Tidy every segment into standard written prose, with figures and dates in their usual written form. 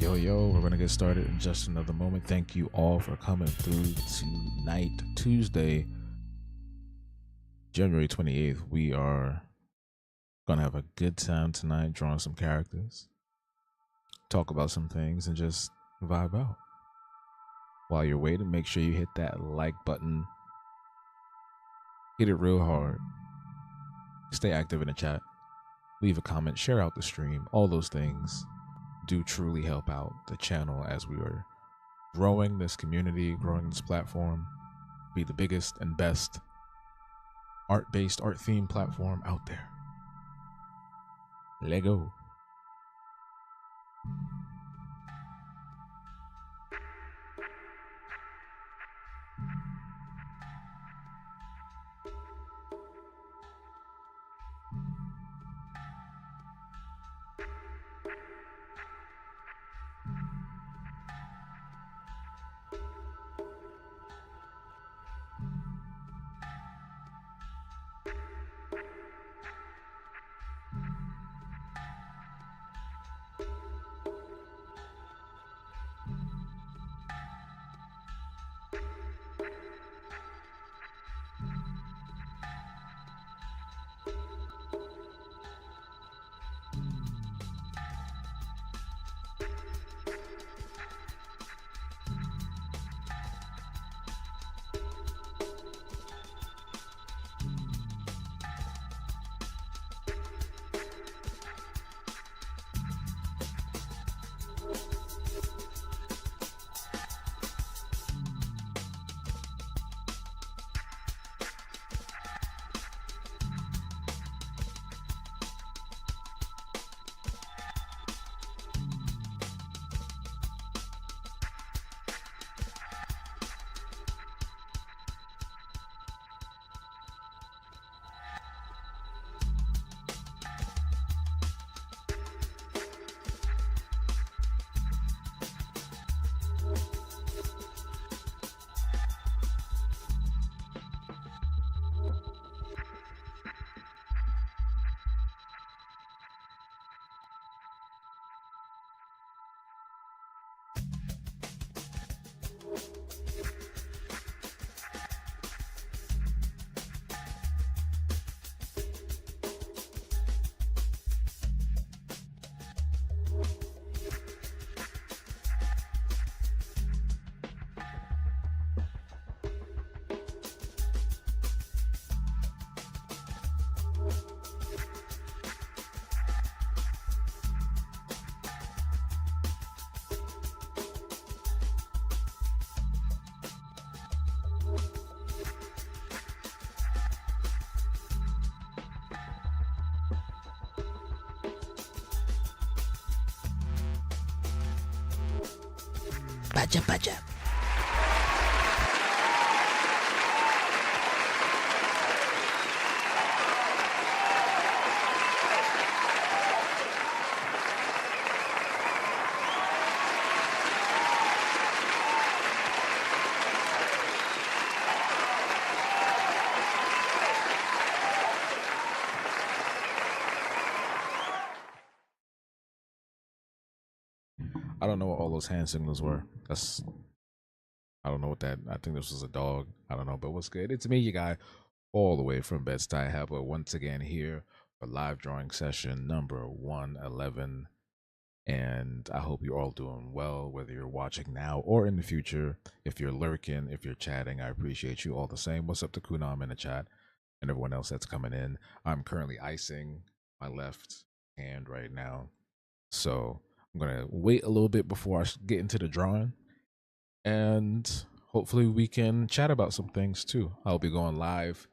Yo, we're going to get started in just another moment. Thank you all for coming through tonight, Tuesday, January 28th. We are going to have a good time tonight, drawing some characters, talk about some things, and just vibe out. While you're waiting, make sure you hit that like button, hit it real hard, stay active in the chat, leave a comment, share out the stream. All those things do truly help out the channel as we are growing this community, growing this platform, be the biggest and best art-based, art-themed platform out there. Lego. Baca. I don't know what all those hand signals were. I don't know what that. I think this was a dog. I don't know, but what's good? It's me, you guy, all the way from Bed-Stuy Harbor, once again here for live drawing session number 111. And I hope you're all doing well, whether you're watching now or in the future. If you're lurking, if you're chatting, I appreciate you all the same. What's up to Kunam in the chat and everyone else that's coming in? I'm currently icing my left hand right now. So I'm going to wait a little bit before I get into the drawing. And hopefully we can chat about some things too. I'll be going live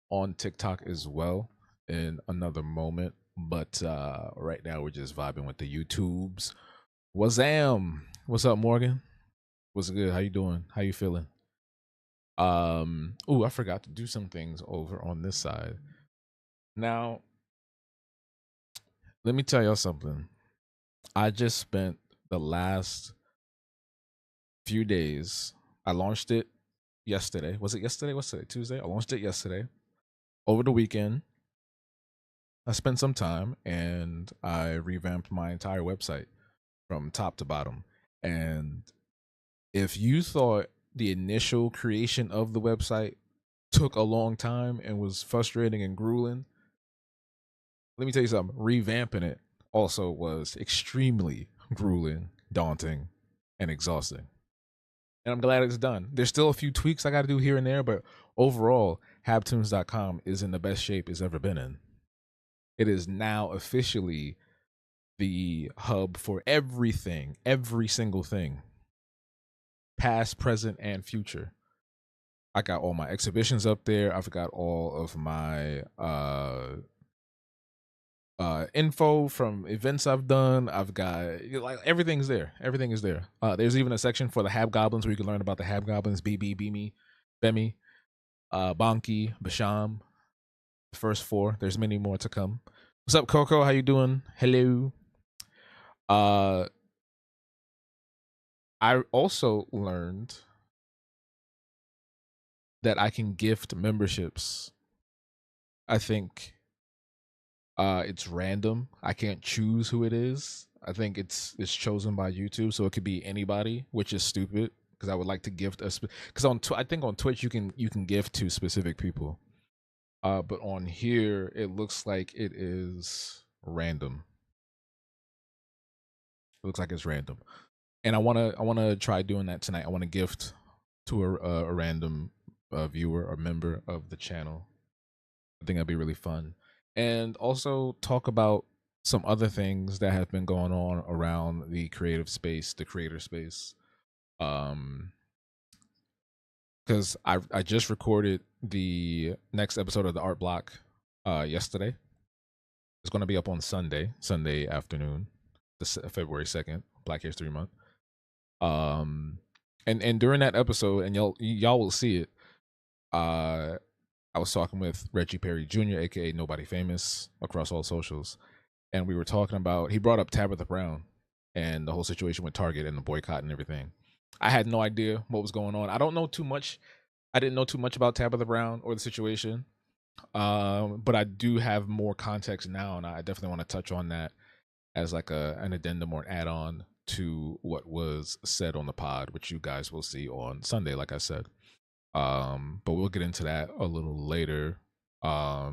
on TikTok as well in another moment. But right now we're just vibing with the YouTubes. Wazam! What's up, Morgan? What's good? How you doing? How you feeling? I forgot to do some things over on this side. Now, let me tell y'all something. I just spent the last few days. I launched it yesterday. Was it yesterday? What's today? Tuesday? I launched it yesterday. Over the weekend, I spent some time and I revamped my entire website from top to bottom. And if you thought the initial creation of the website took a long time and was frustrating and grueling, let me tell you something. Revamping it also was extremely grueling, daunting, and exhausting. And I'm glad it's done. There's still a few tweaks I got to do here and there, but overall, habtoons.com is in the best shape it's ever been in. It is now officially the hub for everything, every single thing, past, present, and future. I got all my exhibitions up there. I've got all of my info from events I've done. I've got like everything's there. Everything is there. There's even a section for the Habgoblins where you can learn about the Habgoblins, BB, Beamy, Bemi, Bonky, Basham, the first four. There's many more to come. What's up, Coco? How you doing? Hello. Uh, I also learned that I can gift memberships. I think it's random. I can't choose who it is. I think it's chosen by YouTube, so it could be anybody, which is stupid because I would like to gift a because I think on Twitch you can gift to specific people. But on here it looks like it is random. It looks like it's random. And I want to try doing that tonight. I want to gift to a random viewer or member of the channel. I think that'd be really fun. And also talk about some other things that have been going on around the creative space, the creator space. Because I just recorded the next episode of the Art Block yesterday. It's going to be up on Sunday afternoon, February 2nd, Black History Month. And during that episode, and y'all will see it. I was talking with Reggie Perry Jr., aka Nobody Famous, across all socials, and we were talking about. He brought up Tabitha Brown and the whole situation with Target and the boycott and everything. I had no idea what was going on. I don't know too much. I didn't know too much about Tabitha Brown or the situation, but I do have more context now, and I definitely want to touch on that as like an addendum or an add-on to what was said on the pod, which you guys will see on Sunday, like I said. But we'll get into that a little later. But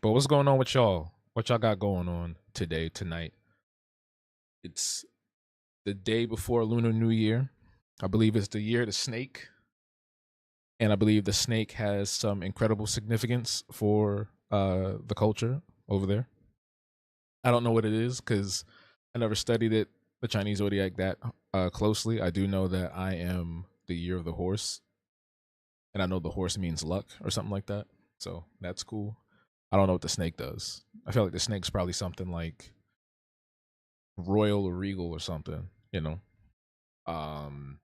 what's going on with y'all? What y'all got going on today, tonight? It's the day before Lunar New Year. I believe it's the year of the snake. And I believe the snake has some incredible significance for the culture over there. I don't know what it is because I never studied it, the Chinese zodiac, that closely. I do know that I am the year of the horse, and I know the horse means luck or something like that. So that's cool. I don't know what the snake does. I feel like the snake's probably something like royal or regal or something, you know. Um,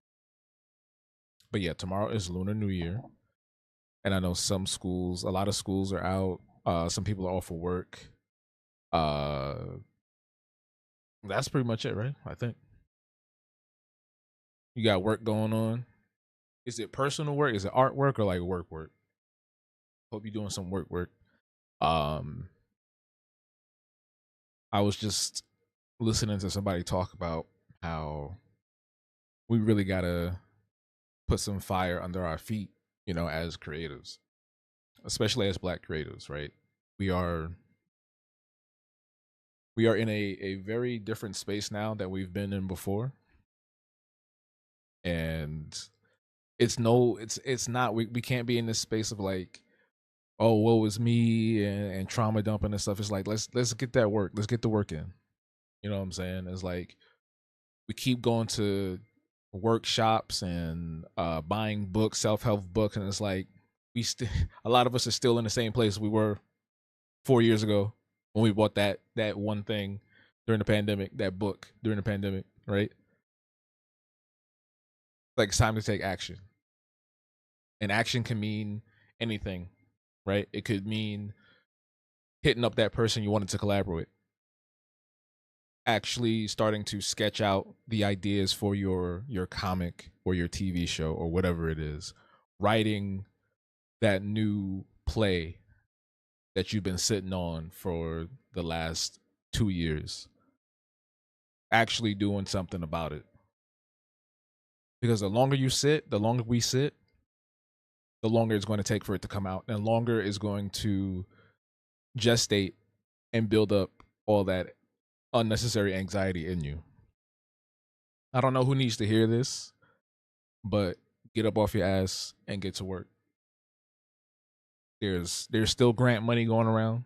but yeah, tomorrow is Lunar New Year, and I know some schools, a lot of schools are out. Some people are off for work. Uh, that's pretty much it, right? I think you got work going on. Is it personal work? Is it artwork or like work work? Hope you're doing some work work. Um, I was just listening to somebody talk about how we really gotta put some fire under our feet, you know, as creatives, especially as Black creatives, right? We are we are in a very different space now that we've been in before, and it's not we can't be in this space of like, oh, woe is me and trauma dumping and stuff. It's like let's get that work, let's get the work in. You know what I'm saying? It's like we keep going to workshops and buying books, self-help books, and it's like a lot of us are still in the same place we were 4 years ago when we bought that one thing during the pandemic, that book during the pandemic, right? Like it's time to take action. And action can mean anything, right? It could mean hitting up that person you wanted to collaborate, actually starting to sketch out the ideas for your comic or your TV show or whatever it is, writing that new play that you've been sitting on for the last 2 years. actually doing something about it. Because the longer you sit, the longer we sit, the longer it's going to take for it to come out, and the longer it's going to gestate and build up all that unnecessary anxiety in you. I don't know who needs to hear this, but get up off your ass and get to work. There's still grant money going around.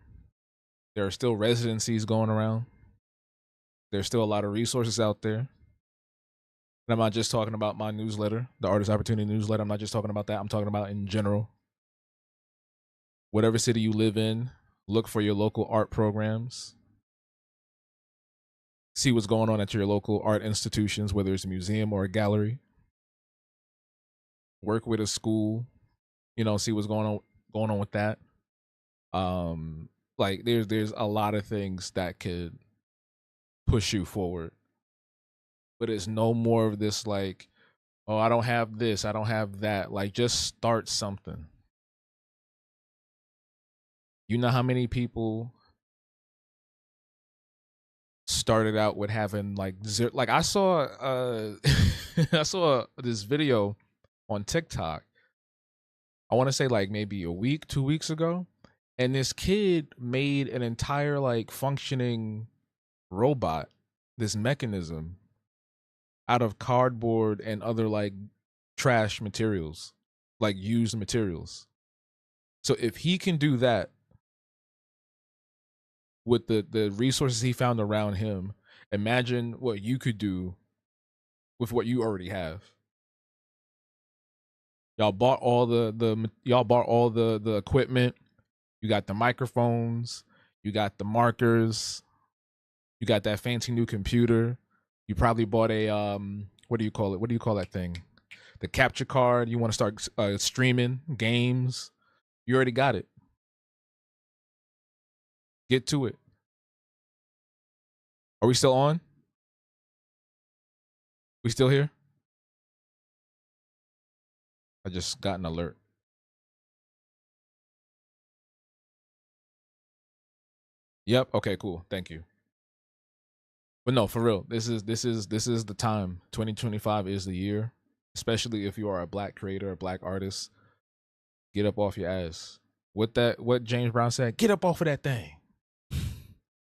There are still residencies going around. There's still a lot of resources out there. And I'm not just talking about my newsletter, the Artist Opportunity newsletter. I'm not just talking about that. I'm talking about in general. Whatever city you live in, look for your local art programs. See what's going on at your local art institutions, whether it's a museum or a gallery. Work with a school, see what's going on with that. Like there's a lot of things that could push you forward. But it's no more of this like, oh, I don't have this, I don't have that. Like just start something. You know how many people started out with having like zero, like I saw I saw this video on TikTok. I want to say like maybe a week, 2 weeks ago, and this kid made an entire like functioning robot, this mechanism out of cardboard and other like trash materials, like used materials. So if he can do that with the resources he found around him, imagine what you could do with what you already have. Y'all bought all the equipment. You got the microphones, you got the markers, you got that fancy new computer. You probably bought a what do you call it? What do you call that thing? The capture card. You want to start streaming games. You already got it. Get to it. Are we still on? We still here? I just got an alert. Yep. Okay, cool. Thank you. But no, for real. This is the time. 2025 is the year. Especially if you are a black creator, a black artist. Get up off your ass. What James Brown said, get up off of that thing.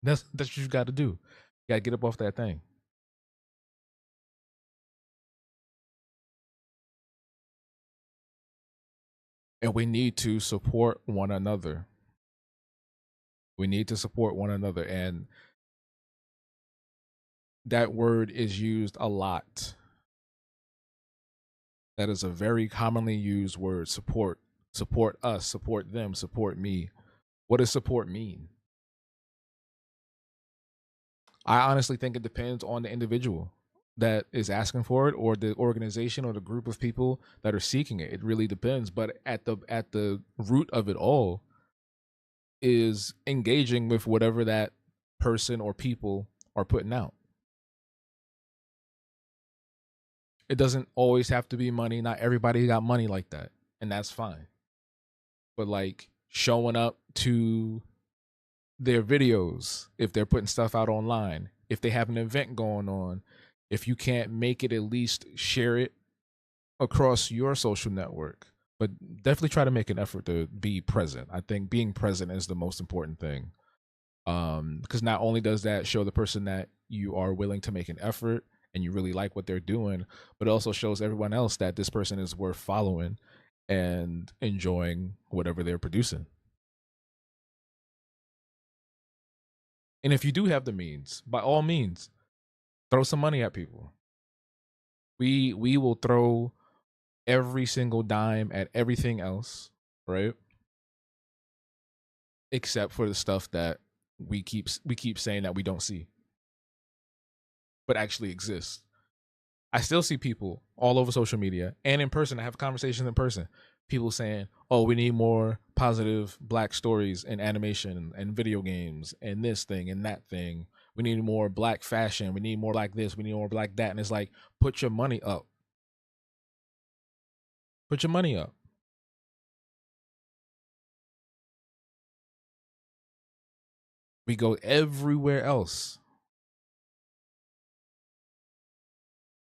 That's what you got to do. You got to get up off that thing. And we need to support one another. We need to support one another. And that word is used a lot. That is a very commonly used word, support. Support us, support them, support me. What does support mean? I honestly think it depends on the individual that is asking for it or the organization or the group of people that are seeking it. It really depends. But at the root of it all is engaging with whatever that person or people are putting out. It doesn't always have to be money. Not everybody got money like that, and that's fine. But like showing up to their videos, if they're putting stuff out online, if they have an event going on, if you can't make it, at least share it across your social network. But definitely try to make an effort to be present. I think being present is the most important thing. Because not only does that show the person that you are willing to make an effort and you really like what they're doing, but it also shows everyone else that this person is worth following and enjoying whatever they're producing. And if you do have the means, by all means, throw some money at people. We will throw every single dime at everything else, right? Except for the stuff that we keep saying that we don't see, but actually exists. I still see people all over social media and in person. I have conversations in person. People saying, "Oh, we need more positive black stories in animation and video games and this thing and that thing. We need more black fashion. We need more like this. We need more like that." And it's like, put your money up. Put your money up. We go everywhere else.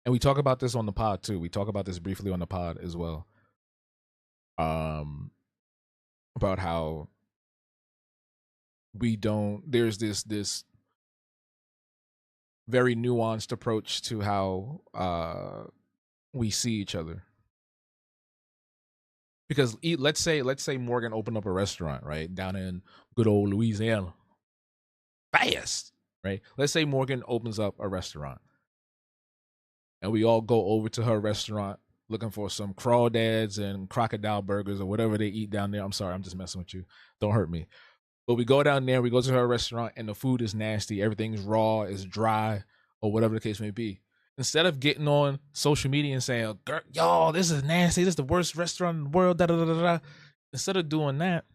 And we talk about this on the pod too. We talk about this briefly on the pod as well. About how we don't. There's this very nuanced approach to how we see each other. Because let's say Morgan opened up a restaurant right down in good old Louisiana, fast, right? Let's say Morgan opens up a restaurant, and we all go over to her restaurant looking for some crawdads and crocodile burgers or whatever they eat down there. I'm sorry, I'm just messing with you. Don't hurt me. But we go down there, we go to her restaurant, and the food is nasty. Everything's raw, it's dry, or whatever the case may be. Instead of getting on social media and saying, "Y'all, this is nasty. This is the worst restaurant in the world." Da da da da. Instead of doing that,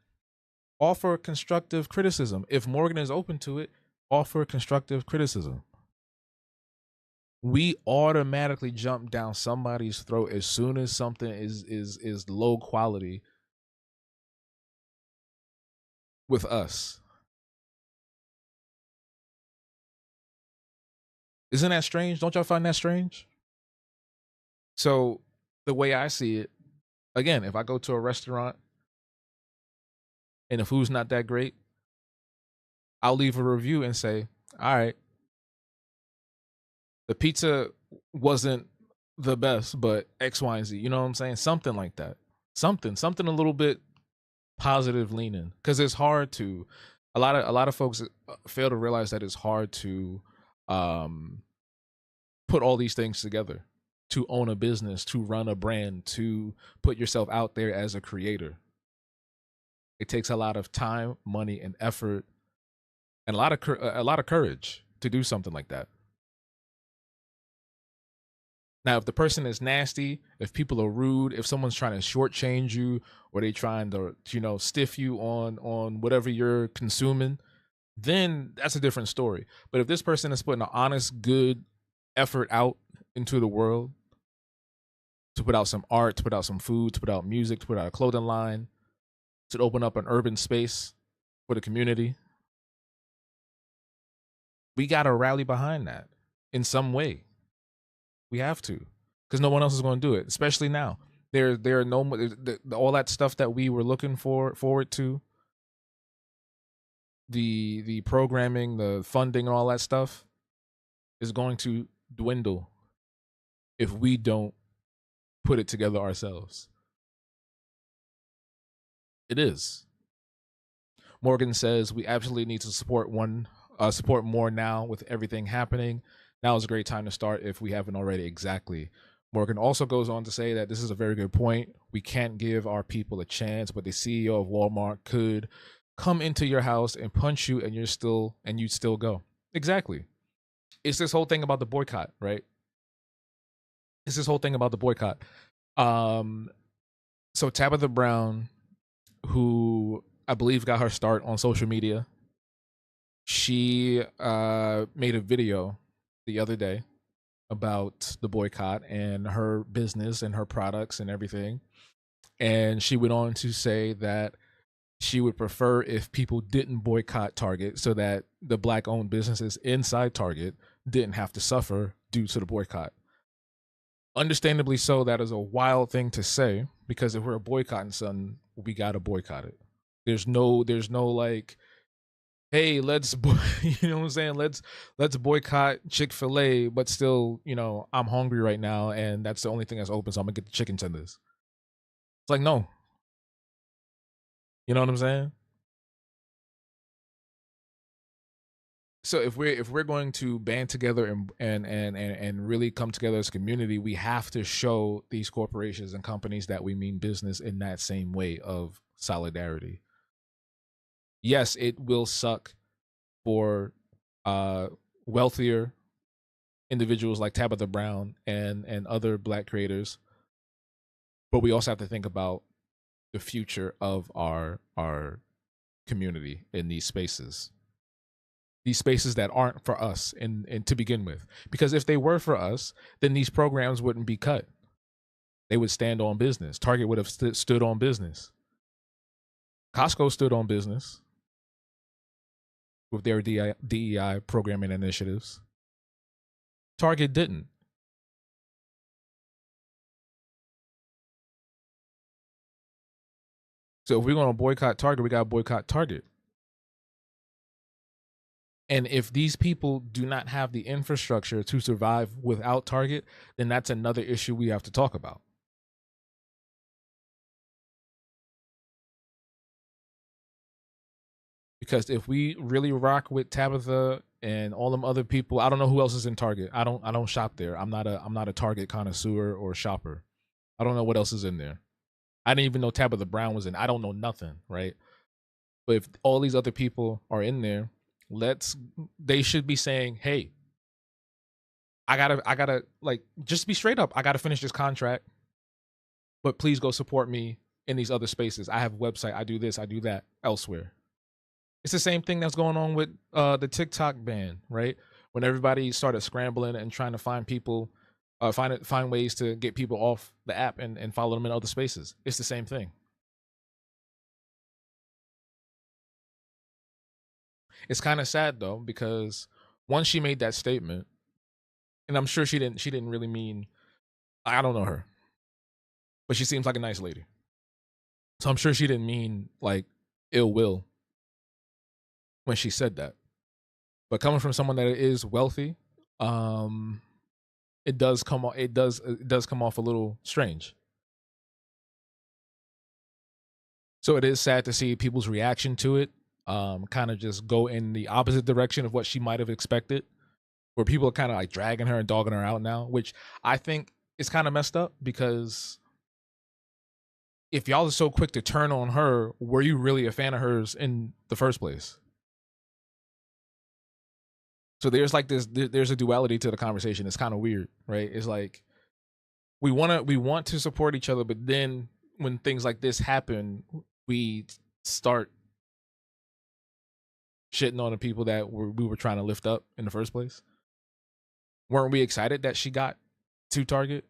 offer constructive criticism. If Morgan is open to it, offer constructive criticism. We automatically jump down somebody's throat as soon as something is low quality with us. Isn't that strange? Don't y'all find that strange? So the way I see it, again, if I go to a restaurant and the food's not that great, I'll leave a review and say, all right, the pizza wasn't the best, but X, Y, and Z. You know what I'm saying? Something like that. Something a little bit positive leaning. Because it's hard to a lot of folks fail to realize that it's hard to put all these things together, to own a business, to run a brand, to put yourself out there as a creator. It takes a lot of time, money, and effort, and a lot of courage to do something like that. Now, if the person is nasty, if people are rude, if someone's trying to shortchange you, or they trying to stiff you on whatever you're consuming, then that's a different story. But if this person is putting an honest, good effort out into the world to put out some art, to put out some food, to put out music, to put out a clothing line, to open up an urban space for the community, we got to rally behind that in some way. We have to, because no one else is going to do it, especially now. There are no all that stuff that we were looking forward to, the programming, the funding, and all that stuff is going to dwindle if we don't put it together ourselves. It is. Morgan says we absolutely need to support more now with everything happening. Now is a great time to start if we haven't already. Exactly. Morgan also goes on to say that this is a very good point. We can't give our people a chance, but the CEO of Walmart could come into your house and punch you, and you'd still go. Exactly. It's this whole thing about the boycott, right? It's this whole thing about the boycott. So Tabitha Brown, who I believe got her start on social media, she made a video the other day about the boycott and her business and her products and everything. And she went on to say that she would prefer if people didn't boycott Target, so that the black owned businesses inside Target didn't have to suffer due to the boycott. Understandably so, that is a wild thing to say, because if we're boycotting something, we gotta boycott it. There's no like, hey, let's you know what I'm saying? Let's boycott Chick-fil-A, but still, I'm hungry right now and that's the only thing that's open, so I'm gonna get the chicken tenders. It's like, no. You know what I'm saying? So if we're going to band together and really come together as a community, we have to show these corporations and companies that we mean business in that same way of solidarity. Yes, it will suck for wealthier individuals like Tabitha Brown and other black creators, but we also have to think about the future of our community in these spaces that aren't for us and to begin with. Because if they were for us, then these programs wouldn't be cut. They would stand on business. Target would have stood on business. Costco stood on business with their DEI programming initiatives. Target didn't. So if we're going to boycott Target, we got to boycott Target. And if these people do not have the infrastructure to survive without Target, then that's another issue we have to talk about. Because if we really rock with Tabitha and all them other people, I don't know who else is in Target. I don't shop there. I'm not a Target connoisseur or shopper. I don't know what else is in there. I didn't even know Tabitha Brown was in. I don't know nothing, right? But if all these other people are in there, they should be saying, "Hey, I gotta like just be straight up. I gotta finish this contract, but please go support me in these other spaces. I have a website. I do this. I do that elsewhere." It's the same thing that's going on with the TikTok ban, right? When everybody started scrambling and trying to find people, find ways to get people off the app and follow them in other spaces. It's the same thing. It's kind of sad though because once she made that statement, and I'm sure she didn't really mean. I don't know her, but she seems like a nice lady, so I'm sure she didn't mean like ill will when she said that. But coming from someone that is wealthy, um, it does come off a little strange. So it is sad to see people's reaction to it kind of just go in the opposite direction of what she might have expected, where people are kind of like dragging her and dogging her out now, which I think is kind of messed up because if y'all are so quick to turn on her, were you really a fan of hers in the first place? So there's like there's a duality to the conversation. It's kind of weird, right? It's like we want to support each other, but then when things like this happen, we start shitting on the people that we were trying to lift up in the first place. Weren't we excited that she got to Target?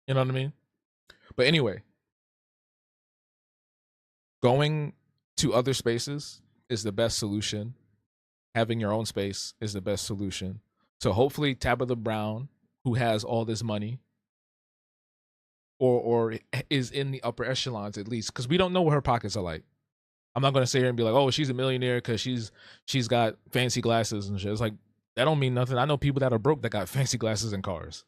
You know what I mean? But anyway, going to other spaces is the best solution. Having your own space is the best solution. So hopefully Tabitha Brown, who has all this money, or is in the upper echelons at least, because we don't know what her pockets are like. I'm not gonna sit here and be like, oh, she's a millionaire because she's got fancy glasses and shit. It's like that don't mean nothing. I know people that are broke that got fancy glasses and cars.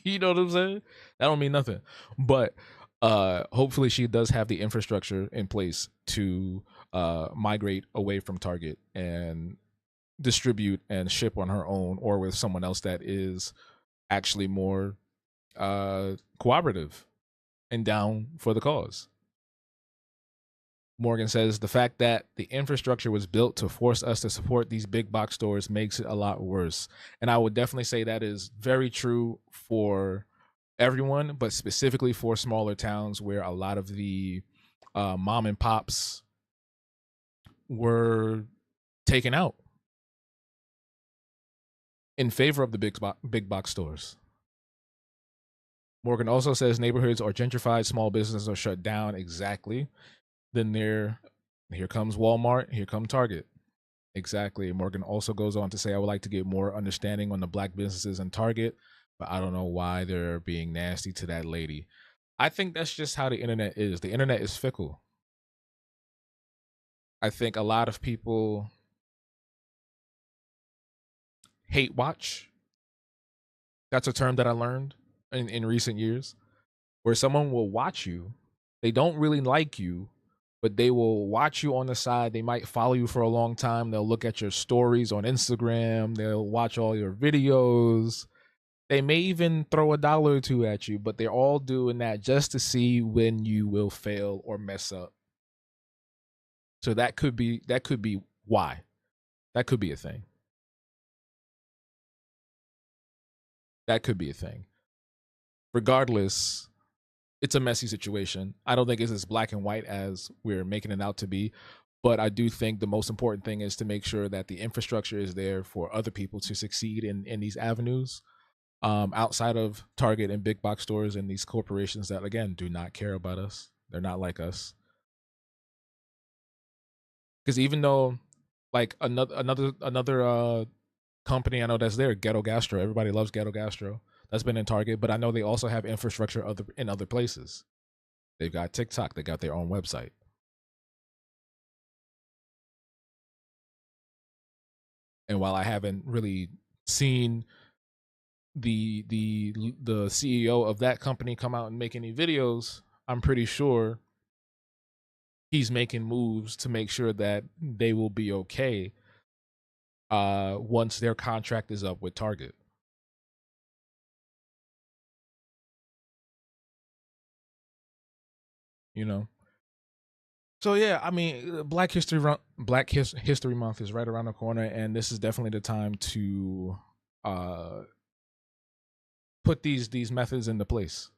You know what I'm saying? That don't mean nothing. But hopefully she does have the infrastructure in place to migrate away from Target and distribute and ship on her own or with someone else that is actually more cooperative and down for the cause. Morgan says the fact that the infrastructure was built to force us to support these big box stores makes it a lot worse. And I would definitely say that is very true for everyone, but specifically for smaller towns where a lot of the mom and pops were taken out in favor of the big box stores. Morgan also says neighborhoods are gentrified, small businesses are shut down. Exactly. Then here comes Walmart, here come Target. Exactly. Morgan also goes on to say, I would like to get more understanding on the black businesses in Target, but I don't know why they're being nasty to that lady. I think that's just how the internet is. The internet is fickle. I think a lot of people hate watch. That's a term that I learned in recent years, where someone will watch you. They don't really like you, but they will watch you on the side. They might follow you for a long time. They'll look at your stories on Instagram. They'll watch all your videos. They may even throw $1 or $2 at you, but they're all doing that just to see when you will fail or mess up. So that could be why. That could be a thing. That could be a thing. Regardless, it's a messy situation. I don't think it's as black and white as we're making it out to be. But I do think the most important thing is to make sure that the infrastructure is there for other people to succeed in these avenues, outside of Target and big box stores and these corporations that, again, do not care about us. They're not like us. Because even though, like another company I know that's there, Ghetto Gastro. Everybody loves Ghetto Gastro. That's been in Target, but I know they also have infrastructure in other places. They've got TikTok. They got their own website. And while I haven't really seen the CEO of that company come out and make any videos, I'm pretty sure he's making moves to make sure that they will be okay once their contract is up with Target. You know. So yeah, I mean, History Month is right around the corner, and this is definitely the time to uh, put these methods into place.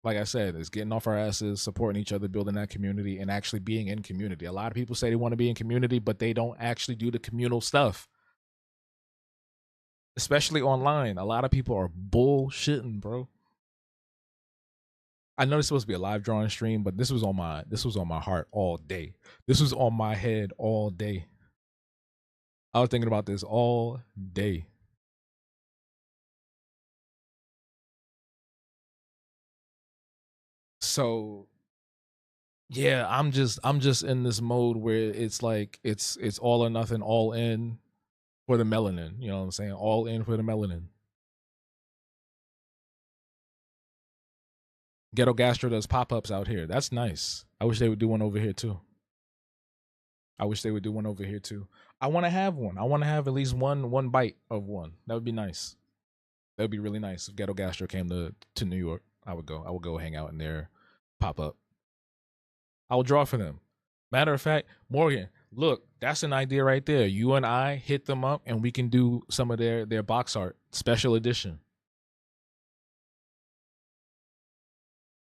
Like I said, it's getting off our asses, supporting each other, building that community, and actually being in community. A lot of people say they want to be in community, but they don't actually do the communal stuff, especially online. A lot of people are bullshitting, bro. I know it's supposed to be a live drawing stream, but this was on my heart all day. This was on my head all day. I was thinking about this all day. So yeah, I'm just in this mode where it's like it's all or nothing, all in for the melanin. You know what I'm saying? All in for the melanin. Ghetto Gastro does pop-ups out here. That's nice. I wish they would do one over here too. I wish they would do one over here too. I want to have one. I want to have at least one bite of one. That would be nice. That would be really nice if Ghetto Gastro came to New York. I would go. I would go hang out in their pop up. I will draw for them. Matter of fact, Morgan, look, that's an idea right there. You and I hit them up, and we can do some of their box art special edition.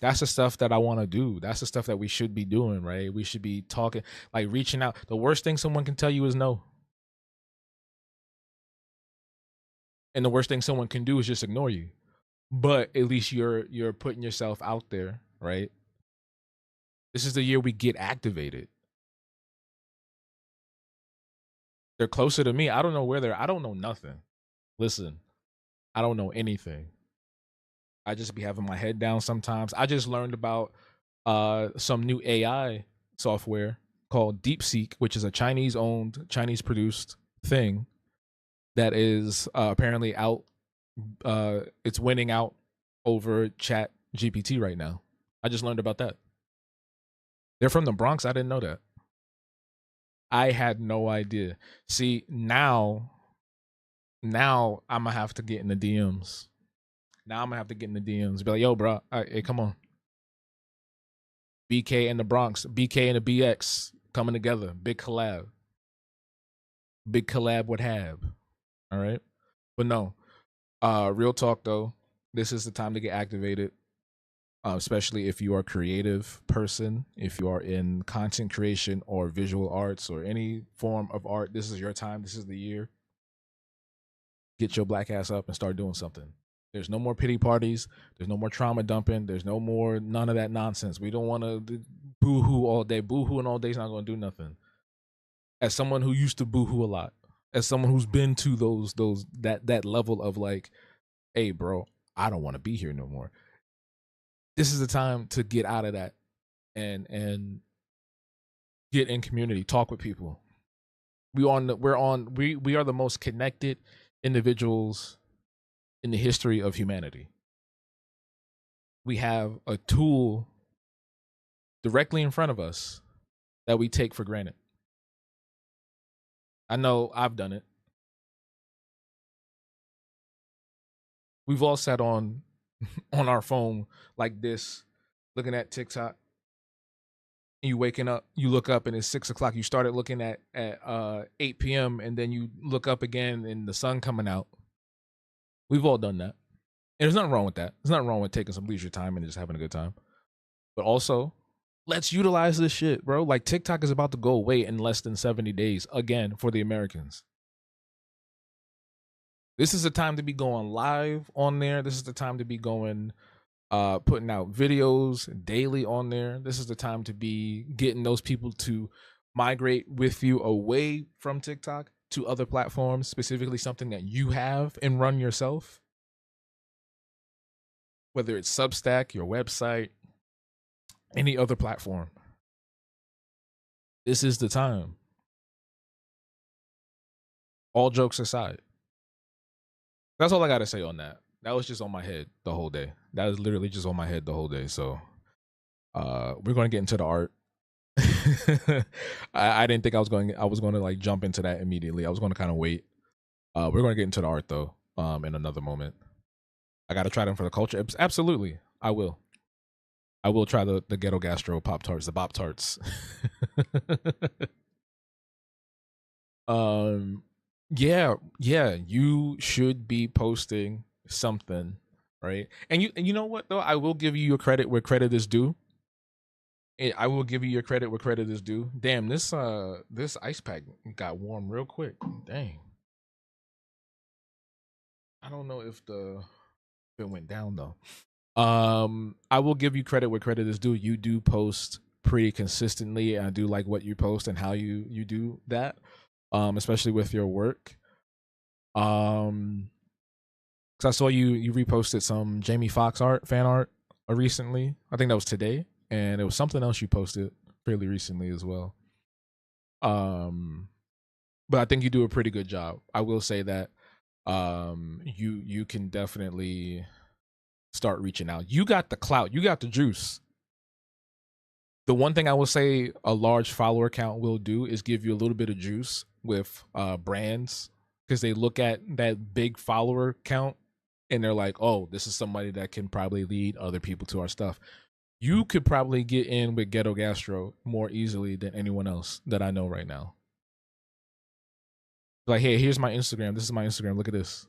That's the stuff that I want to do. That's the stuff that we should be doing, right? We should be talking, like reaching out. The worst thing someone can tell you is no. And the worst thing someone can do is just ignore you. But at least you're putting yourself out there, right? This is the year we get activated. They're closer to me. I don't know where they're. I don't know nothing. Listen, I don't know anything. I just be having my head down sometimes. I just learned about some new AI software called DeepSeek, which is a Chinese owned, Chinese produced thing that is apparently out. It's winning out over Chat GPT right now. I just learned about that. They're from the Bronx. I didn't know that. I had no idea. See, now I'm gonna have to get in the DMs. Now I'm gonna have to get in the DMs. Be like, yo, bro, hey, come on. BK and the Bronx, BK and the BX coming together. Big collab. Big collab with Hab. All right. But no, real talk though. This is the time to get activated. Especially if you are a creative person, if you are in content creation or visual arts or any form of art, this is your time. This is the year. Get your black ass up and start doing something. There's no more pity parties. There's no more trauma dumping. There's no more none of that nonsense. We don't want to boo hoo all day. Boo hooing all day is not going to do nothing. As someone who used to boo hoo a lot, as someone who's been to that level of like, hey, bro, I don't want to be here no more. This is the time to get out of that and get in community, talk with people. We are the most connected individuals in the history of humanity. We have a tool directly in front of us that we take for granted. I know I've done it. We've all sat on our phone like this, looking at TikTok. And you waking up, you look up and it's 6 o'clock. You started looking at 8 p.m. and then you look up again and the sun coming out. We've all done that. And there's nothing wrong with that. There's nothing wrong with taking some leisure time and just having a good time. But also, let's utilize this shit, bro. Like TikTok is about to go away in less than 70 days again for the Americans. This is the time to be going live on there. This is the time to be going putting out videos daily on there. This is the time to be getting those people to migrate with you away from TikTok to other platforms, specifically something that you have and run yourself. Whether it's Substack, your website, any other platform. This is the time. All jokes aside. That's all I gotta say on that. That was just on my head the whole day. That was literally just on my head the whole day. So we're gonna get into the art. I didn't think I was gonna like jump into that immediately. I was gonna kind of wait. We're gonna get into the art though, in another moment. I gotta try them for the culture. Absolutely. I will. I will try the ghetto gastro Pop Tarts, the Bop Tarts. um yeah, yeah, you should be posting something, right? And you know what though? I will give you your credit where credit is due. I will give you your credit where credit is due. Damn, this ice pack got warm real quick. Dang. I don't know if it went down though. I will give you credit where credit is due. You do post pretty consistently. I do like what you post and how you do that. Especially with your work. Because I saw you reposted some Jamie Foxx fan art recently. I think that was today, and it was something else you posted fairly recently as well. Um, but I think you do a pretty good job. I will say that you can definitely start reaching out. You got the clout, you got the juice. The one thing I will say a large follower count will do is give you a little bit of juice with brands, because they look at that big follower count and they're like, oh, this is somebody that can probably lead other people to our stuff. You could probably get in with Ghetto Gastro more easily than anyone else that I know right now. Like, hey, here's my Instagram. This is my Instagram. Look at this.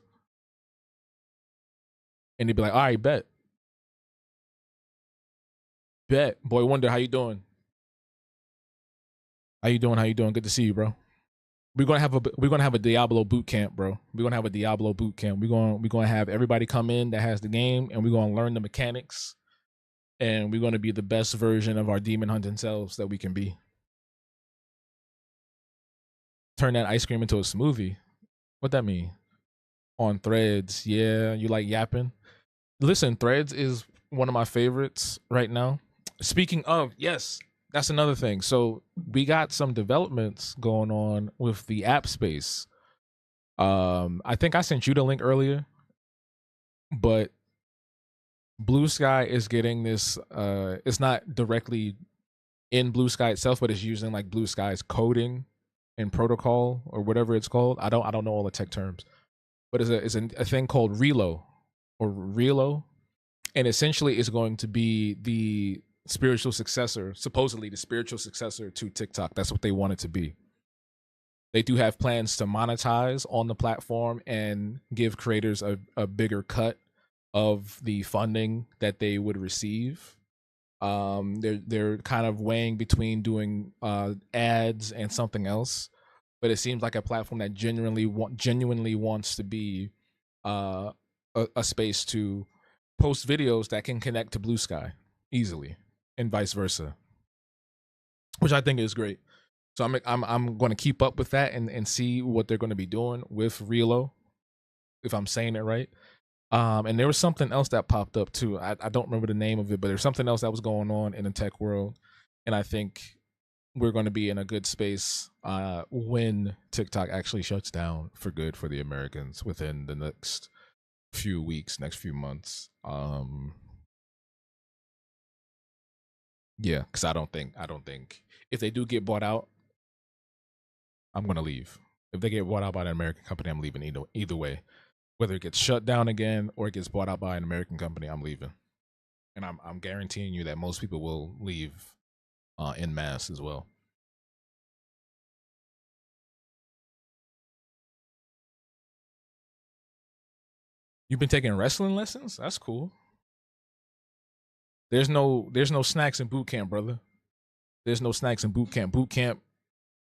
And they'd be like, all right, bet. Bet. Boy Wonder, how you doing? How you doing? How you doing? Good to see you, bro. We're gonna have a Diablo boot camp, bro. We're gonna have a Diablo boot camp. We're gonna have everybody come in that has the game, and we're gonna learn the mechanics, and we're gonna be the best version of our demon hunting selves that we can be. Turn that ice cream into a smoothie. What that mean? On Threads, yeah, you like yapping. Listen, Threads is one of my favorites right now. Speaking of, yes, that's another thing. So we got some developments going on with the app space. I think I sent you the link earlier, but Blue Sky is getting this. It's not directly in Blue Sky itself, but it's using like Blue Sky's coding and protocol or whatever it's called. I don't know all the tech terms, but it's a thing called Relo, and essentially it's going to be the spiritual successor, supposedly the spiritual successor to TikTok. That's what they want it to be. They do have plans to monetize on the platform and give creators a bigger cut of the funding that they would receive. They're kind of weighing between doing ads and something else, but it seems like a platform that genuinely wants to be uh, a space to post videos that can connect to Blue Sky easily, and vice versa, which I think is great. So I'm going to keep up with that and see what they're going to be doing with Relo, if I'm saying it right. And there was something else that popped up too. I don't remember the name of it, but there's something else that was going on in the tech world, and I think we're going to be in a good space when TikTok actually shuts down for good for the Americans within the next few weeks, next few months. Yeah, because I don't think if they do get bought out, I'm gonna leave. If they get bought out by an American company, I'm leaving either way. Whether it gets shut down again or it gets bought out by an American company, I'm leaving. And I'm guaranteeing you that most people will leave in mass as well. You've been taking wrestling lessons? That's cool. There's no snacks in boot camp, brother. There's no snacks in boot camp. Boot camp,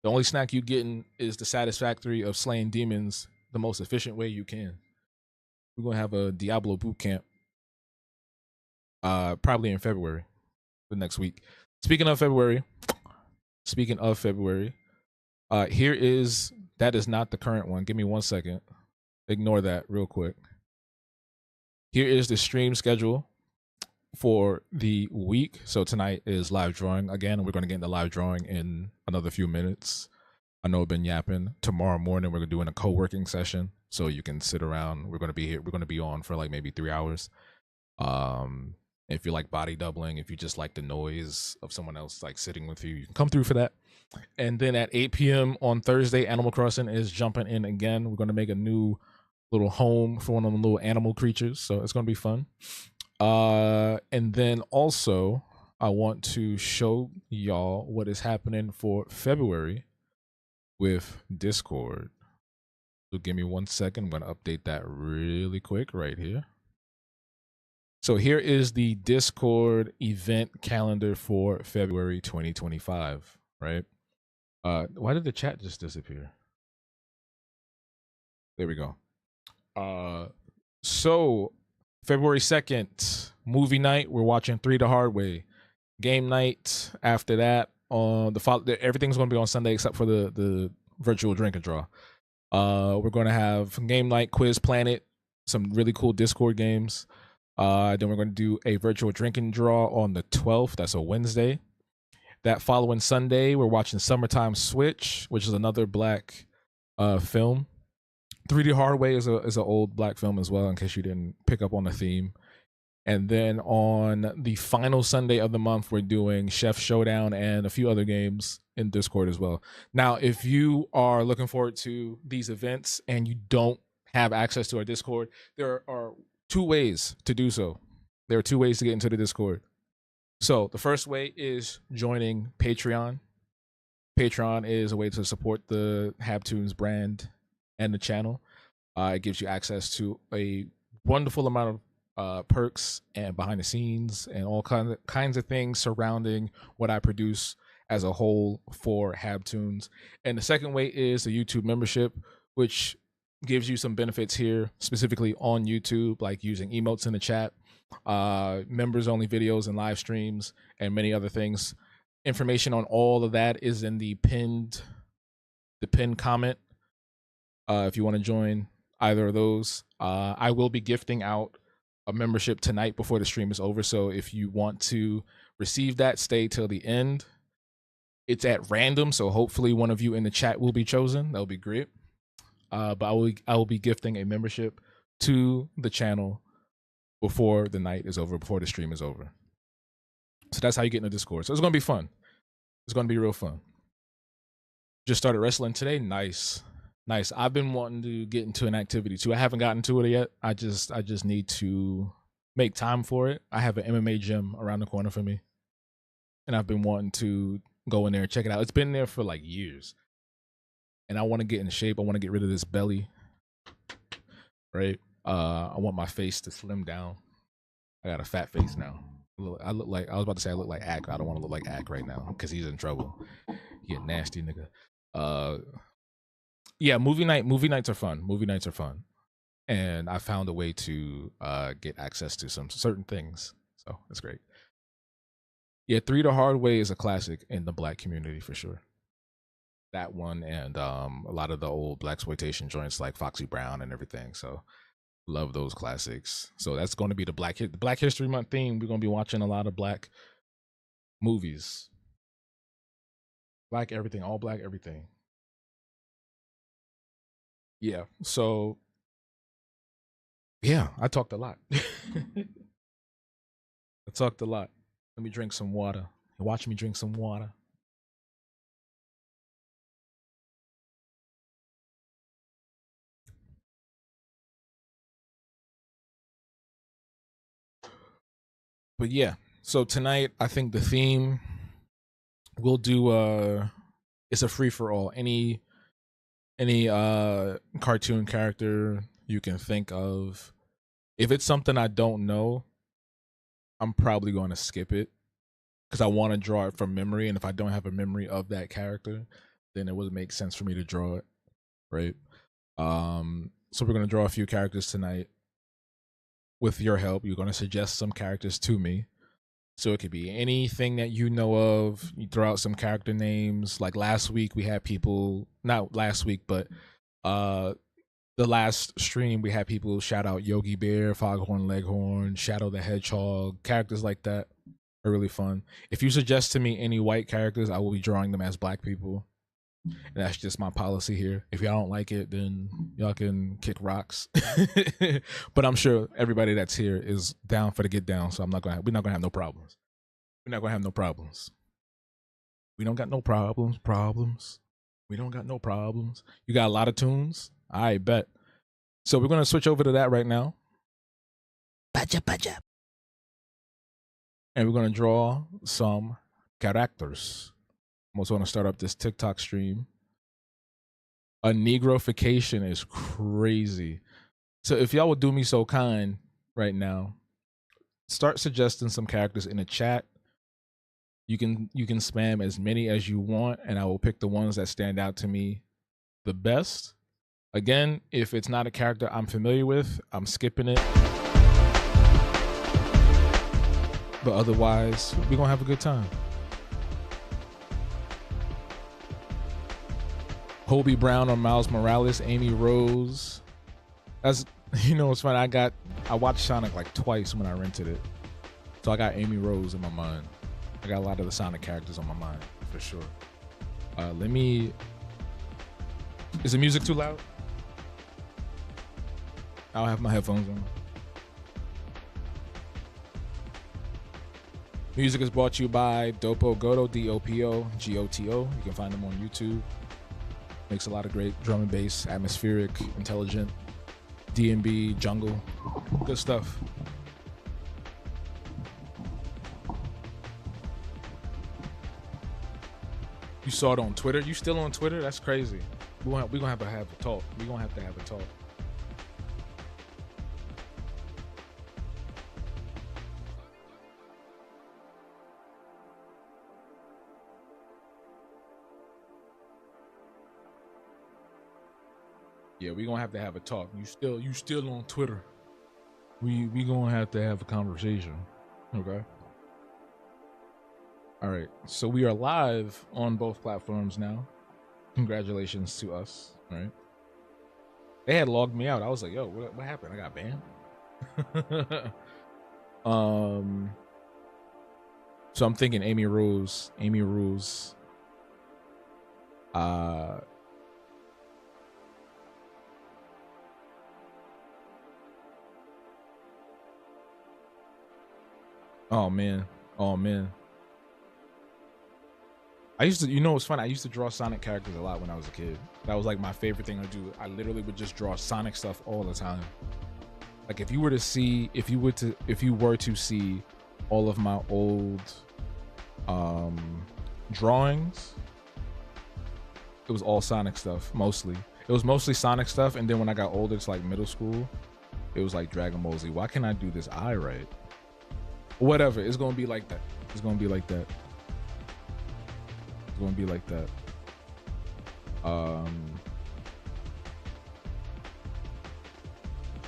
the only snack you getting is the satisfactory of slaying demons the most efficient way you can. We're gonna have a Diablo boot camp probably in February, the next week. Speaking of February, speaking of February, here is that is not the current one. Give me 1 second. Ignore that real quick. Here is the stream schedule for the week. So tonight is live drawing again. We're going to get into live drawing in another few minutes. I know I've been yapping. Tomorrow morning we're doing a co-working session, so you can sit around. We're going to be here. We're going to be on for like maybe 3 hours. If you like body doubling, if you just like the noise of someone else like sitting with you, you can come through for that. And then at 8 p.m. on Thursday, Animal Crossing is jumping in again. We're going to make a new little home for one of the little animal creatures, so it's going to be fun. And then also, I want to show y'all what is happening for February with Discord. So give me 1 second. I'm going to update that really quick right here. So here is the Discord event calendar for February 2025, right? Why did the chat just disappear? There we go. So February 2nd, movie night. We're watching 3 the Hard Way. Game night after that. Everything's going to be on Sunday except for the virtual drink and draw. We're going to have game night, Quiz Planet, some really cool Discord games. Then we're going to do a virtual drink and draw on the 12th. That's a Wednesday. That following Sunday, we're watching Summertime Switch, which is another Black film. 3D Hard Way is an old Black film as well, in case you didn't pick up on the theme. And then on the final Sunday of the month, we're doing Chef Showdown and a few other games in Discord as well. Now, if you are looking forward to these events and you don't have access to our Discord, there are 2 ways to do so. There are 2 ways to get into the Discord. So the first way is joining Patreon. Patreon is a way to support the Toons brand and the channel. It gives you access to a wonderful amount of perks and behind the scenes and all kinds of things surrounding what I produce as a whole for Toons. And the second way is the YouTube membership, which gives you some benefits here, specifically on YouTube, like using emotes in the chat, members only videos and live streams, and many other things. Information on all of that is in the pinned comment. If you want to join either of those, I will be gifting out a membership tonight before the stream is over. So if you want to receive that, stay till the end. It's at random, so hopefully one of you in the chat will be chosen. That'll be great. But I will be gifting a membership to the channel before the night is over, before the stream is over. So that's how you get in the Discord. So it's going to be fun. It's going to be real fun. Just started wrestling today. Nice. I've been wanting to get into an activity too. I haven't gotten to it yet. I just need to make time for it. I have an MMA gym around the corner for me, and I've been wanting to go in there and check it out. It's been there for like years, and I want to get in shape. I want to get rid of this belly, right? I want my face to slim down. I got a fat face now. I look like, I was about to say I look like Ack. I don't want to look like Ack right now because he's in trouble. He a nasty nigga. Yeah, movie nights are fun. And I found a way to get access to some certain things. So it's great. Yeah, 3 the Hard Way is a classic in the Black community for sure. That one and a lot of the old Blaxploitation joints like Foxy Brown and everything. So love those classics. So that's going to be the Black History Month theme. We're going to be watching a lot of Black movies. Black everything, all Black everything. Yeah. So yeah, I talked a lot. I talked a lot. Let me drink some water. Watch me drink some water. But yeah, so tonight I think the theme we'll do it's a free for all. Any cartoon character you can think of. If it's something I don't know, I'm probably going to skip it because I want to draw it from memory, and if I don't have a memory of that character, then it wouldn't make sense for me to draw it, right? So we're going to draw a few characters tonight. With your help, you're going to suggest some characters to me. So it could be anything that you know of. You throw out some character names. Like last week, we had people, not last week, but the last stream we had people shout out Yogi Bear, Foghorn Leghorn, Shadow the Hedgehog, characters like that are really fun. If you suggest to me any white characters, I will be drawing them as black people. And that's just my policy here. If y'all don't like it, then y'all can kick rocks. But I'm sure everybody that's here is down for the get down, so we're not gonna have no problems. We're not gonna have no problems. We don't got no problems. We don't got no problems. You got a lot of tunes? I bet. So we're gonna switch over to that right now. And we're gonna draw some characters. I'm also gonna start up this TikTok stream. A negrofication is crazy. So if y'all would do me so kind right now, start suggesting some characters in the chat. You can spam as many as you want, and I will pick the ones that stand out to me the best. Again, if it's not a character I'm familiar with, I'm skipping it. But otherwise, we're gonna have a good time. Hobie Brown or Miles Morales, Amy Rose. That's, you know, it's funny. I watched Sonic like twice when I rented it, so I got Amy Rose in my mind. I got a lot of the Sonic characters on my mind for sure. Is the music too loud? I don't have my headphones on. Music is brought to you by Dopo Goto, DOPO-GOTO. You can find them on YouTube. Makes a lot of great drum and bass, atmospheric, intelligent, D&B, jungle, good stuff. You saw it on Twitter? You still on Twitter? That's crazy. We're gonna have to have a talk. We're gonna have to have a talk. Yeah, we're gonna have to have a talk. You still on Twitter. We gonna have to have a conversation. Okay. All right. So we are live on both platforms now. Congratulations to us. All right. They had logged me out. I was like, yo, what happened? I got banned. So I'm thinking Amy Rose. Oh man. I used to, you know, it's fun. I used to draw Sonic characters a lot when I was a kid. That was like my favorite thing to do. I literally would just draw Sonic stuff all the time. Like if you were to see all of my old drawings, it was all Sonic stuff mostly. It was mostly Sonic stuff, and then when I got older, it's like middle school, it was like Dragon Ball Z. Why can't I do this eye right? Whatever, it's gonna be like that.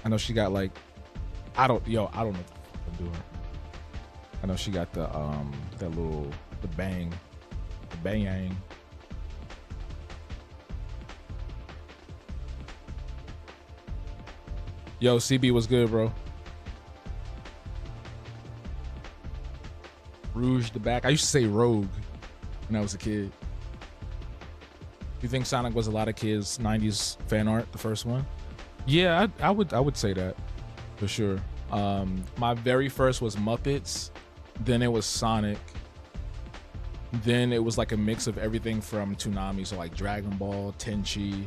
I know she got like, I don't know what I'm doing. I know she got the bang. Yo, CB was good, bro. Rouge the back. I used to say Rogue when I was a kid. You think Sonic was a lot of kids' 90s fan art, the first one? Yeah, I would say that for sure. My very first was Muppets, then it was Sonic, then it was like a mix of everything from Toonami, so like Dragon Ball, Tenchi.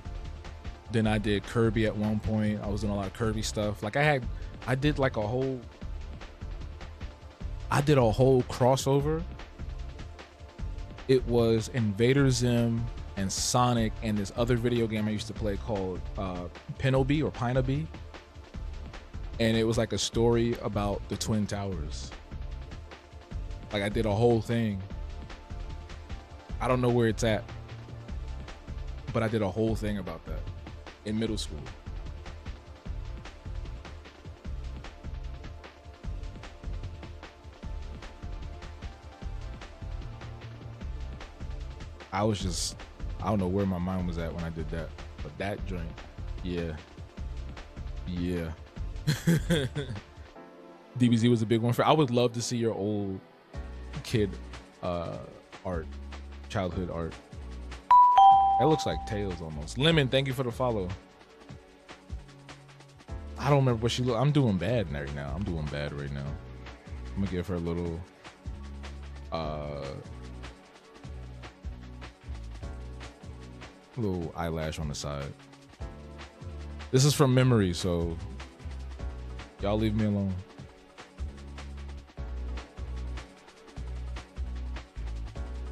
Then I did Kirby at one point. I was doing a lot of Kirby stuff. Like I did a whole crossover. It was Invader Zim and Sonic and this other video game I used to play called Pinobi or Pinobi. And it was like a story about the Twin Towers. Like I did a whole thing. I don't know where it's at, but I did a whole thing about that in middle school. I don't know where my mind was at when I did that, but that joint, yeah. Yeah. DBZ was a big one for. I would love to see your old kid art, childhood art. That looks like Tails almost. Lemon, thank you for the follow. I don't remember what she look. I'm doing bad right now. I'm doing bad right now. I'm gonna give her a little eyelash on the side. This is from memory, so y'all leave me alone.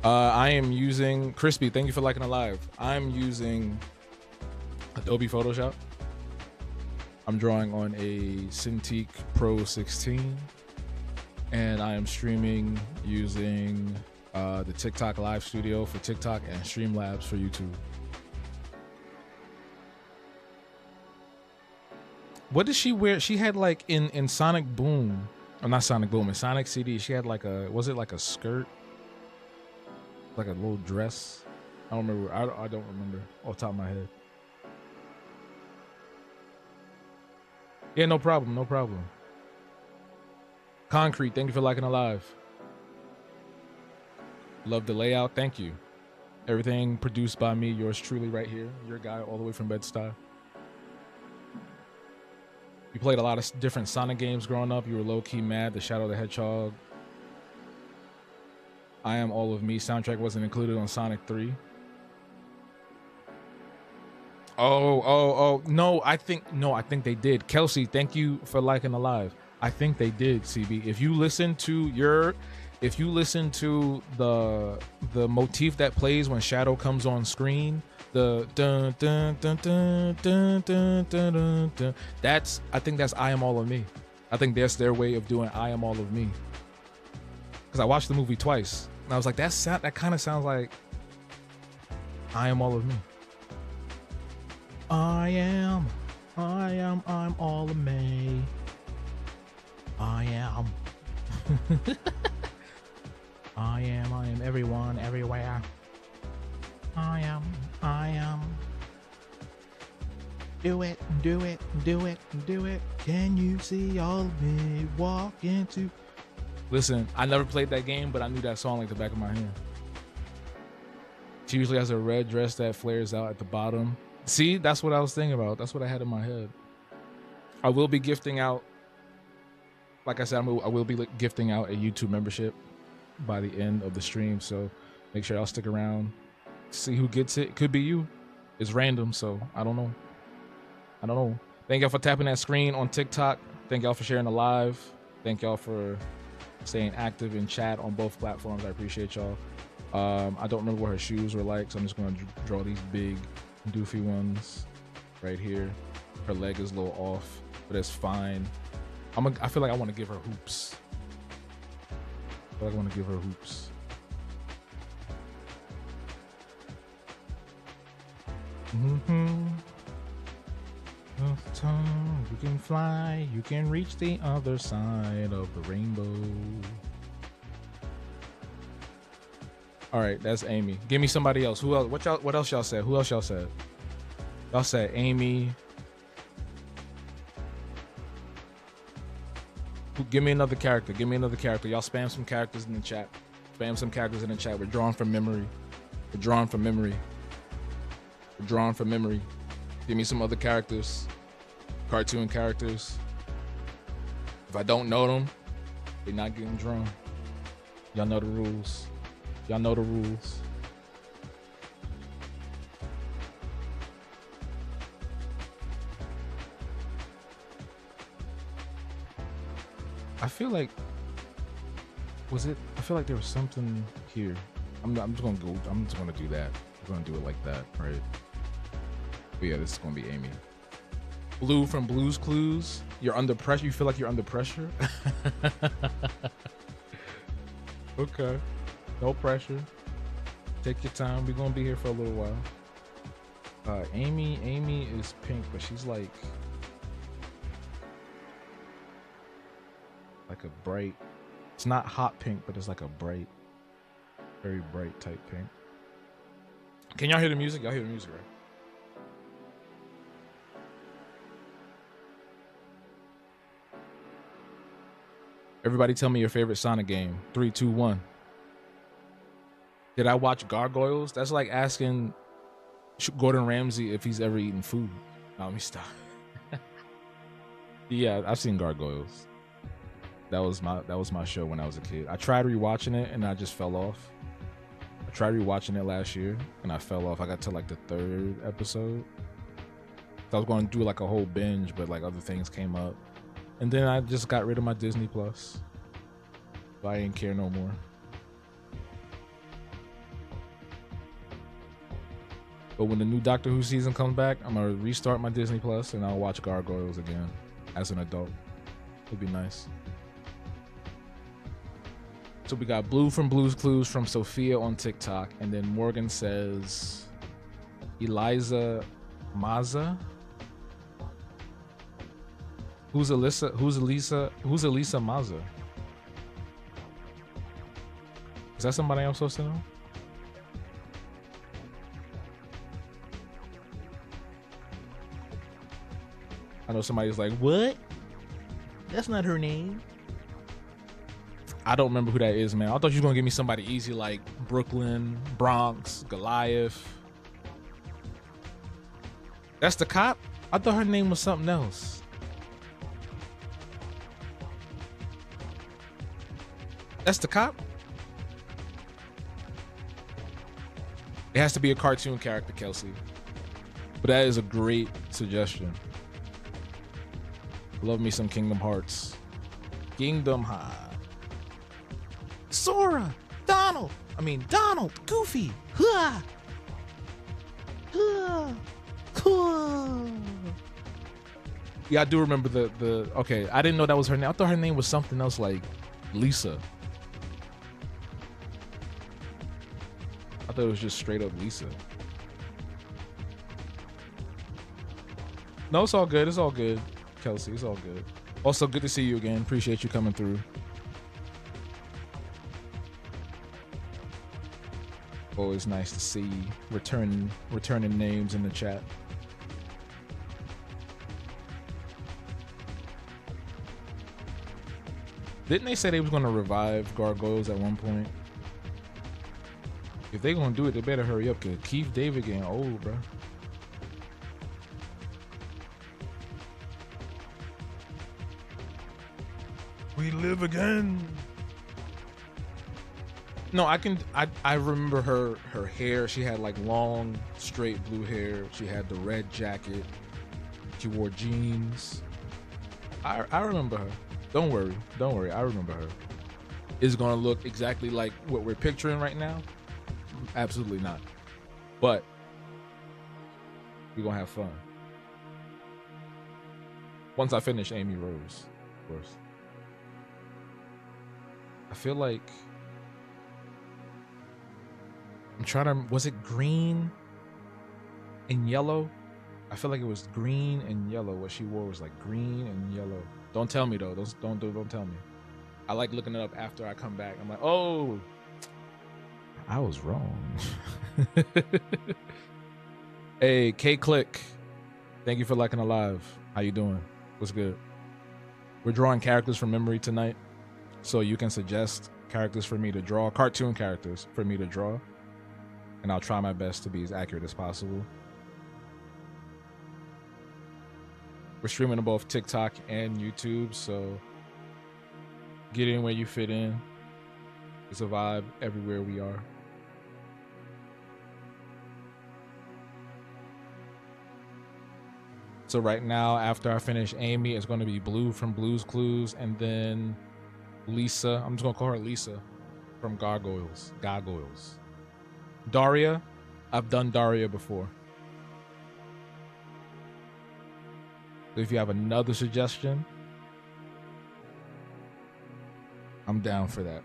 I am using Crispy. Thank you for liking the live. I'm using Adobe Photoshop. I'm drawing on a Cintiq Pro 16, and I am streaming using the TikTok Live Studio for TikTok and Streamlabs for YouTube. What did she wear? She had like in Sonic Boom, or not Sonic Boom, in Sonic CD. She had like a, was it like a skirt, like a little dress? I don't remember. I don't remember off the top of my head. Yeah, no problem, no problem. Concrete, thank you for liking the live. Love the layout, thank you. Everything produced by me, yours truly, right here. Your guy all the way from Bed-Stuy. You played a lot of different Sonic games growing up. You were low-key mad. The Shadow the Hedgehog. I Am All of Me soundtrack wasn't included on Sonic 3. Oh, no, I think they did. Kelsey, thank you for liking the live. I think they did, CB. If you listen to the motif that plays when Shadow comes on screen, the dun dun dun dun dun dun dun dun dun, I think that's I Am All of Me. I think that's their way of doing I Am All of Me. Because I watched the movie twice and I was like, that kind of sounds like I Am All of Me. I'm all of me. I am. I am everyone, everywhere. I am. Do it. Can you see all of me walk into? Listen, I never played that game, but I knew that song like the back of my hand. She usually has a red dress that flares out at the bottom. See, that's what I was thinking about. That's what I had in my head. I will be gifting out, like I said, I will be gifting out a YouTube membership by the end of the stream. So make sure y'all stick around. See who gets it. Could be you. It's random, so I don't know. Thank y'all for tapping that screen on TikTok. Thank y'all for sharing the live. Thank y'all for staying active in chat on both platforms. I appreciate y'all. I don't remember what her shoes were like, so I'm just going to draw these big doofy ones right here. Her leg is a little off, but it's fine. I feel like I want to give her hoops. You can fly, you can reach the other side of the rainbow. All right, that's Amy. Give me somebody else. Who else? What else y'all said? Who else y'all said? Y'all said Amy. Give me another character. Y'all spam some characters in the chat. We're drawing from memory. Give me some other characters. Cartoon characters. If I don't know them, they're not getting drawn. Y'all know the rules. I feel like there was something here. I'm just gonna do that. We're gonna do it like that, right? But yeah, this is gonna be Amy. Blue from Blue's Clues. You're under pressure. You feel like you're under pressure? Okay. No pressure. Take your time. We're gonna be here for a little while. Amy is pink, but she's like a bright. It's not hot pink, but it's like a bright, very bright type pink. Can y'all hear the music? Y'all hear the music, right? Everybody tell me your favorite Sonic game. 3, 2, 1. Did I watch Gargoyles? That's like asking Gordon Ramsay if he's ever eaten food. No, let me stop. Yeah, I've seen Gargoyles. That was my show when I was a kid. I tried rewatching it and I just fell off. I tried rewatching it last year and I fell off. I got to like the 3rd episode. So I was going to do like a whole binge, but like other things came up. And then I just got rid of my Disney Plus. So I didn't care no more. But when the new Doctor Who season comes back, I'm gonna restart my Disney Plus and I'll watch Gargoyles again as an adult. It'd be nice. So we got Blue from Blue's Clues from Sophia on TikTok, and then Morgan says Eliza Maza. Who's Elisa Maza? Is that somebody I'm supposed to know? I know somebody's like, what? That's not her name. I don't remember who that is, man. I thought you were gonna give me somebody easy like Brooklyn, Bronx, Goliath. That's the cop? I thought her name was something else. That's the cop? It has to be a cartoon character, Kelsey. But that is a great suggestion. Love me some Kingdom Hearts. Kingdom Hearts. Sora! Donald, Goofy! Huh. Huh. Cool. Yeah, I do remember the okay, I didn't know that was her name. I thought her name was something else like Lisa. I thought it was just straight up Lisa. No, it's all good. It's all good, Kelsey. It's all good. Also, good to see you again. Appreciate you coming through. Always nice to see returning names in the chat. Didn't they say they was gonna revive Gargoyles at one point? If they gonna do it, they better hurry up, cause Keith David getting old, bro. We live again. No, I remember her hair. She had like long, straight blue hair. She had the red jacket. She wore jeans. I remember her. Don't worry. I remember her. Is it gonna look exactly like what we're picturing right now? Absolutely not. But we're gonna have fun. Once I finish Amy Rose, of course. I feel like I'm trying to, was it green and yellow? I feel like it was green and yellow. What she wore was like green and yellow. Don't tell me though. Don't tell me. I like looking it up after I come back. I'm like, oh, I was wrong. Hey, K Click. Thank you for liking the live. How you doing? What's good? We're drawing characters from memory tonight. So you can suggest characters for me to draw, cartoon characters for me to draw. And I'll try my best to be as accurate as possible. We're streaming on both TikTok and YouTube, so get in where you fit in. It's a vibe everywhere we are. So right now, after I finish Amy, it's going to be Blue from Blue's Clues, and then Lisa. I'm just going to call her Lisa from Gargoyles. Daria. I've done Daria before. So if you have another suggestion, I'm down for that.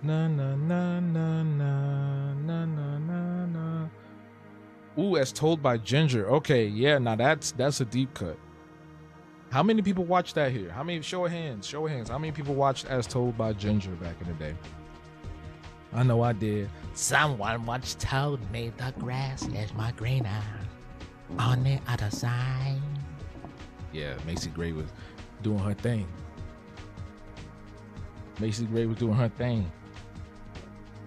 Na na na na na na na na na. Ooh, as told by Ginger. Okay, yeah, now that's a deep cut. How many people watched that here? How many? Show of hands. Show of hands. How many people watched As Told by Ginger back in the day? I know I did. Someone once told me, the grass is my greener on the other side. Yeah, Macy Gray was doing her thing. Macy Gray was doing her thing.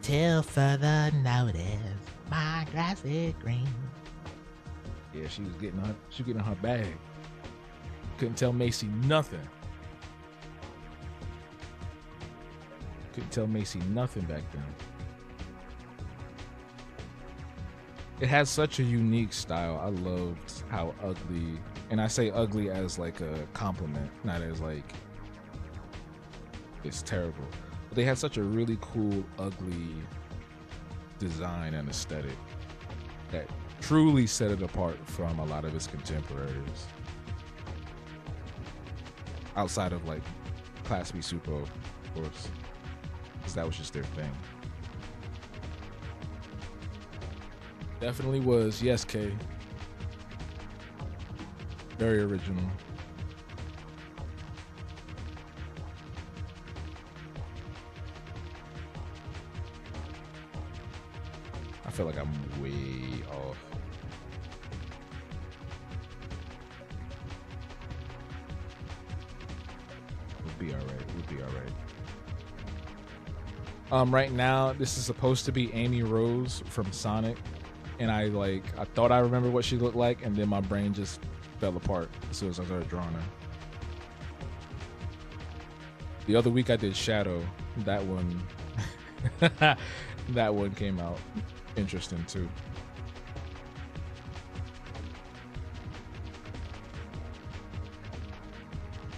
Till further notice, my grass is green. Yeah, she was getting her bag. Couldn't tell Macy nothing. Couldn't tell Macy nothing back then. It has such a unique style. I loved how ugly, and I say ugly as like a compliment, not as like it's terrible. But they had such a really cool, ugly design and aesthetic that truly set it apart from a lot of its contemporaries. Outside of like Class B Super, of course, because that was just their thing. Definitely was, yes, Kay. Very original. I feel like I'm way off. We'll be all right. We'll be all right. Right now, this is supposed to be Amy Rose from Sonic, and I thought I remembered what she looked like, and then my brain just fell apart as soon as I started drawing her. The other week I did Shadow. That one, that one came out interesting too.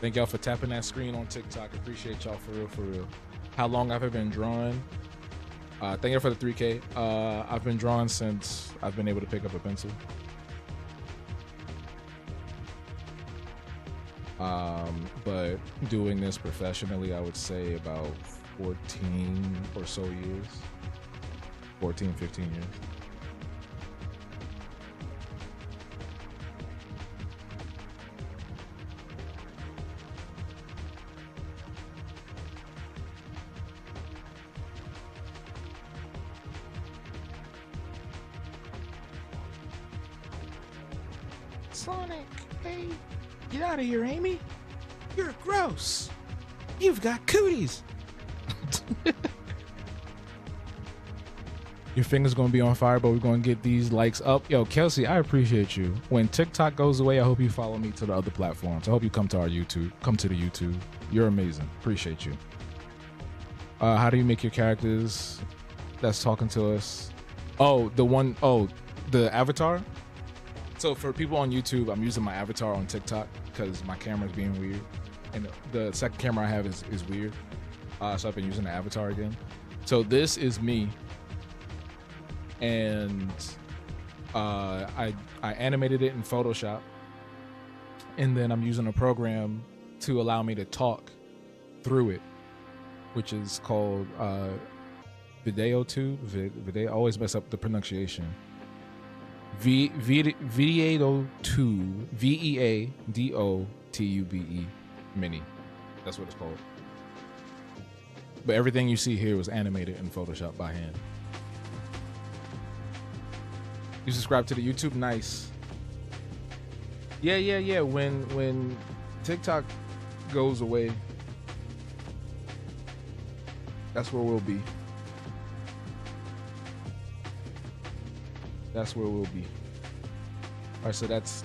Thank y'all for tapping that screen on TikTok. Appreciate y'all for real, for real. How long have I been drawing? Thank you for the 3K. I've been drawing since I've been able to pick up a pencil. But doing this professionally, I would say about 14 or so years. 14, 15 years. Sonic, hey, get out of here, Amy. You're gross. You've got cooties. Your finger's gonna be on fire, but we're gonna get these likes up. Yo, Kelsey, I appreciate you. When TikTok goes away, I hope you follow me to the other platforms. I hope you come to our YouTube. Come to the YouTube. You're amazing. Appreciate you. How do you make your characters that's talking to us? Oh, the avatar? So for people on YouTube, I'm using my avatar on TikTok because my camera's being weird. And the second camera I have is weird. So I've been using the avatar again. So this is me. And I animated it in Photoshop, and then I'm using a program to allow me to talk through it, which is called Video Tube. Video, I always mess up the pronunciation. Video Tube, VEADOTUBE Mini. That's what it's called. But everything you see here was animated in Photoshop by hand. You subscribe to the YouTube? Nice. Yeah. When TikTok goes away, that's where we'll be. That's where we'll be. All right, so that's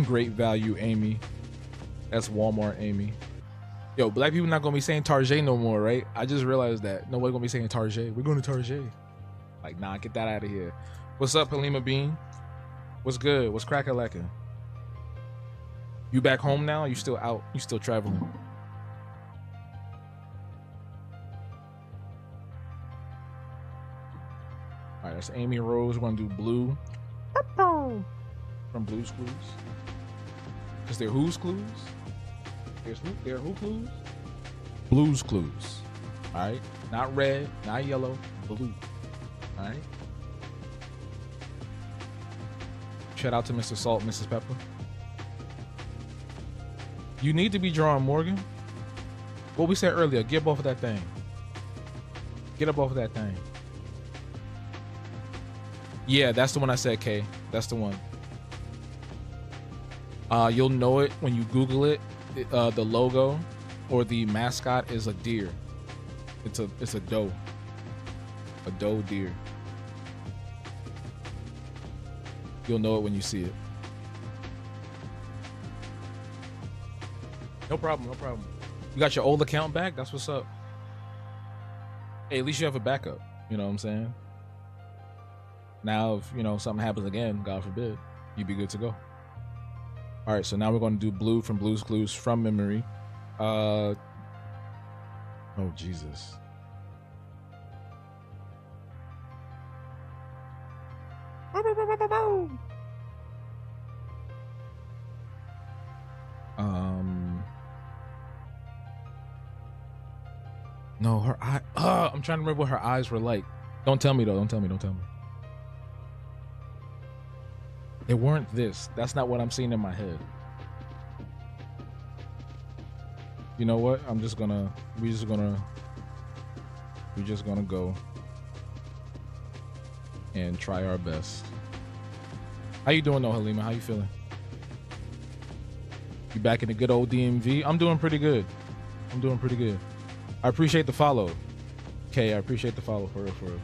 great value, Amy. That's Walmart, Amy. Yo, black people not gonna be saying Target no more, right? I just realized that nobody gonna be saying Target. We're going to Target. Like, nah, get that out of here. What's up, Halima Bean? What's good? What's crack-a-lackin'? You back home now? Or you still out? You still traveling? All right, that's Amy Rose. We're gonna do Blue from Blue's Clues. Because they're whose clues? They're who clues? Blue's Clues. All right, not red, not yellow, blue. All right. Shout out to Mr. Salt, Mrs. Pepper. You need to be drawing, Morgan. What we said earlier, get up off of that thing. Get up off of that thing. Yeah, that's the one I said, Kay. That's the one. You'll know it when you Google it. The logo or the mascot is a deer. It's a doe deer. You'll know it when you see it. No problem, no problem. You got your old account back? That's what's up. Hey, at least you have a backup. You know what I'm saying? Now, if something happens again, God forbid, you'd be good to go. All right, so now we're going to do Blue from Blue's Clues from memory. Oh Jesus. No, her eye. I'm trying to remember what her eyes were like. Don't tell me though. Don't tell me. They weren't this. That's not what I'm seeing in my head. You know what? We're just gonna go and try our best. How you doing though, Halima? How you feeling? You back in the good old DMV? I'm doing pretty good. I appreciate the follow. Okay, I appreciate the follow for real.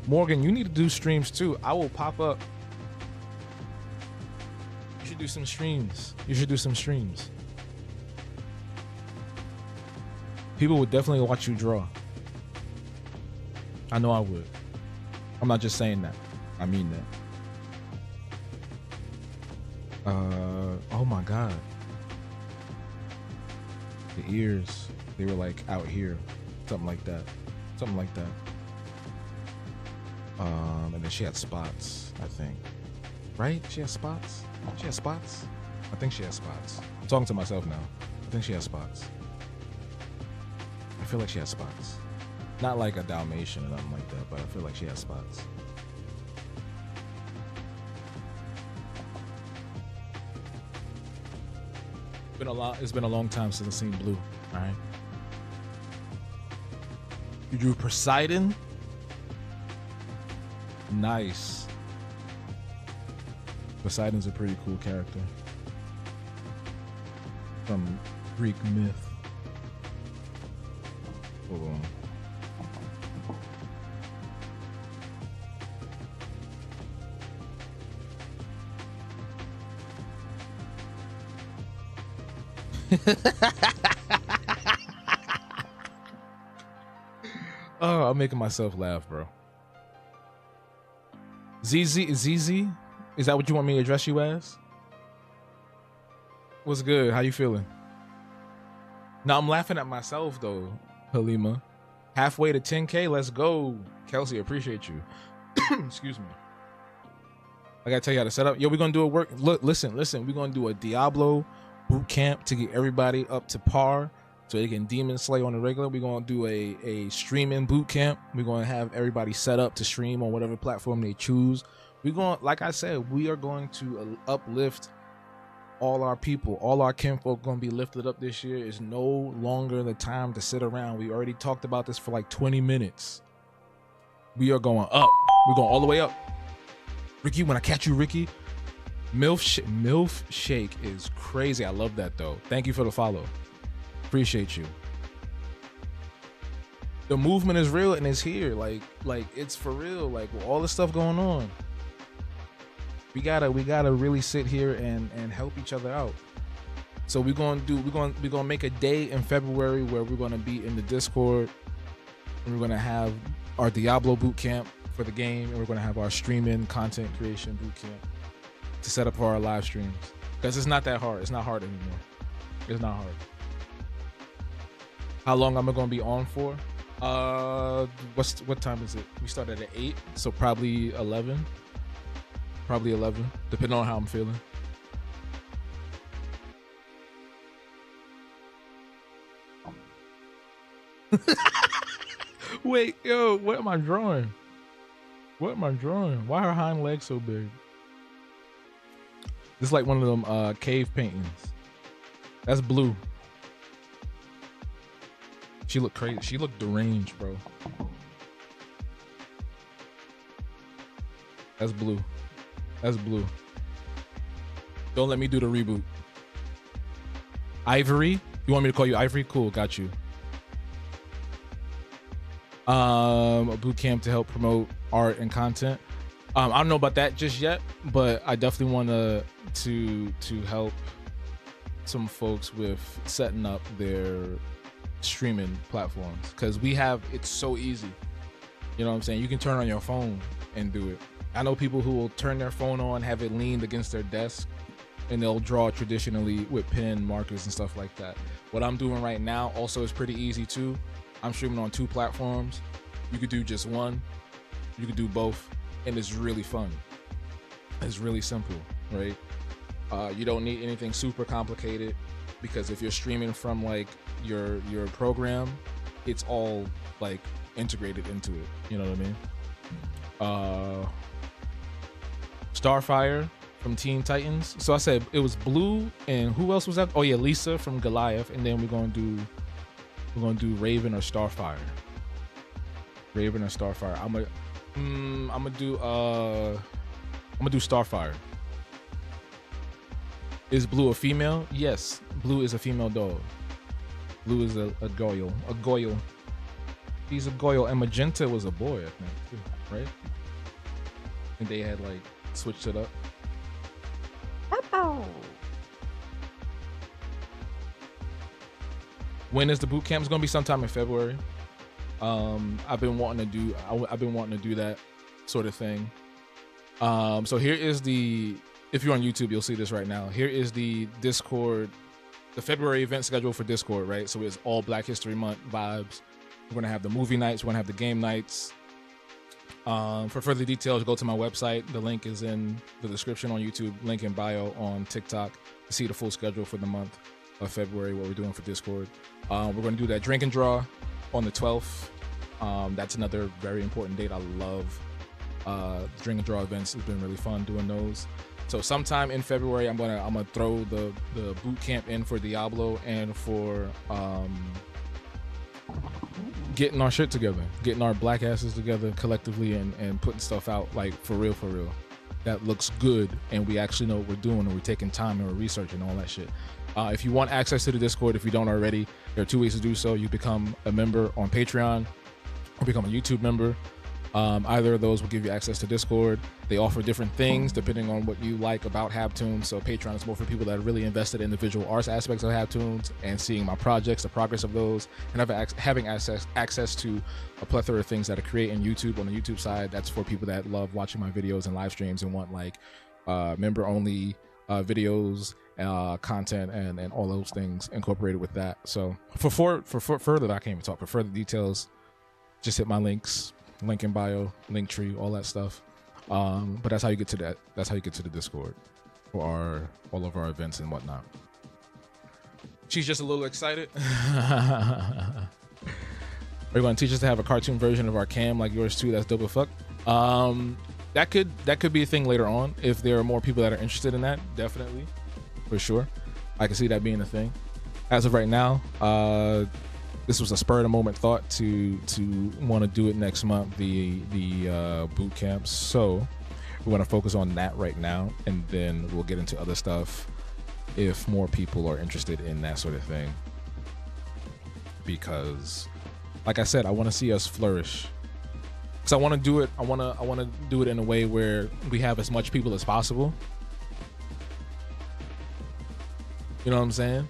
Morgan, you need to do streams too. I will pop up. You should do some streams. People would definitely watch you draw. I know I would. I'm not just saying that. I mean that. Oh my God. The ears, they were like out here. Something like that. And then she had spots, I think. Right? She has spots? I think she has spots. I'm talking to myself now. I think she has spots. I feel like she has spots. Not like a Dalmatian or nothing like that, but I feel like she has spots. It's been a long time since I've seen Blue. All right. You drew Poseidon. Nice. Poseidon's a pretty cool character from Greek myth. Hold on. Oh, I'm making myself laugh, bro. ZZ, is that what you want me to address you as? What's good? How you feeling? No, I'm laughing at myself though, Halima. Halfway to 10K, let's go. Kelsey, appreciate you. Excuse me. I gotta tell you how to set up. Yo, we're gonna do a work. Look, listen. We're gonna do a Diablo boot camp to get everybody up to par so they can demon slay on the regular. We're gonna do a streaming boot camp. We're gonna have everybody set up to stream on whatever platform they choose. We're going, like I said, we are going to uplift all our people, all our kinfolk gonna be lifted up this year. It's no longer the time to sit around. We already talked about this for like 20 minutes. We are going up. We're going all the way up. Ricky, when I catch you, Ricky, MILF Shake is crazy. I love that though. Thank you for the follow. Appreciate you. The movement is real and it's here. Like it's for real. Like with all this stuff going on, we gotta really sit here and help each other out. So we're gonna make a day in February where we're gonna be in the Discord and we're gonna have our Diablo boot camp for the game, and we're gonna have our streaming content creation boot camp to set up for our live streams. Because it's not that hard. It's not hard anymore. It's not hard. How long am I gonna be on for? What time is it? We started at 8, so probably 11. Probably 11, depending on how I'm feeling. Wait, yo, what am I drawing? Why are her hind legs so big? It's like one of them cave paintings. That's Blue. She looked crazy. She looked deranged, bro. That's Blue. That's Blue. Don't let me do the reboot. Ivory? You want me to call you Ivory? Cool, got you. A boot camp to help promote art and content. I don't know about that just yet, but I definitely want to help some folks with setting up their streaming platforms, because it's so easy. You know what I'm saying? You can turn on your phone and do it. I know people who will turn their phone on, have it leaned against their desk, and they'll draw traditionally with pen, markers, and stuff like that. What I'm doing right now also is pretty easy too. I'm streaming on 2 platforms. You could do just one, you could do both, and it's really fun. It's really simple, right? You don't need anything super complicated, because if you're streaming from like your program, it's all like integrated into it. You know what I mean? Starfire from Teen Titans. So I said it was Blue, and who else was that? Oh yeah, Lisa from Goliath, and then we're gonna do Raven or Starfire. Raven or Starfire. I'm gonna do Starfire. Is Blue a female? Yes, Blue is a female dog. Blue is a goyle. A goyle. He's a goyle. And Magenta was a boy, I think, too, right? I think they had like switched it up. When is the boot camp? It's gonna be sometime in February. I've been wanting to do that sort of thing. So here is if you're on YouTube, you'll see this right now. Here is the Discord, the February event schedule for Discord, right? So it's all Black History Month vibes. We're gonna have the movie nights, we're gonna have the game nights. For further details, go to my website. The link is in the description on YouTube, link in bio on TikTok to see the full schedule for the month of February, what we're doing for Discord. We're gonna do that drink and draw on the 12th. That's another very important date. I love drink and draw events. It's been really fun doing those. So sometime in February, I'm gonna throw the boot camp in for Diablo and for getting our shit together, getting our black asses together collectively, and putting stuff out like for real. That looks good, and we actually know what we're doing, and we're taking time and we're researching all that shit. If you want access to the Discord, if you don't already, there are 2 ways to do so. You become a member on Patreon or become a YouTube member. Either of those will give you access to Discord. They offer different things depending on what you like about Toons. So Patreon is more for people that are really invested in the visual arts aspects of Toons and seeing my projects, the progress of those, and having access to a plethora of things that I create in YouTube. On the YouTube side, that's for people that love watching my videos and live streams and want like member only videos, content, and all those things incorporated with that. So for further, I can't even talk. For further details, just hit my links. Link in bio, link tree, all that stuff. But that's how you get to that. That's how you get to the Discord for all of our events and whatnot. She's just a little excited. Are you going to teach us to have a cartoon version of our cam like yours too? That's dope as fuck. That could be a thing later on if there are more people that are interested in that. Definitely, for sure. I can see that being a thing. As of right now, this was a spur of the moment thought to want to do it next month, the boot camp. So we want to focus on that right now, and then we'll get into other stuff if more people are interested in that sort of thing. Because, like I said, I want to see us flourish. Because I want to do it. I want to do it in a way where we have as much people as possible. You know what I'm saying?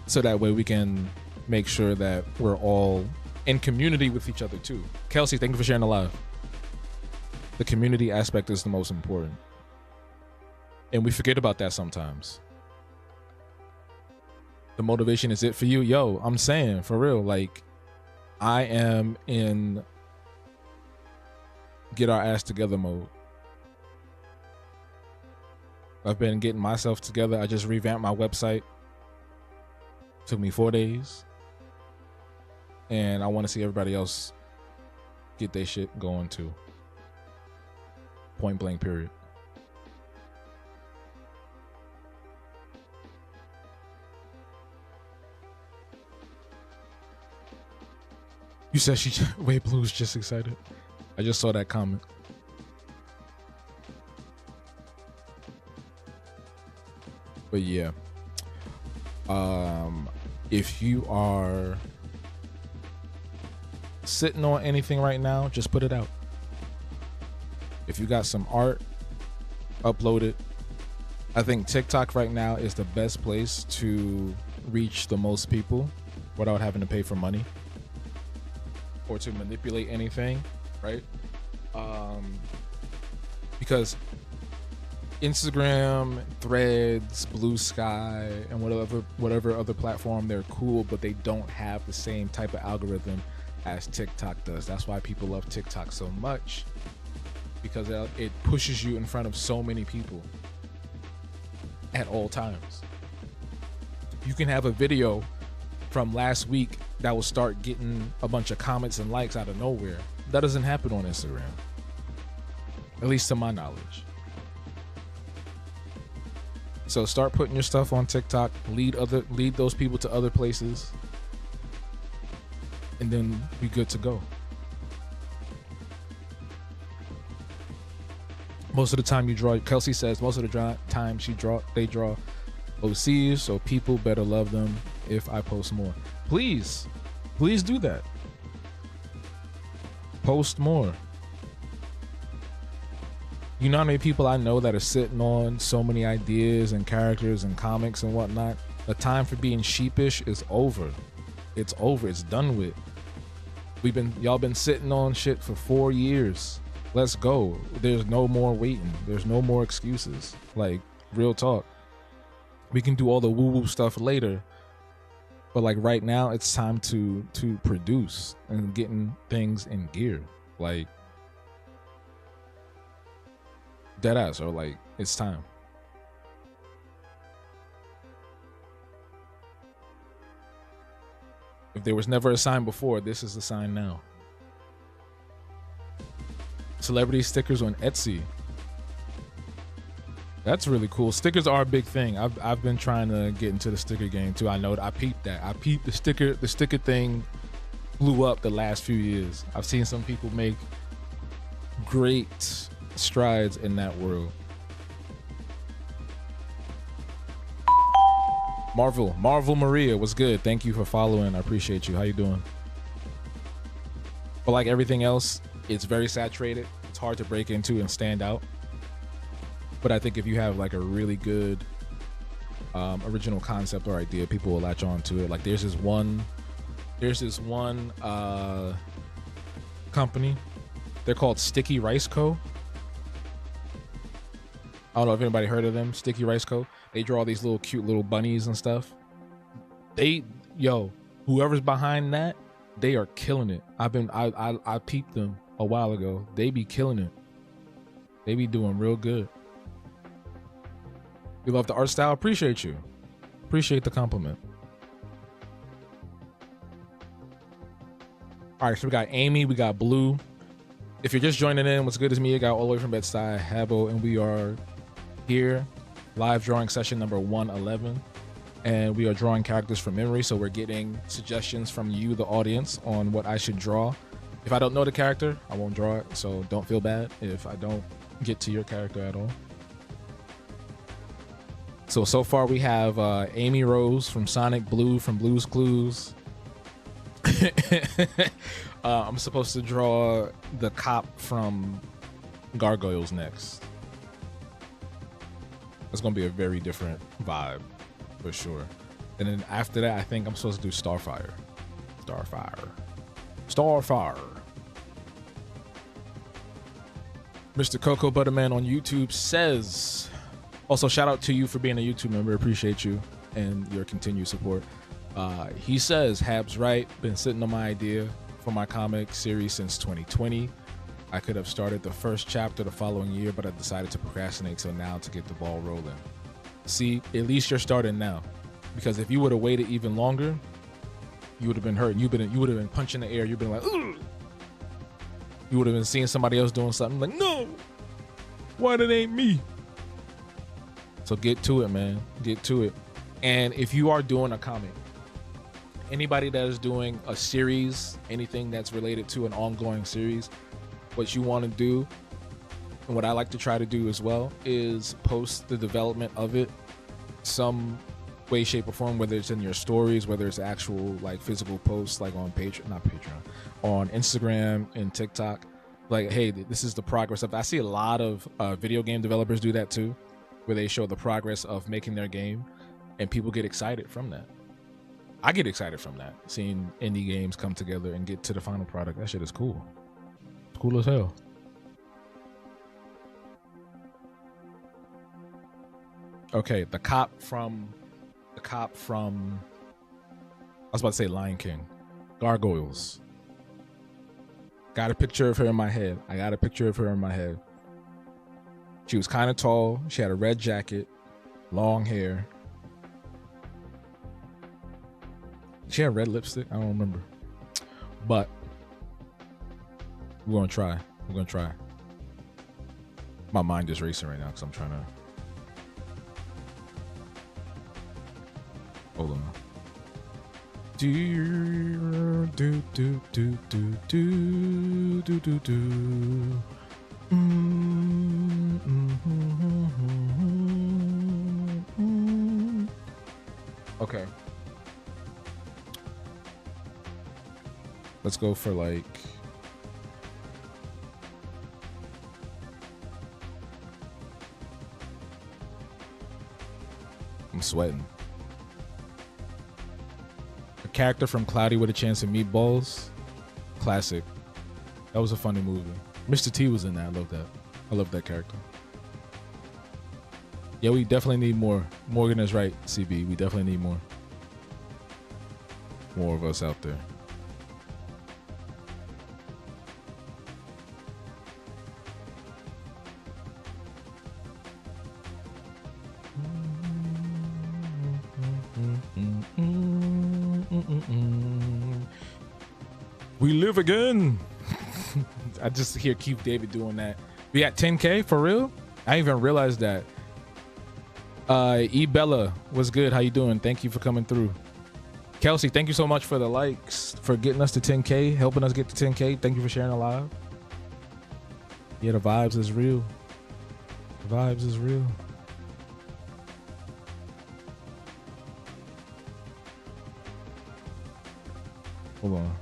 So that way we can make sure that we're all in community with each other too. Kelsey, thank you for sharing the live. The community aspect is the most important. And we forget about that sometimes. The motivation is it for you. Yo, I'm saying for real, like I am in get our ass together mode. I've been getting myself together. I just revamped my website. Took me 4 days. And I want to see everybody else get their shit going too. Point blank, period. You said wait, Blue's just excited. I just saw that comment. But yeah, if you are sitting on anything right now, just put it out. If you got some art, upload it. I think TikTok right now is the best place to reach the most people without having to pay for money or to manipulate anything, right? Because Instagram, Threads, Blue Sky, and whatever other platform, they're cool, but they don't have the same type of algorithm as TikTok does. That's why people love TikTok so much, because it pushes you in front of so many people at all times. You can have a video from last week that will start getting a bunch of comments and likes out of nowhere. That doesn't happen on Instagram, at least to my knowledge. So start putting your stuff on TikTok, lead those people to other places, and then be good to go. Most of the time you draw, Kelsey says, most of the time they draw OCs, so people better love them if I post more. Please do that. Post more. You know how many people I know that are sitting on so many ideas and characters and comics and whatnot? The time for being sheepish is over. It's over. It's done with. Y'all been sitting on shit for 4 years. Let's go. There's no more waiting. There's no more excuses. Like, real talk. We can do all the woo-woo stuff later, but like right now, it's time to produce and getting things in gear. Like, dead ass, or like, it's time. If there was never a sign before, this is the sign now. Celebrity stickers on Etsy. That's really cool. Stickers are a big thing. I've been trying to get into the sticker game too. I know I peeped that. I peeped the sticker thing blew up the last few years. I've seen some people make great strides in that world. Marvel Maria, what's good? Thank you for following. I appreciate you. How you doing? But like everything else, it's very saturated. It's hard to break into and stand out. But I think if you have like a really good original concept or idea, people will latch on to it. Like there's this one company. They're called Sticky Rice Co. I don't know if anybody heard of them. Sticky Rice Co. They draw these little cute little bunnies and stuff. Whoever's behind that, they are killing it. I peeped them a while ago. They be killing it. They be doing real good. You love the art style? Appreciate you. Appreciate the compliment. All right, so we got Amy, we got Blue. If you're just joining in, what's good is me, I got all the way from Bed-Stuy, Habo, and we are here, live drawing session number 111. And we are drawing characters from memory, so we're getting suggestions from you, the audience, on what I should draw. If I don't know the character, I won't draw it, so don't feel bad if I don't get to your character at all. So far we have Amy Rose from Sonic, Blue from Blue's Clues. I'm supposed to draw the cop from Gargoyles next. It's gonna be a very different vibe for sure. And then after that, I think I'm supposed to do Starfire. Mr. Coco Butterman on YouTube says, also shout out to you for being a YouTube member. Appreciate you and your continued support. He says, Hab's right, been sitting on my idea for my comic series since 2020. I could have started the first chapter the following year, but I decided to procrastinate till now to get the ball rolling. See, at least you're starting now, because if you would have waited even longer, you would have been hurt. You would have been punching the air. You've been like, ugh. You would have been seeing somebody else doing something like, no, why that ain't me? So get to it, man. Get to it. And if you are doing a comic, anybody that is doing a series, anything that's related to an ongoing series, what you want to do, and what I like to try to do as well, is post the development of it some way, shape, or form, whether it's in your stories, whether it's actual like physical posts, like on Patreon, not Patreon, on Instagram and TikTok. Like, hey, this is the progress of. I see a lot of video game developers do that too, where they show the progress of making their game, and people get excited from that. I get excited from that, seeing indie games come together and get to the final product. That shit is cool. It's cool as hell. Okay, the cop from I was about to say Lion King. Gargoyles. Got a picture of her in my head. I got a picture of her in my head. She was kind of tall. She had a red jacket, long hair. She had red lipstick. I don't remember. But we're gonna try. We're gonna try. My mind is racing right now because I'm trying to. Hold on. Do do do do do do do do do. Okay. Let's go for like. I'm sweating. A character from Cloudy with a Chance of Meatballs. Classic. That was a funny movie. Mr. T was in that. I love that. I love that character. Yeah, we definitely need more. Morgan is right, CB. We definitely need more. More of us out there. We live again. I just hear Keith David doing that. We got 10K for real? I didn't even realize that. E Bella, what's good? How you doing? Thank you for coming through. Kelsey, thank you so much for the likes, for getting us to 10K, helping us get to 10K. Thank you for sharing a live. Yeah, the vibes is real. The vibes is real. Hold on.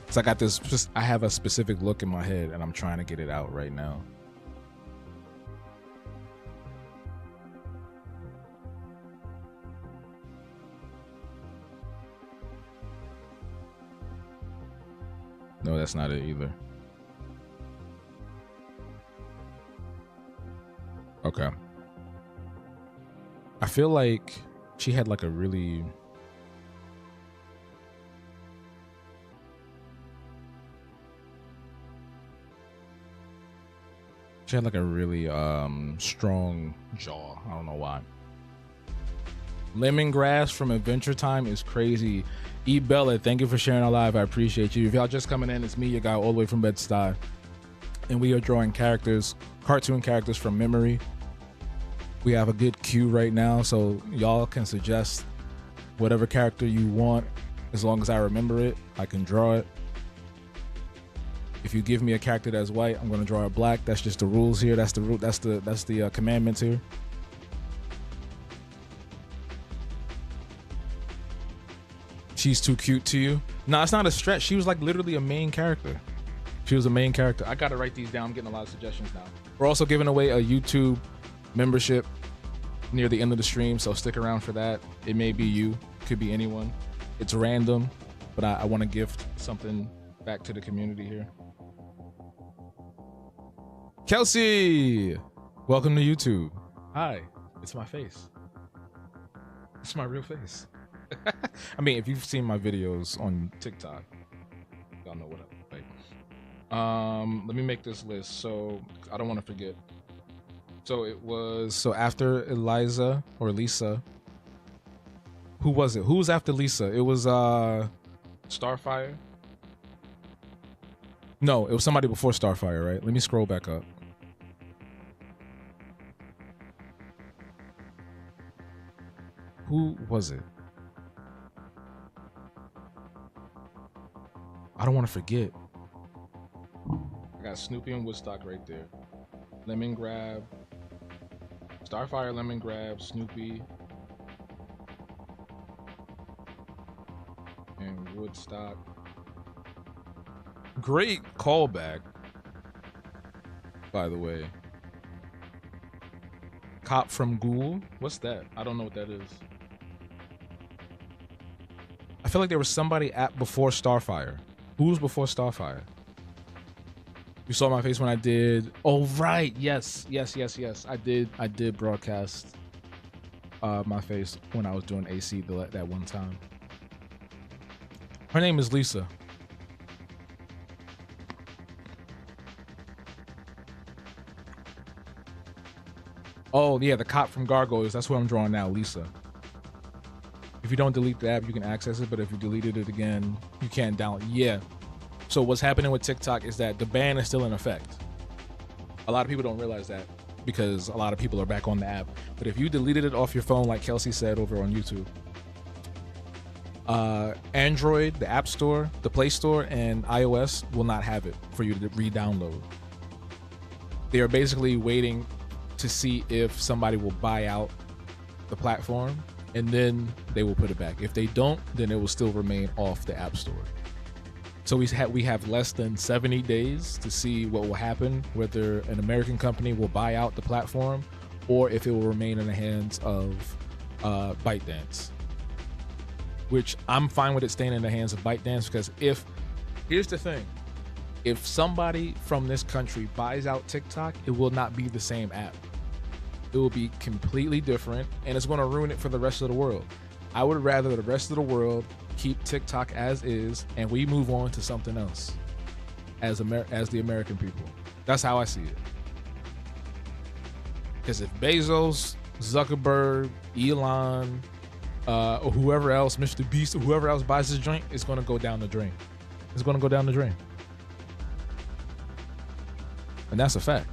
So I got this, just I have a specific look in my head and I'm trying to get it out right now. No, that's not it either. Okay. I feel like she had like a really strong jaw. I don't know why. Lemongrass from Adventure Time is crazy. E Bella, thank you for sharing our live. I appreciate you. If y'all just coming in, it's me, your guy, all the way from Bed-Stuy, and we are drawing characters, cartoon characters from memory. We have a good queue right now, so y'all can suggest whatever character you want. As long as I remember it, I can draw it. If you give me a character that's white, I'm going to draw it black. That's just the rules here. That's the rule. That's the commandments here. She's too cute to you? No, it's not a stretch. She was like literally a main character. She was a main character. I got to write these down. I'm getting a lot of suggestions now. We're also giving away a YouTube membership near the end of the stream, so stick around for that. It may be you, could be anyone. It's random, but I want to gift something back to the community here. Kelsey, welcome to YouTube. Hi, it's my face. It's my real face. I mean, if you've seen my videos on TikTok, y'all know what I like. Let me make this list so I don't want to forget. So it was, so after Eliza or Lisa, who was it? Who was after Lisa? It was Starfire. No, it was somebody before Starfire, right? Let me scroll back up. Who was it? I don't want to forget. I got Snoopy and Woodstock right there. Lemon Grab. Starfire, Lemongrab, Snoopy, and Woodstock. Great callback, by the way. Cop from Ghoul. What's that? I don't know what that is. I feel like there was somebody at before Starfire. Who's before Starfire? You saw my face when I did. Oh right, yes. I did broadcast my face when I was doing AC that one time. Her name is Lisa. Oh yeah, the cop from Gargoyles. That's what I'm drawing now, Lisa. If you don't delete the app, you can access it, but if you deleted it again, you can't download. Yeah. So what's happening with TikTok is that the ban is still in effect. A lot of people don't realize that because a lot of people are back on the app. But if you deleted it off your phone, like Kelsey said over on YouTube, Android, the App Store, the Play Store, and iOS will not have it for you to re-download. They are basically waiting to see if somebody will buy out the platform, and then they will put it back. If they don't, then it will still remain off the App Store. So we have less than 70 days to see what will happen, whether an American company will buy out the platform or if it will remain in the hands of ByteDance. Which I'm fine with it staying in the hands of ByteDance, because here's the thing, if somebody from this country buys out TikTok, it will not be the same app. It will be completely different, and it's going to ruin it for the rest of the world. I would rather the rest of the world keep TikTok as is, and we move on to something else as the American people. That's how I see it. Because if Bezos, Zuckerberg, Elon, or whoever else, Mr. Beast, or whoever else buys this joint, it's going to go down the drain. It's going to go down the drain. And that's a fact.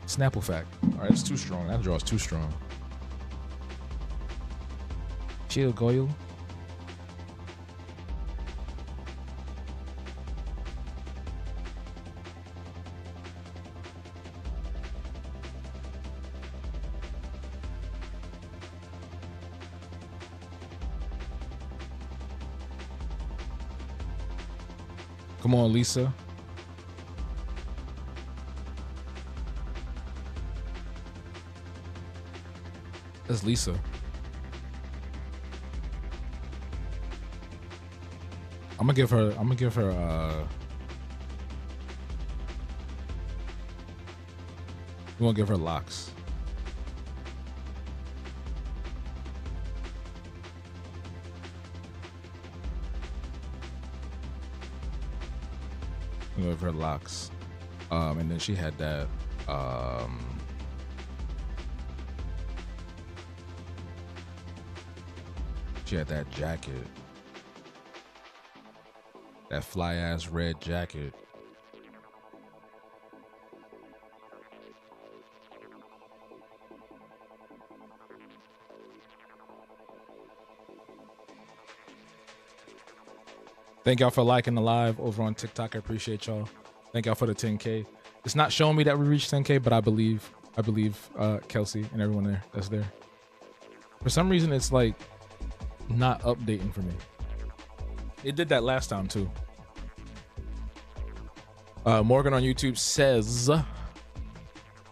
Snapple fact. All right, it's too strong. That draw is too strong. Chill, Goyle. Come on, Lisa. That's Lisa. I'm gonna give her we won't give her locks. We give her locks. And then she had that she had that jacket. That fly ass red jacket. Thank y'all for liking the live over on TikTok. I appreciate y'all. Thank y'all for the 10K. It's not showing me that we reached 10K, but I believe Kelsey and everyone there that's there. For some reason, it's like not updating for me. It did that last time too. Morgan on YouTube says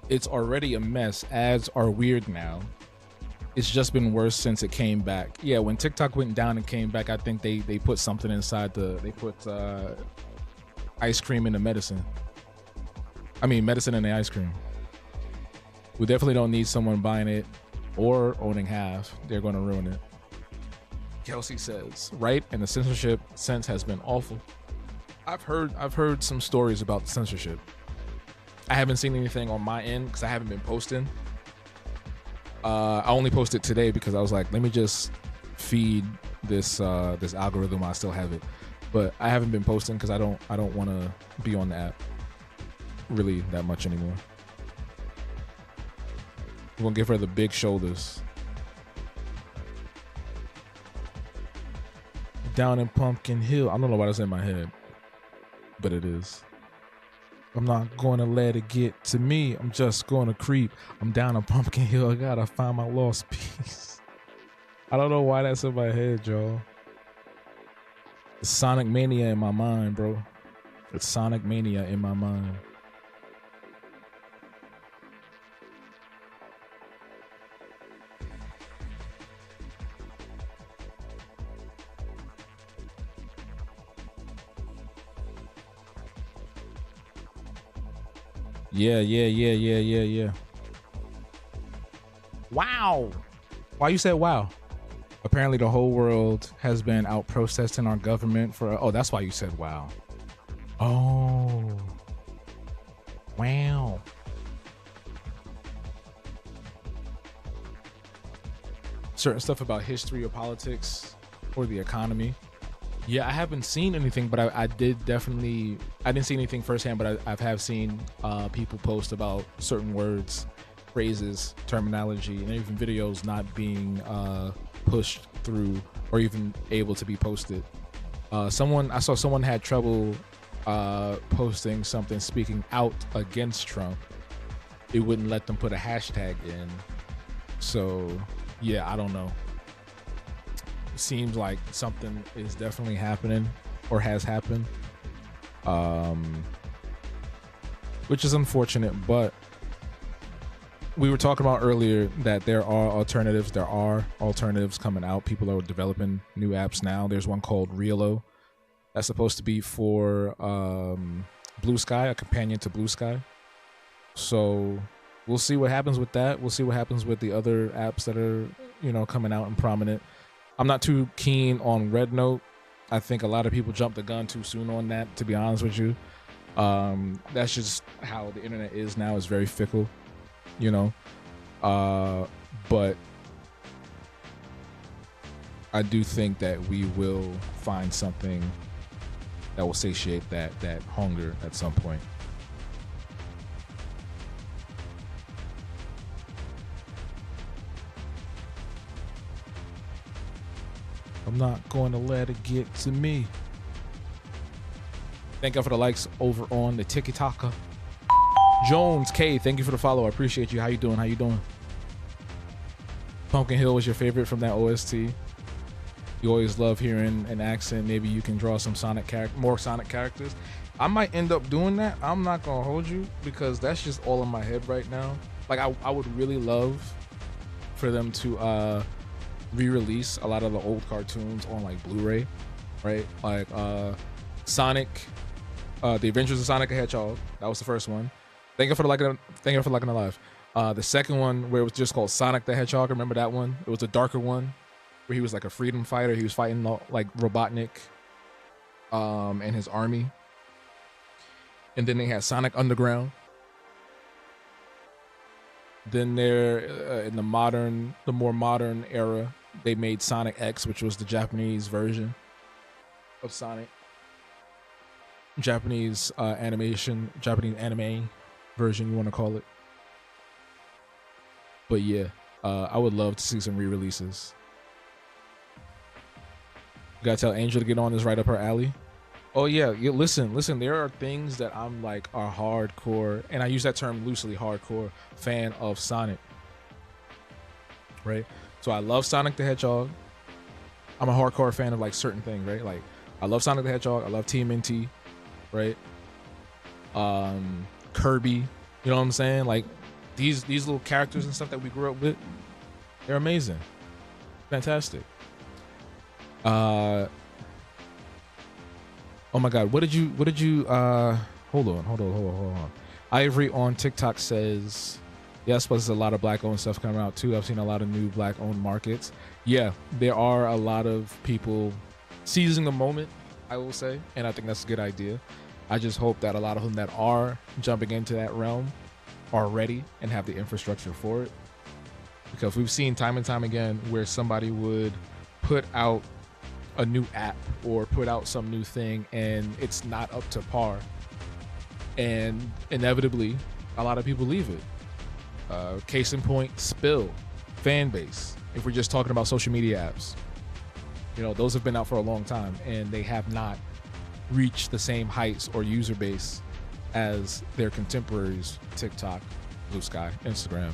it's already a mess. Ads are weird now. It's just been worse since it came back. Yeah, when TikTok went down and came back, I think they put something inside they put ice cream in the medicine. I mean, medicine in the ice cream. We definitely don't need someone buying it or owning half. They're going to ruin it. Kelsey says, right? And the censorship sense has been awful. I've heard some stories about the censorship. I haven't seen anything on my end because I haven't been posting. I only posted today because I was like, let me just feed this algorithm. I still have it, but I haven't been posting because I don't want to be on the app really that much anymore. We're gonna give her the big shoulders. Down in Pumpkin Hill. I don't know why that's in my head, but it is. I'm not going to let it get to me. I'm just going to creep. I'm down a Pumpkin Hill. I gotta find my lost piece. I don't know why that's in my head, y'all. It's Sonic Mania in my mind, bro. It's Sonic Mania in my mind. Yeah. Wow. Why you said wow? Apparently the whole world has been out protesting our government for, oh, that's why you said wow. Oh. Wow. Certain stuff about history or politics or the economy. Yeah, I haven't seen anything, but I didn't see anything firsthand, but I have seen people post about certain words, phrases, terminology, and even videos not being pushed through or even able to be posted. I saw someone had trouble posting something speaking out against Trump. It wouldn't let them put a hashtag in. So yeah, I don't know. Seems like something is definitely happening or has happened, which is unfortunate. But we were talking about earlier that there are alternatives coming out. People are developing new apps now. There's one called Realo that's supposed to be for Blue Sky, a companion to Blue Sky. So we'll see what happens with that. We'll see what happens with the other apps that are, coming out and prominent. I'm not too keen on Red Note. I think a lot of people jumped the gun too soon on that, to be honest with you. That's just how the internet is now. It's very fickle, but I do think that we will find something that will satiate that hunger at some point. I'm not going to let it get to me. Thank you for the likes over on the TikTok. Jones K, thank you for the follow. I appreciate you. How you doing? Pumpkin Hill was your favorite from that OST. You always love hearing an accent. Maybe you can draw some more Sonic characters. I might end up doing that. I'm not gonna hold you because that's just all in my head right now. Like I would really love for them to re-release a lot of the old cartoons on like Blu-ray, right? Like Sonic, the Adventures of Sonic the Hedgehog. That was the first one. Thank you for liking the live. The second one, where it was just called Sonic the Hedgehog. Remember that one? It was a darker one where he was like a freedom fighter. He was fighting like Robotnik and his army. And then they had Sonic Underground. Then they're in the more modern era, they made Sonic X, which was the Japanese version of Sonic. Japanese anime version, you want to call it. But yeah, I would love to see some re-releases. You gotta tell Angel to get on this, right up her alley. Oh yeah, listen, there are things that I'm like a hardcore, and I use that term loosely, hardcore fan of Sonic, right? So I love Sonic the Hedgehog. I'm a hardcore fan of like certain things, right? Like I love Sonic the Hedgehog, I love TMNT, right? Kirby, you know what I'm saying? Like these little characters and stuff that we grew up with, they're amazing, fantastic. Oh my god, what did you hold on. Ivory on TikTok says, yes, but there's a lot of black owned stuff coming out too. I've seen a lot of new black owned markets. Yeah, there are a lot of people seizing the moment, I will say, and I think that's a good idea. I just hope that a lot of them that are jumping into that realm are ready and have the infrastructure for it, because we've seen time and time again where somebody would put out a new app or put out some new thing and it's not up to par, and inevitably a lot of people leave it. Case in point, Spill, Fanbase. If we're just talking about social media apps, those have been out for a long time and they have not reached the same heights or user base as their contemporaries, TikTok, Blue Sky, Instagram,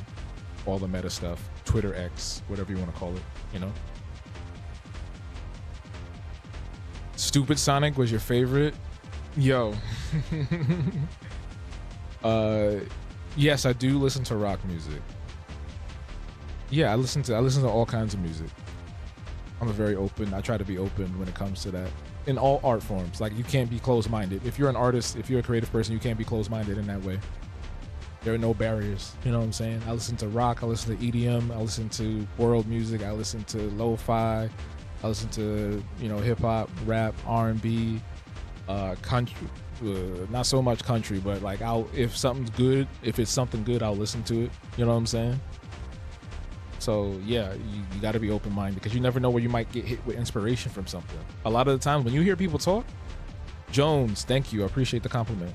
all the meta stuff, Twitter X, whatever you want to call it, you know? Stupid Sonic was your favorite? Yo. Yes, I do listen to rock music. Yeah, I listen to all kinds of music. I'm a very open, I try to be open when it comes to that. In all art forms. Like, you can't be closed-minded. If you're an artist, if you're a creative person, you can't be closed-minded in that way. There are no barriers. You know what I'm saying? I listen to rock, I listen to EDM, I listen to world music, I listen to lo-fi, I listen to, you know, hip-hop, rap, R&B, country. Not so much country, but like, if something's good, if it's something good, I'll listen to it. You know what I'm saying? So yeah, you got to be open-minded, because you never know where you might get hit with inspiration from something. A lot of the times when you hear people talk, Jones, thank you, I appreciate the compliment.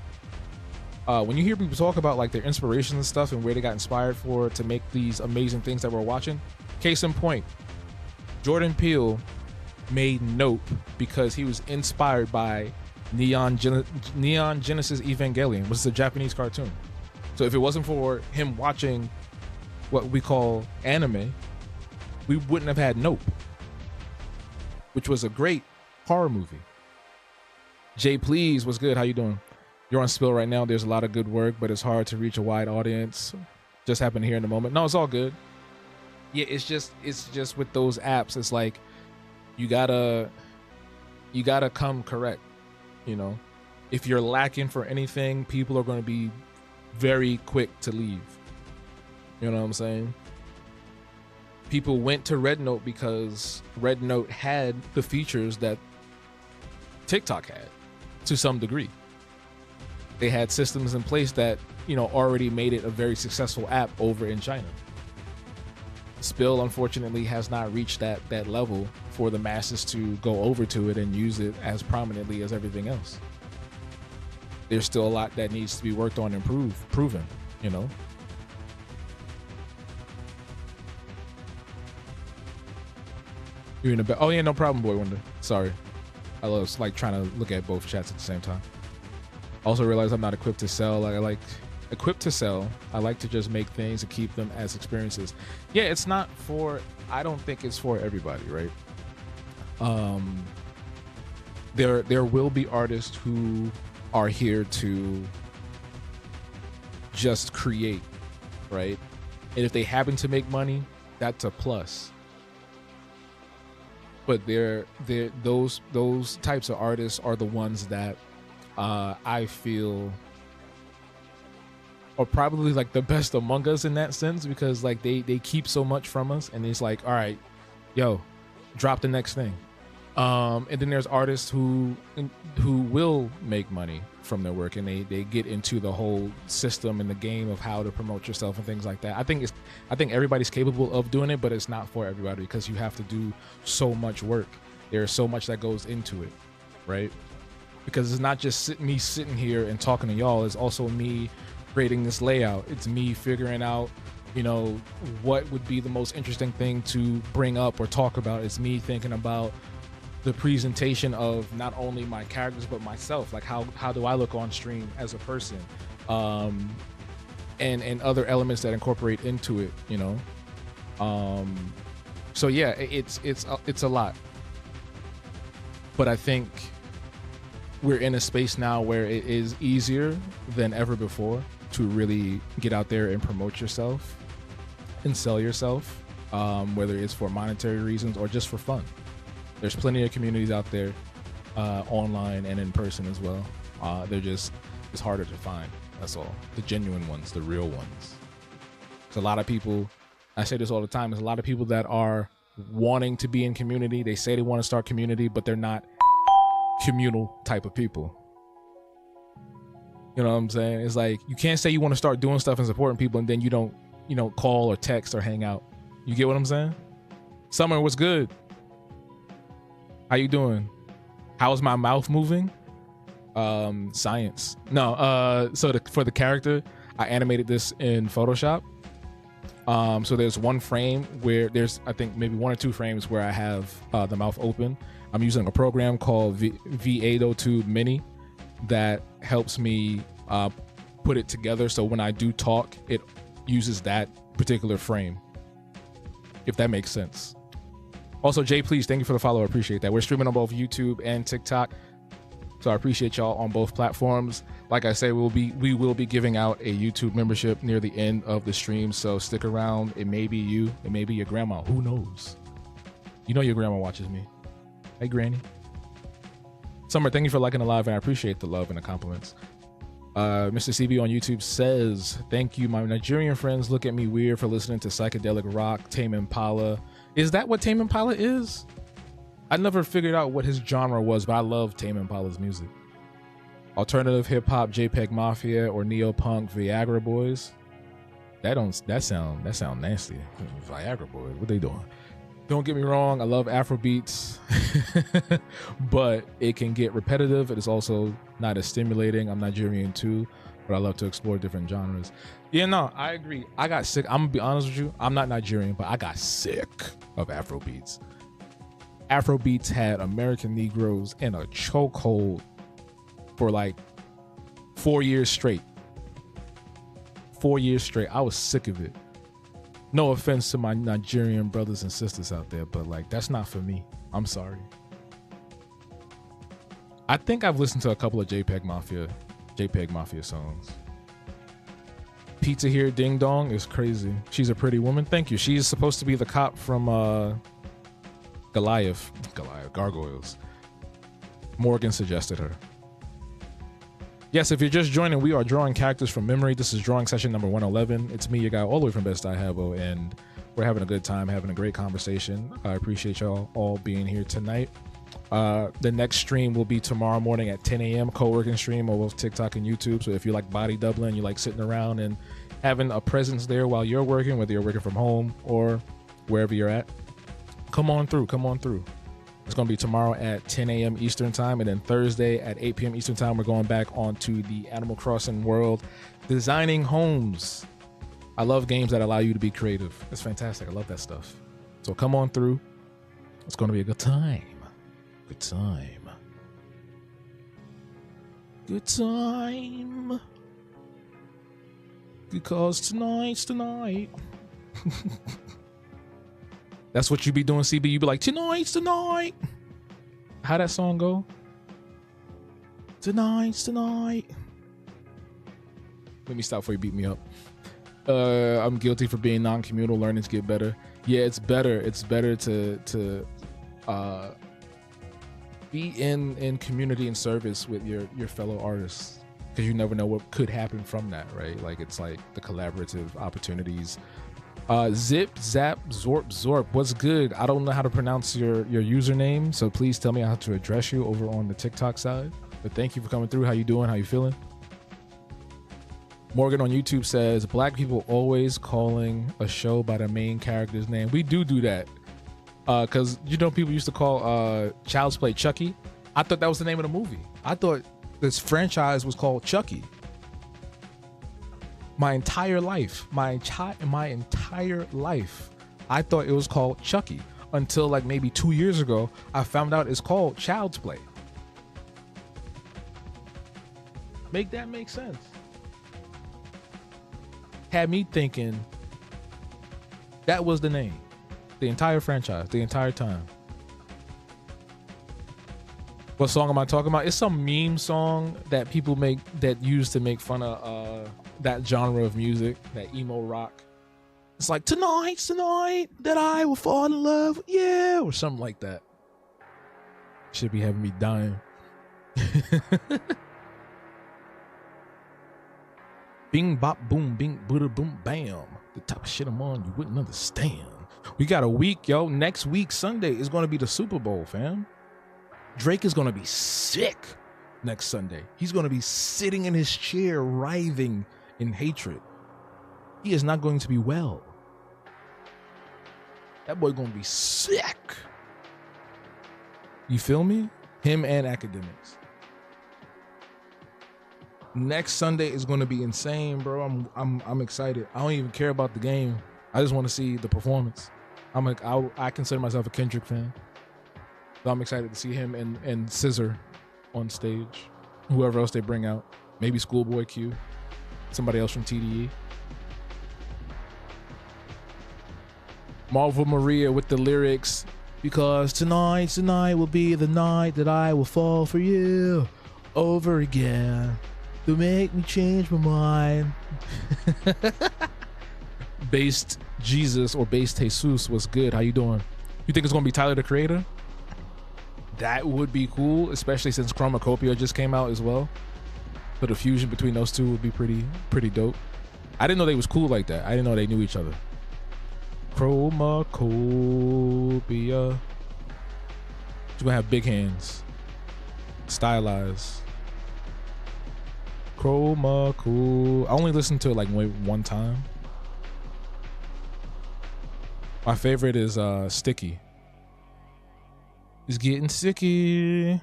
When you hear people talk about like their inspirations and stuff and where they got inspired for to make these amazing things that we're watching, case in point, Jordan Peele made Nope because he was inspired by Neon Genesis Evangelion, which is a Japanese cartoon. So if it wasn't for him watching what we call anime, we wouldn't have had Nope, which was a great horror movie. Jay, please, what's good? How you doing? You're on Spill right now. There's a lot of good work, but it's hard to reach a wide audience. Just happened here in the moment. No, it's all good. Yeah, it's just with those apps, it's like you gotta come correct. You know, if you're lacking for anything, people are going to be very quick to leave. You know what I'm saying? People went to Red Note because Red Note had the features that TikTok had to some degree. They had systems in place that, you know, already made it a very successful app over in China. Spill, unfortunately, has not reached that level for the masses to go over to it and use it as prominently as everything else. There's still a lot that needs to be worked on and proven, you know? You're in a bed. Oh yeah, no problem, Boy Wonder. Sorry. I was like trying to look at both chats at the same time. Also realize I'm not equipped to sell. Equipped to sell. I like to just make things and keep them as experiences. Yeah, it's not for, I don't think it's for everybody, right? There will be artists who are here to just create, right? And if they happen to make money, that's a plus. But those types of artists are the ones that I feel are probably like the best among us in that sense, because like they keep so much from us, and it's like, all right, yo, drop the next thing. And then there's artists who will make money from their work, and they get into the whole system and the game of how to promote yourself and things like that. I think everybody's capable of doing it, but it's not for everybody, because you have to do so much work. There's so much that goes into it, right? Because it's not just me sitting here and talking to y'all. It's also me creating this layout. It's me figuring out, you know, what would be the most interesting thing to bring up or talk about. It's me thinking about the presentation of not only my characters but myself, like how do I look on stream as a person, and other elements that incorporate into it, you know. So yeah, it's a lot, but I think we're in a space now where it is easier than ever before to really get out there and promote yourself and sell yourself, whether it's for monetary reasons or just for fun. There's plenty of communities out there, online and in person as well. It's harder to find. That's all. The genuine ones, the real ones. There's a lot of people, I say this all the time, there's a lot of people that are wanting to be in community. They say they want to start community, but they're not communal type of people. You know what I'm saying? It's like, you can't say you want to start doing stuff and supporting people and then you don't call or text or hang out. You get what I'm saying? Summer, what's good? How you doing? How's my mouth moving? Science. No, for the character, I animated this in Photoshop. So there's one frame where there's, I think maybe one or two frames where I have the mouth open. I'm using a program called V802 Mini that helps me put it together. So when I do talk, it uses that particular frame, if that makes sense. Also, Jay, please, thank you for the follow. I appreciate that. We're streaming on both YouTube and TikTok, so I appreciate y'all on both platforms. Like I say, we will be giving out a YouTube membership near the end of the stream, so stick around. It may be you, it may be your grandma. Who knows? You know your grandma watches me. Hey, Granny. Summer, thank you for liking the live, and I appreciate the love and the compliments. Mr. CB on YouTube says, thank you. My Nigerian friends look at me weird for listening to psychedelic rock, Tame Impala. Is that what Tame Impala is? I never figured out what his genre was, but I love Tame Impala's music. Alternative hip hop, JPEG Mafia, or neo-punk Viagra Boys. That sound nasty. Viagra Boys, what they doing? Don't get me wrong, I love Afrobeats, but it can get repetitive. It is also not as stimulating. I'm Nigerian too, but I love to explore different genres. Yeah, no, I agree. I got sick. I'm gonna be honest with you. I'm not Nigerian, but I got sick of Afrobeats. Afrobeats had American Negroes in a chokehold for like 4 years straight. 4 years straight. I was sick of it. No offense to my Nigerian brothers and sisters out there, but like, that's not for me. I'm sorry. I think I've listened to a couple of JPEG Mafia songs. Pizza Here Ding Dong is crazy. She's a pretty woman. Thank you. She's supposed to be the cop from Gargoyles. Morgan suggested her. Yes, if you're just joining, we are drawing characters from memory. This is drawing session number 111. It's me, your guy, all the way from Best I Habo, and we're having a good time, having a great conversation. I appreciate y'all all being here tonight. The next stream will be tomorrow morning at 10 a.m. co-working stream on both TikTok and YouTube. So if you like body doubling, you like sitting around and having a presence there while you're working, whether you're working from home or wherever you're at, come on through. It's going to be tomorrow at 10 a.m. Eastern time, and then Thursday at 8 p.m. Eastern time, we're going back onto the Animal Crossing world, designing homes. I love games that allow you to be creative. It's fantastic. I love that stuff. So come on through. It's going to be a good time. Good time. Good time. Because tonight's the night. That's what you be doing, CB. You be like, tonight's the night. How that song go? Tonight's the night. Let me stop before you beat me up. I'm guilty for being non-communal, learning to get better. Yeah, it's better. It's better to be in community and service with your fellow artists, because you never know what could happen from that, right? Like, it's like the collaborative opportunities. Zip, Zap, Zorp, what's good? I don't know how to pronounce your username, so please tell me how to address you over on the TikTok side. But thank you for coming through. How you doing? How you feeling? Morgan on YouTube says, black people always calling a show by the main character's name. We do that. Because, you know, people used to call Child's Play Chucky. I thought that was the name of the movie. I thought this franchise was called Chucky. My entire life, I thought it was called Chucky, until like maybe 2 years ago, I found out it's called Child's Play. Make that make sense. Had me thinking that was the name. The entire franchise, the entire time. What song am I talking about? It's some meme song that people make, that used to make fun of that genre of music, that emo rock. It's like, tonight's the night that I will fall in love with you, or something like that. Should be having me dying. Bing, bop, boom, bing, booda, boom, bam. The type of shit I'm on, you wouldn't understand. We got a week, yo. Next week, Sunday, is going to be the Super Bowl, fam. Drake is going to be sick next Sunday. He's going to be sitting in his chair, writhing in hatred. He is not going to be well. That boy going to be sick. You feel me? Him and Academics. Next Sunday is going to be insane, bro. I'm excited. I don't even care about the game. I just want to see the performance. I consider myself a Kendrick fan. So I'm excited to see him and Scissor on stage. Whoever else they bring out. Maybe Schoolboy Q. Somebody else from TDE. Marvel Maria with the lyrics, because tonight will be the night that I will fall for you over again to make me change my mind. Based Jesus or Based Jesus was good. How you doing? You think it's gonna be Tyler the Creator? That would be cool, especially since Chromacopia just came out as well. So the fusion between those two would be pretty dope. I didn't know they was cool like that. I didn't know they knew each other. Chromacopia. She's gonna have big hands. Stylized. Chromacopia. I only listened to it like one time. My favorite is Sticky. It's getting sticky.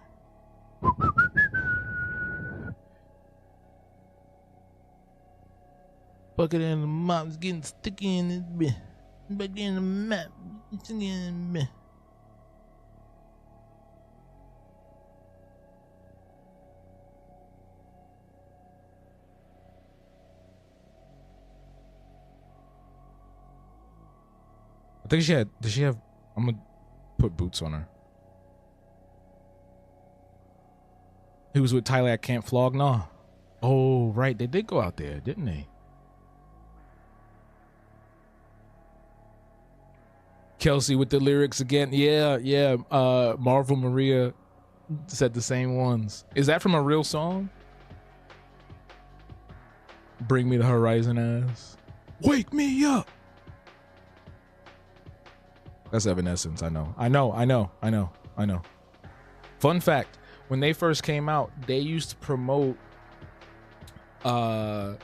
Bucket in the mop, it's getting sticky in this bit. Bucket in the map, it's sticky in the bit. I think did she have, I'm gonna put boots on her. He was with Tyler at Camp Flog? No. Oh, right. They did go out there, didn't they? Kelsey with the lyrics again. Yeah. Marvel Maria said the same ones. Is that from a real song? Bring me the horizon ass. Wake me up. That's Evanescence. I know. Fun fact. When they first came out, they used to promote the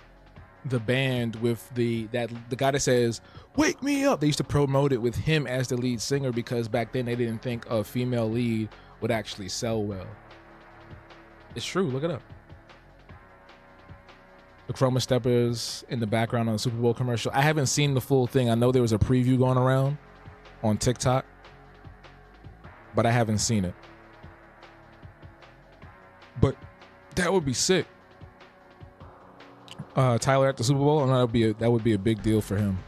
band with the guy that says "Wake me up." They used to promote it with him as the lead singer because back then they didn't think a female lead would actually sell well. It's true. Look it up. The Chroma Steppers in the background on the Super Bowl commercial. I haven't seen the full thing. I know there was a preview going around on TikTok, but I haven't seen it. But that would be sick. Tyler at the Super Bowl, and that would be a big deal for him.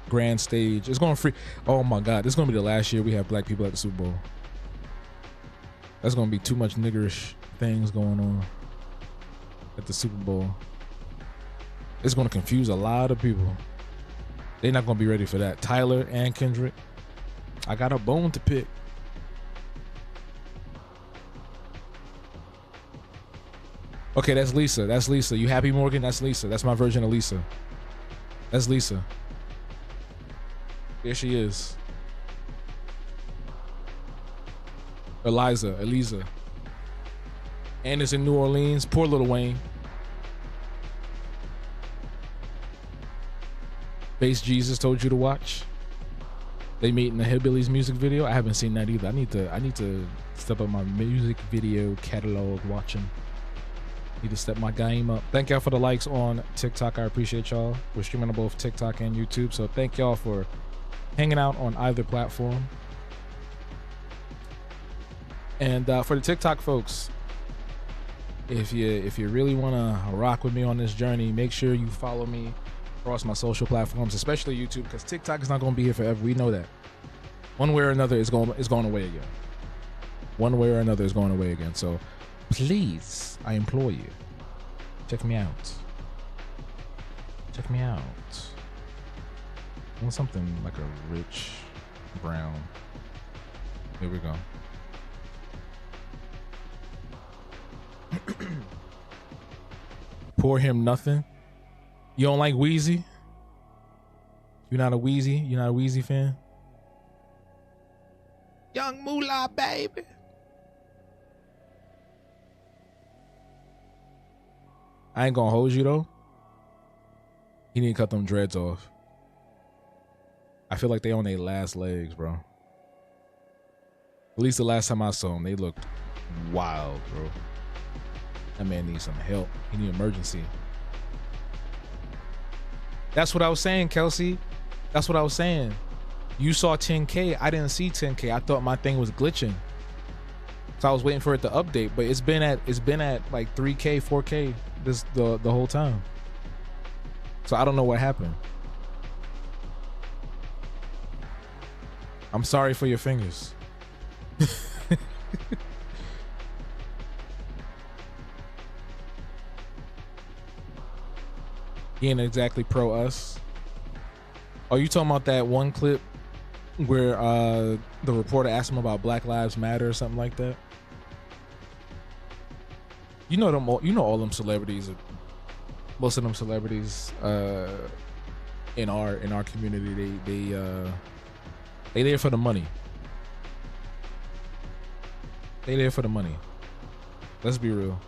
Grand stage. It's going free. Oh my God, this is going to be the last year we have black people at the Super Bowl. That's going to be too much niggerish things going on at the Super Bowl. It's going to confuse a lot of people. They're not going to be ready for that. Tyler and Kendrick, I got a bone to pick. Okay, that's Lisa. That's Lisa. You happy, Morgan? That's Lisa. That's my version of Lisa. That's Lisa. There she is. Eliza. And it's in New Orleans. Poor Lil Wayne. Bass Jesus told you to watch. They meet in the Hillbillies music video. I haven't seen that either. I need to step up my music video catalog watching. Need to step my game up. Thank y'all for the likes on TikTok. I appreciate y'all. We're streaming on both TikTok and YouTube, so thank y'all for hanging out on either platform. And for the TikTok folks, if you really want to rock with me on this journey, make sure you follow me across my social platforms, especially YouTube, because TikTok is not going to be here forever. We know that. One way or another, it's going away again. One way or another is going away again. So please, I implore you, check me out. Check me out. I want something like a rich brown. Here we go. Pour him nothing. You don't like Wheezy? You're not a Wheezy fan? Young Moolah, baby. I ain't gonna hold you though. He need to cut them dreads off. I feel like they on their last legs, bro. At least the last time I saw him, they looked wild, bro. That man needs some help. He need emergency. That's what I was saying, Kelsey. That's what I was saying. You saw 10K. I didn't see 10K. I thought my thing was glitching. So I was waiting for it to update, but it's been at like 3K, 4K the whole time. So I don't know what happened. I'm sorry for your fingers. He ain't exactly pro us. Are you talking about that one clip where the reporter asked him about Black Lives Matter or something like that? You know them all, you know all them celebrities, most of them celebrities in our community, they there for the money. They there for the money. Let's be real.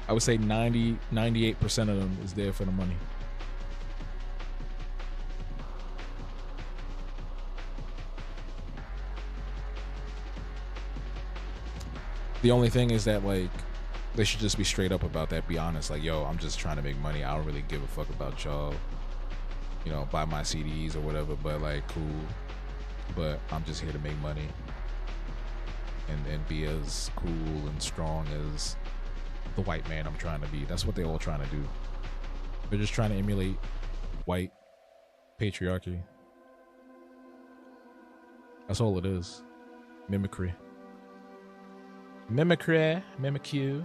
I would say 98% of them is there for the money. The only thing is that, like, they should just be straight up about that. Be honest. Like, yo, I'm just trying to make money. I don't really give a fuck about y'all. You know, buy my CDs or whatever, but like, cool. But I'm just here to make money and be as cool and strong as the white man I'm trying to be. That's what they're all trying to do. They're just trying to emulate white patriarchy. That's all it is. Mimicry. Mimicry. Mimicry.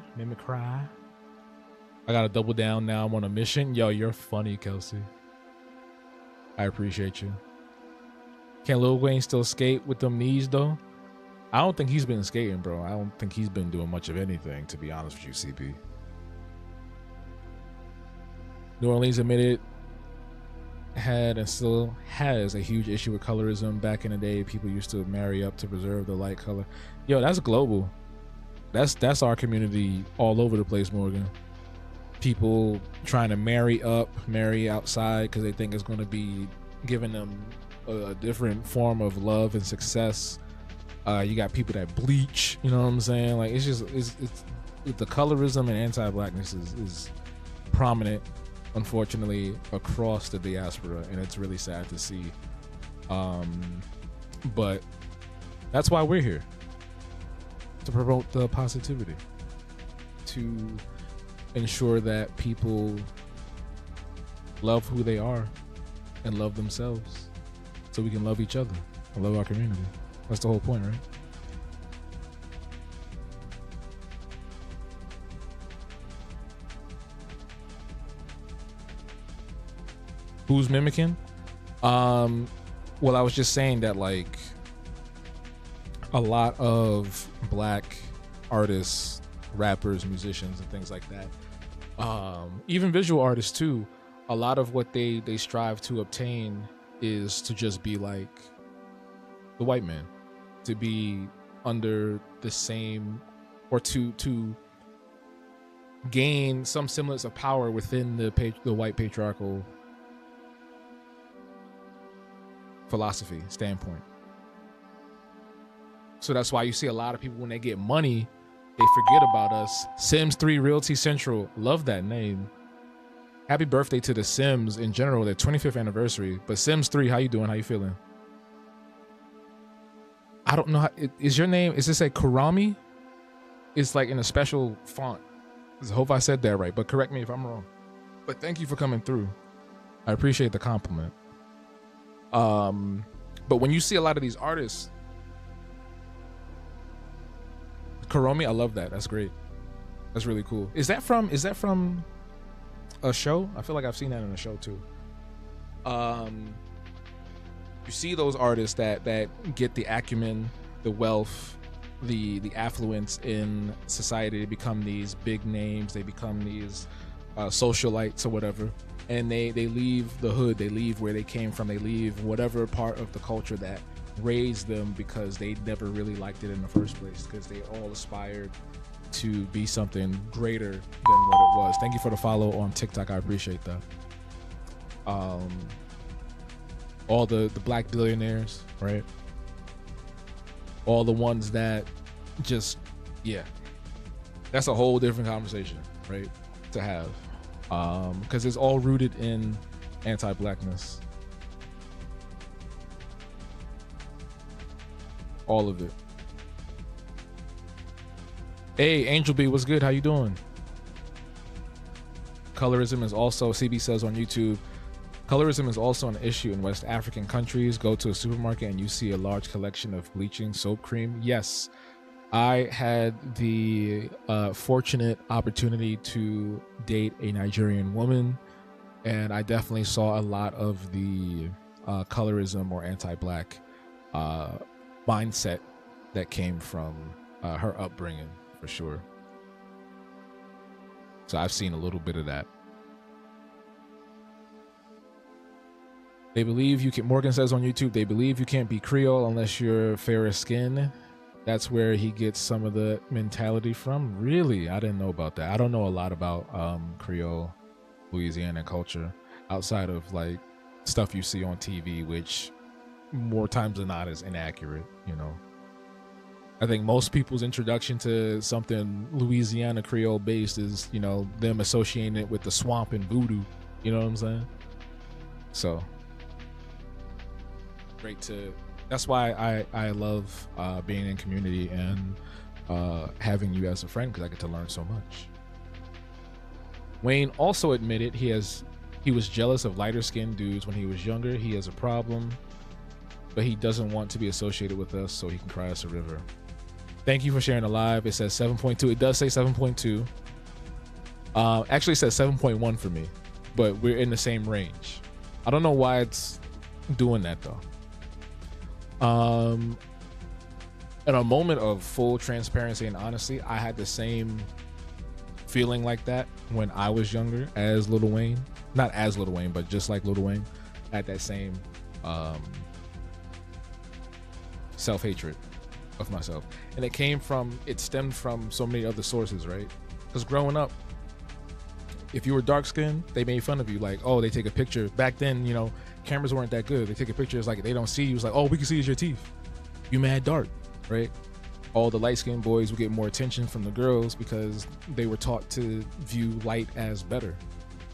I gotta double down now. I'm on a mission. Yo, you're funny, Kelsey. I appreciate you. Can Lil Wayne still skate with them knees though? I don't think he's been skating, bro. I don't think he's been doing much of anything, to be honest with you, CP. New Orleans admitted had and still has a huge issue with colorism. Back in the day, people used to marry up to preserve the light color. Yo, that's global. That's our community all over the place, Morgan. People trying to marry up, marry outside because they think it's going to be giving them a different form of love and success. You got people that bleach, you know what I'm saying? Like, it's just it's the colorism and anti-blackness is prominent, unfortunately, across the diaspora, and it's really sad to see. But that's why we're here, to promote the positivity, to ensure that people love who they are and love themselves, so we can love each other and love our community. That's the whole point, right? Who's mimicking? Well, I was just saying that, like, a lot of black artists, rappers, musicians, and things like that, even visual artists too, a lot of what they strive to obtain is to just be like the white man, to be under the same, or to gain some semblance of power within the white patriarchal philosophy standpoint. So that's why you see a lot of people, when they get money, they forget about us. Sims 3 Realty Central, love that name. Happy birthday to the Sims in general, their 25th anniversary. But Sims 3, how you doing? How you feeling? I don't know. Is your name, is this a Kurami? It's like in a special font. I hope I said that right, but correct me if I'm wrong. But thank you for coming through. I appreciate the compliment. But when you see a lot of these artists, Kuromi, I love that. That's great. That's really cool. Is that from a show? I feel like I've seen that in a show too. You see those artists that get the acumen, the wealth, the affluence in society. They become these big names. They become these socialites or whatever, and they leave the hood. They leave where they came from. They leave whatever part of the culture that raised them, because they never really liked it in the first place, because they all aspired to be something greater than what it was. Thank you for the follow on TikTok. I appreciate that. All the black billionaires, right? All the ones that just, yeah, that's a whole different conversation, right, to have, because it's all rooted in anti-blackness. All of it. Hey, Angel B, what's good? How you doing? Colorism is also, CB says on YouTube, colorism is also an issue in West African countries. Go to a supermarket and you see a large collection of bleaching soap cream. Yes, I had the fortunate opportunity to date a Nigerian woman, and I definitely saw a lot of the colorism or anti-black mindset that came from her upbringing, for sure. So I've seen a little bit of that. They believe you can, Morgan says on YouTube, they believe you can't be Creole unless you're fairer skin. That's where he gets some of the mentality from. Really? I didn't know about that. I don't know a lot about Creole, Louisiana culture outside of like stuff you see on TV, which more times than not is inaccurate, you know. I think most people's introduction to something Louisiana Creole based is, you know, them associating it with the swamp and voodoo. You know what I'm saying? So great to. That's why I love being in community and having you as a friend, because I get to learn so much. Wayne also admitted he was jealous of lighter skinned dudes when he was younger. He has a problem, but he doesn't want to be associated with us, so he can cry us a river. Thank you for sharing the live. It says 7.2. It does say 7.2. Actually, it says 7.1 for me, but we're in the same range. I don't know why it's doing that though. In a moment of full transparency and honesty, I had the same feeling like that when I was younger as Lil Wayne. Not as Lil Wayne, but just like Lil Wayne. I had that same self-hatred of myself, and it stemmed from so many other sources, right? Because growing up, if you were dark skinned, they made fun of you, like, oh, they take a picture. Back then, you know, cameras weren't that good. They take a picture, it's like they don't see you. It's like, oh, we can see is your teeth. You mad dark, right? All the light skinned boys would get more attention from the girls because they were taught to view light as better.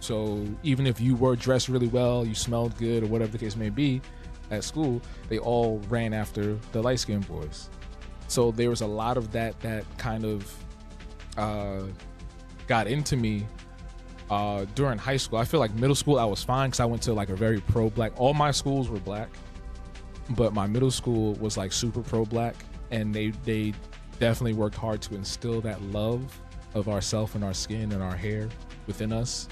So even if you were dressed really well, you smelled good, or whatever the case may be, at school, they all ran after the light skinned boys. So there was a lot of that kind of got into me during high school. I feel like middle school I was fine because I went to like a very pro-black. All my schools were black, but my middle school was like super pro-black, and they definitely worked hard to instill that love of ourself and our skin and our hair within us.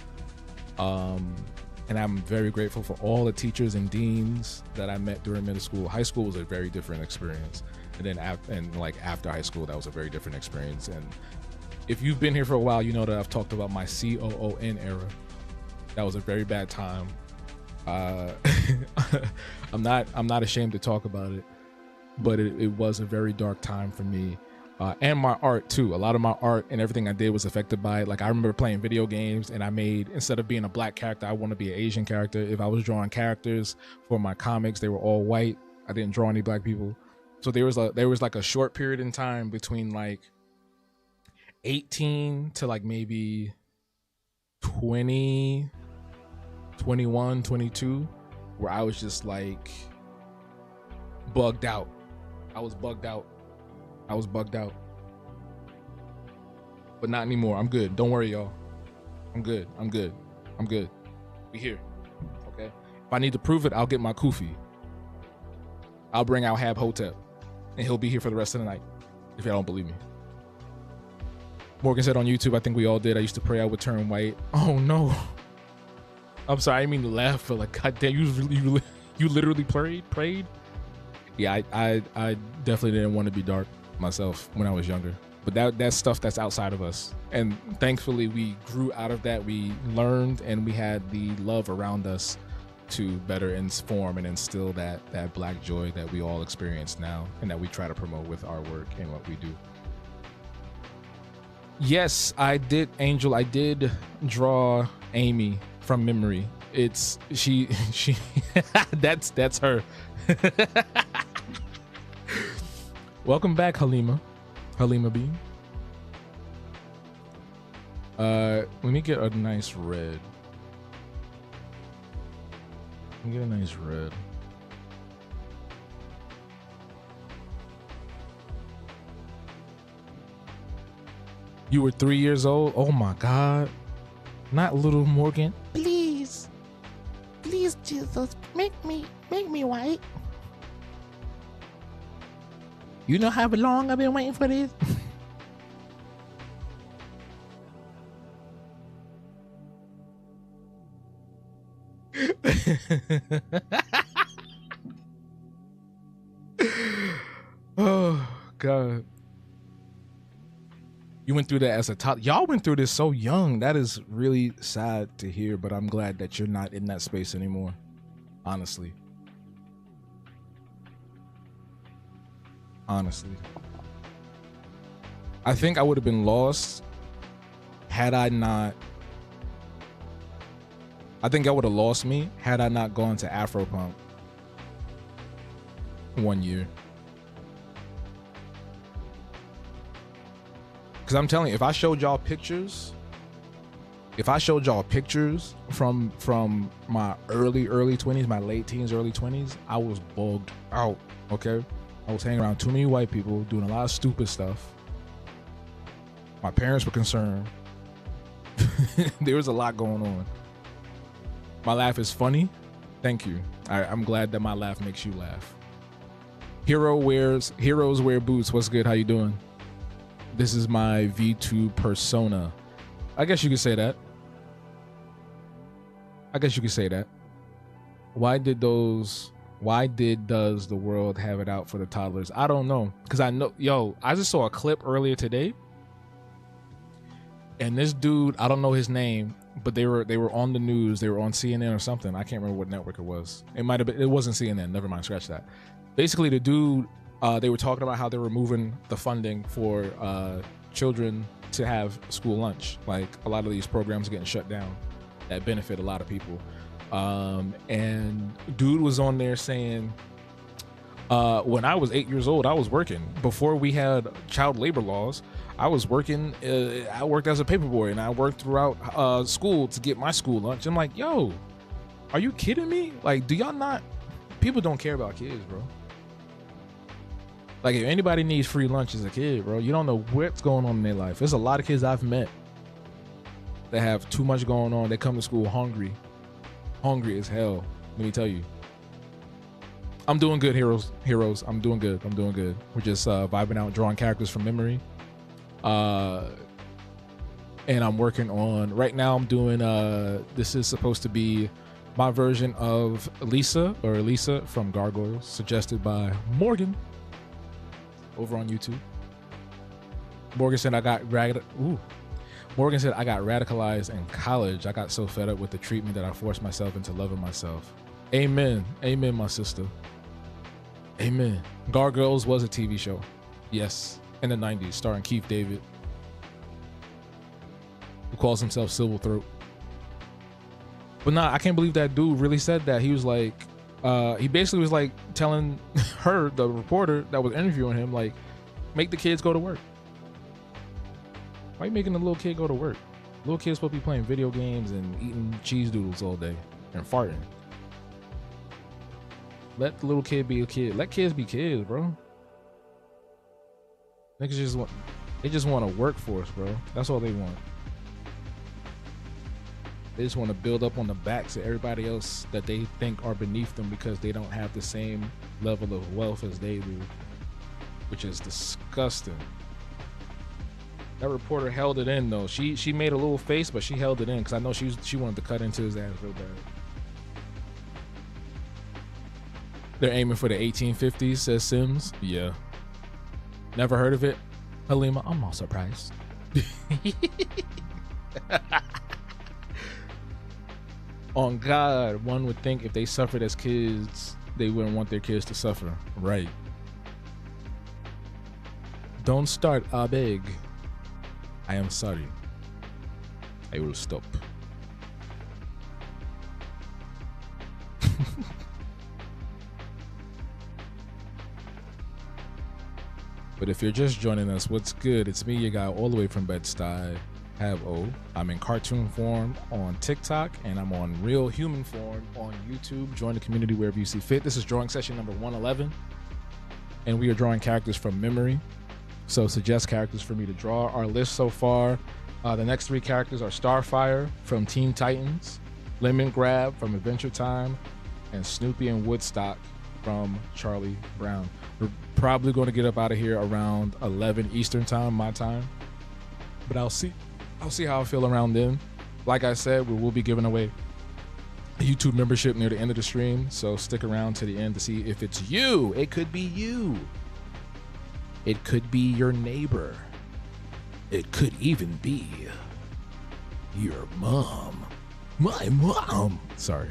And I'm very grateful for all the teachers and deans that I met during middle school. High school was a very different experience. And then after high school, that was a very different experience. And if you've been here for a while, you know that I've talked about my COON era. That was a very bad time. I'm not ashamed to talk about it, but it was a very dark time for me. And my art too. A lot of my art and everything I did was affected by it. Like I remember playing video games, and I made, instead of being a black character, I want to be an Asian character. If I was drawing characters for my comics, they were all white. I didn't draw any black people. So there was like a short period in time between like 18 to like maybe 20, 21, 22, where I was just like bugged out. I was bugged out. But not anymore. I'm good. Don't worry, y'all. I'm good. We here. Okay? If I need to prove it, I'll get my kufi. I'll bring out Hab Hotep, and he'll be here for the rest of the night, if y'all don't believe me. Morgan said on YouTube, I think we all did. I used to pray I would turn white. Oh no. I'm sorry, I didn't mean to laugh, but like, goddamn, you literally prayed? Yeah, I definitely didn't want to be dark myself when I was younger. But that's stuff that's outside of us. And thankfully we grew out of that. We learned, and we had the love around us to better inform and instill that black joy that we all experience now, and that we try to promote with our work and what we do. Yes, I did, Angel. I did draw Amy from memory. It's she that's her. Welcome back, Halima B. Let me get a nice red. You were 3 years old? Oh my God. Not little Morgan. Please, please, Jesus, make me white. You know how long I've been waiting for this? Oh God. You went through that as a top. Y'all went through this so young. That is really sad to hear, but I'm glad that you're not in that space anymore. Honestly. I think I would have been lost had I not. I think I would have lost me had I not gone to Afropunk 1 year. Because I'm telling you, if I showed y'all pictures from my early 20s, my late teens, early 20s, I was bugged out, okay? I was hanging around too many white people, doing a lot of stupid stuff. My parents were concerned. There was a lot going on. My laugh is funny. Thank you. I'm glad that my laugh makes you laugh. Heroes wear boots. What's good? How you doing? This is my V2 persona. I guess you could say that. Why does the world have it out for the toddlers? I don't know. Because I just saw a clip earlier today. And this dude, I don't know his name, but they were on the news. They were on CNN or something. I can't remember what network it was. It wasn't CNN. Never mind, scratch that. Basically, the dude, they were talking about how they were moving the funding for children to have school lunch. Like, a lot of these programs are getting shut down that benefit a lot of people. And dude was on there saying, when I was 8 years old, I was working. Before we had child labor laws, I was working. I worked as a paperboy, and I worked throughout school to get my school lunch. I'm like, yo, are you kidding me? Like, do y'all not? People don't care about kids, bro. Like, if anybody needs free lunch as a kid, bro, you don't know what's going on in their life. There's a lot of kids I've met that have too much going on. They come to school hungry as hell. Let me tell you. I'm doing good, heroes. I'm doing good. We're just vibing out, drawing characters from memory. And I'm working on, right now I'm doing, this is supposed to be my version of Elisa from Gargoyles, suggested by Morgan over on YouTube. Morgan said I got radicalized in college. I got so fed up with the treatment that I forced myself into loving myself. Amen, my sister. Amen. Gargoyles was a TV show. Yes, in the 90s, starring Keith David, who calls himself Silverthroat. But nah, I can't believe that dude really said that. He was like, he basically was like telling her, the reporter that was interviewing him, like, make the kids go to work. Why are you making the little kid go to work? Little kid's supposed to be playing video games and eating cheese doodles all day and farting. Let the little kid be a kid. Let kids be kids, bro. Niggas just want a workforce, bro. That's all they want. They just want to build up on the backs of everybody else that they think are beneath them because they don't have the same level of wealth as they do, which is disgusting. That reporter held it in though. She made a little face, but she held it in because I know she wanted to cut into his ass real bad. They're aiming for the 1850s, says Sims. Yeah. Never heard of it? Halima, I'm not surprised. On God, one would think if they suffered as kids, they wouldn't want their kids to suffer. Right. Don't start, I beg. I am sorry. I will stop. But if you're just joining us, what's good? It's me, your guy, all the way from Bed-Stuy. I'm in cartoon form on TikTok, and I'm on real human form on YouTube. Join the community wherever you see fit. This is drawing session number 111, and we are drawing characters from memory. So suggest characters for me to draw. Our list so far, the next 3 characters are Starfire from Teen Titans, Lemon Grab from Adventure Time, and Snoopy and Woodstock from Charlie Brown. We're probably going to get up out of here around 11 Eastern time, my time. But I'll see how I feel around then. Like I said, we will be giving away a YouTube membership near the end of the stream, so stick around to the end to see if it's you. It could be you. It could be your neighbor. It could even be your mom. My mom. Sorry.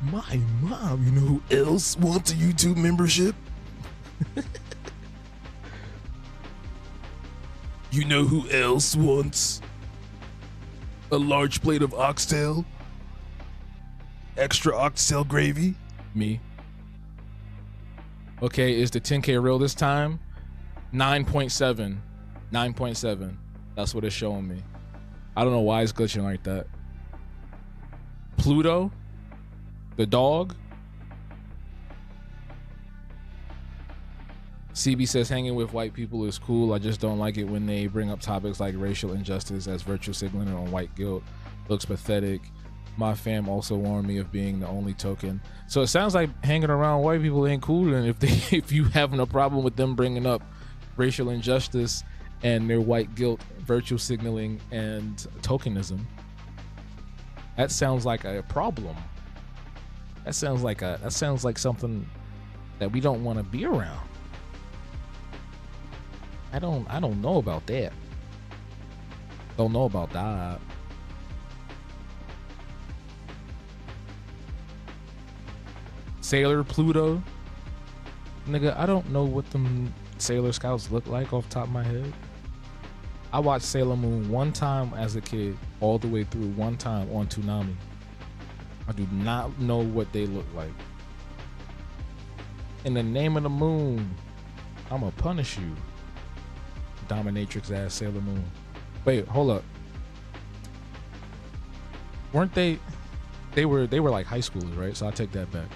My mom. You know who else wants a YouTube membership? You know who else wants a large plate of oxtail? Extra oxtail gravy? Me. Okay, is the 10K real this time? 9.7. 9.7. That's what it's showing me. I don't know why it's glitching like that. Pluto? The dog? CB says hanging with white people is cool. I just don't like it when they bring up topics like racial injustice as virtue signaling on white guilt. Looks pathetic. My fam also warned me of being the only token. So it sounds like hanging around white people ain't cool. And if you having a problem with them bringing up racial injustice and their white guilt, virtue signaling, and tokenism, that sounds like a problem. That sounds like something that we don't want to be around. I don't know about that. Don't know about that. Sailor Pluto. Nigga, I don't know what them Sailor Scouts look like off the top of my head. I watched Sailor Moon one time as a kid, all the way through one time on Toonami. I do not know what they look like. In the name of the moon, I'ma punish you. Dominatrix ass Sailor Moon. Wait, hold up. Weren't they were like high schoolers, right? So I take that back.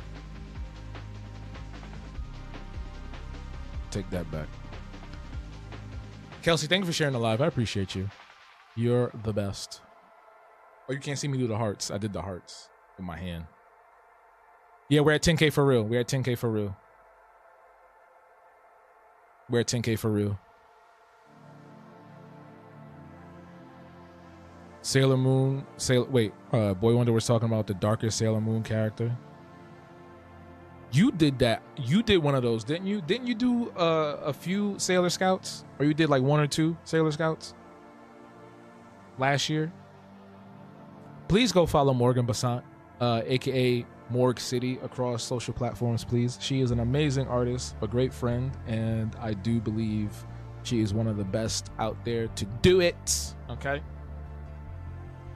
Take that back. Kelsey, thank you for sharing the live. I appreciate you. You're the best. Oh, you can't see me do the hearts. I did the hearts with my hand. Yeah, we're at 10K for real. We're at 10K for real. We're at 10K for real. Sailor Moon. Boy Wonder was talking about the darkest Sailor Moon character. You did that. You did one of those, didn't you? Didn't you do a few Sailor Scouts? Or you did like 1 or 2 Sailor Scouts last year? Please go follow Morgan Basant, aka Morg City, across social platforms, please. She is an amazing artist, a great friend, and I do believe she is one of the best out there to do it. Okay?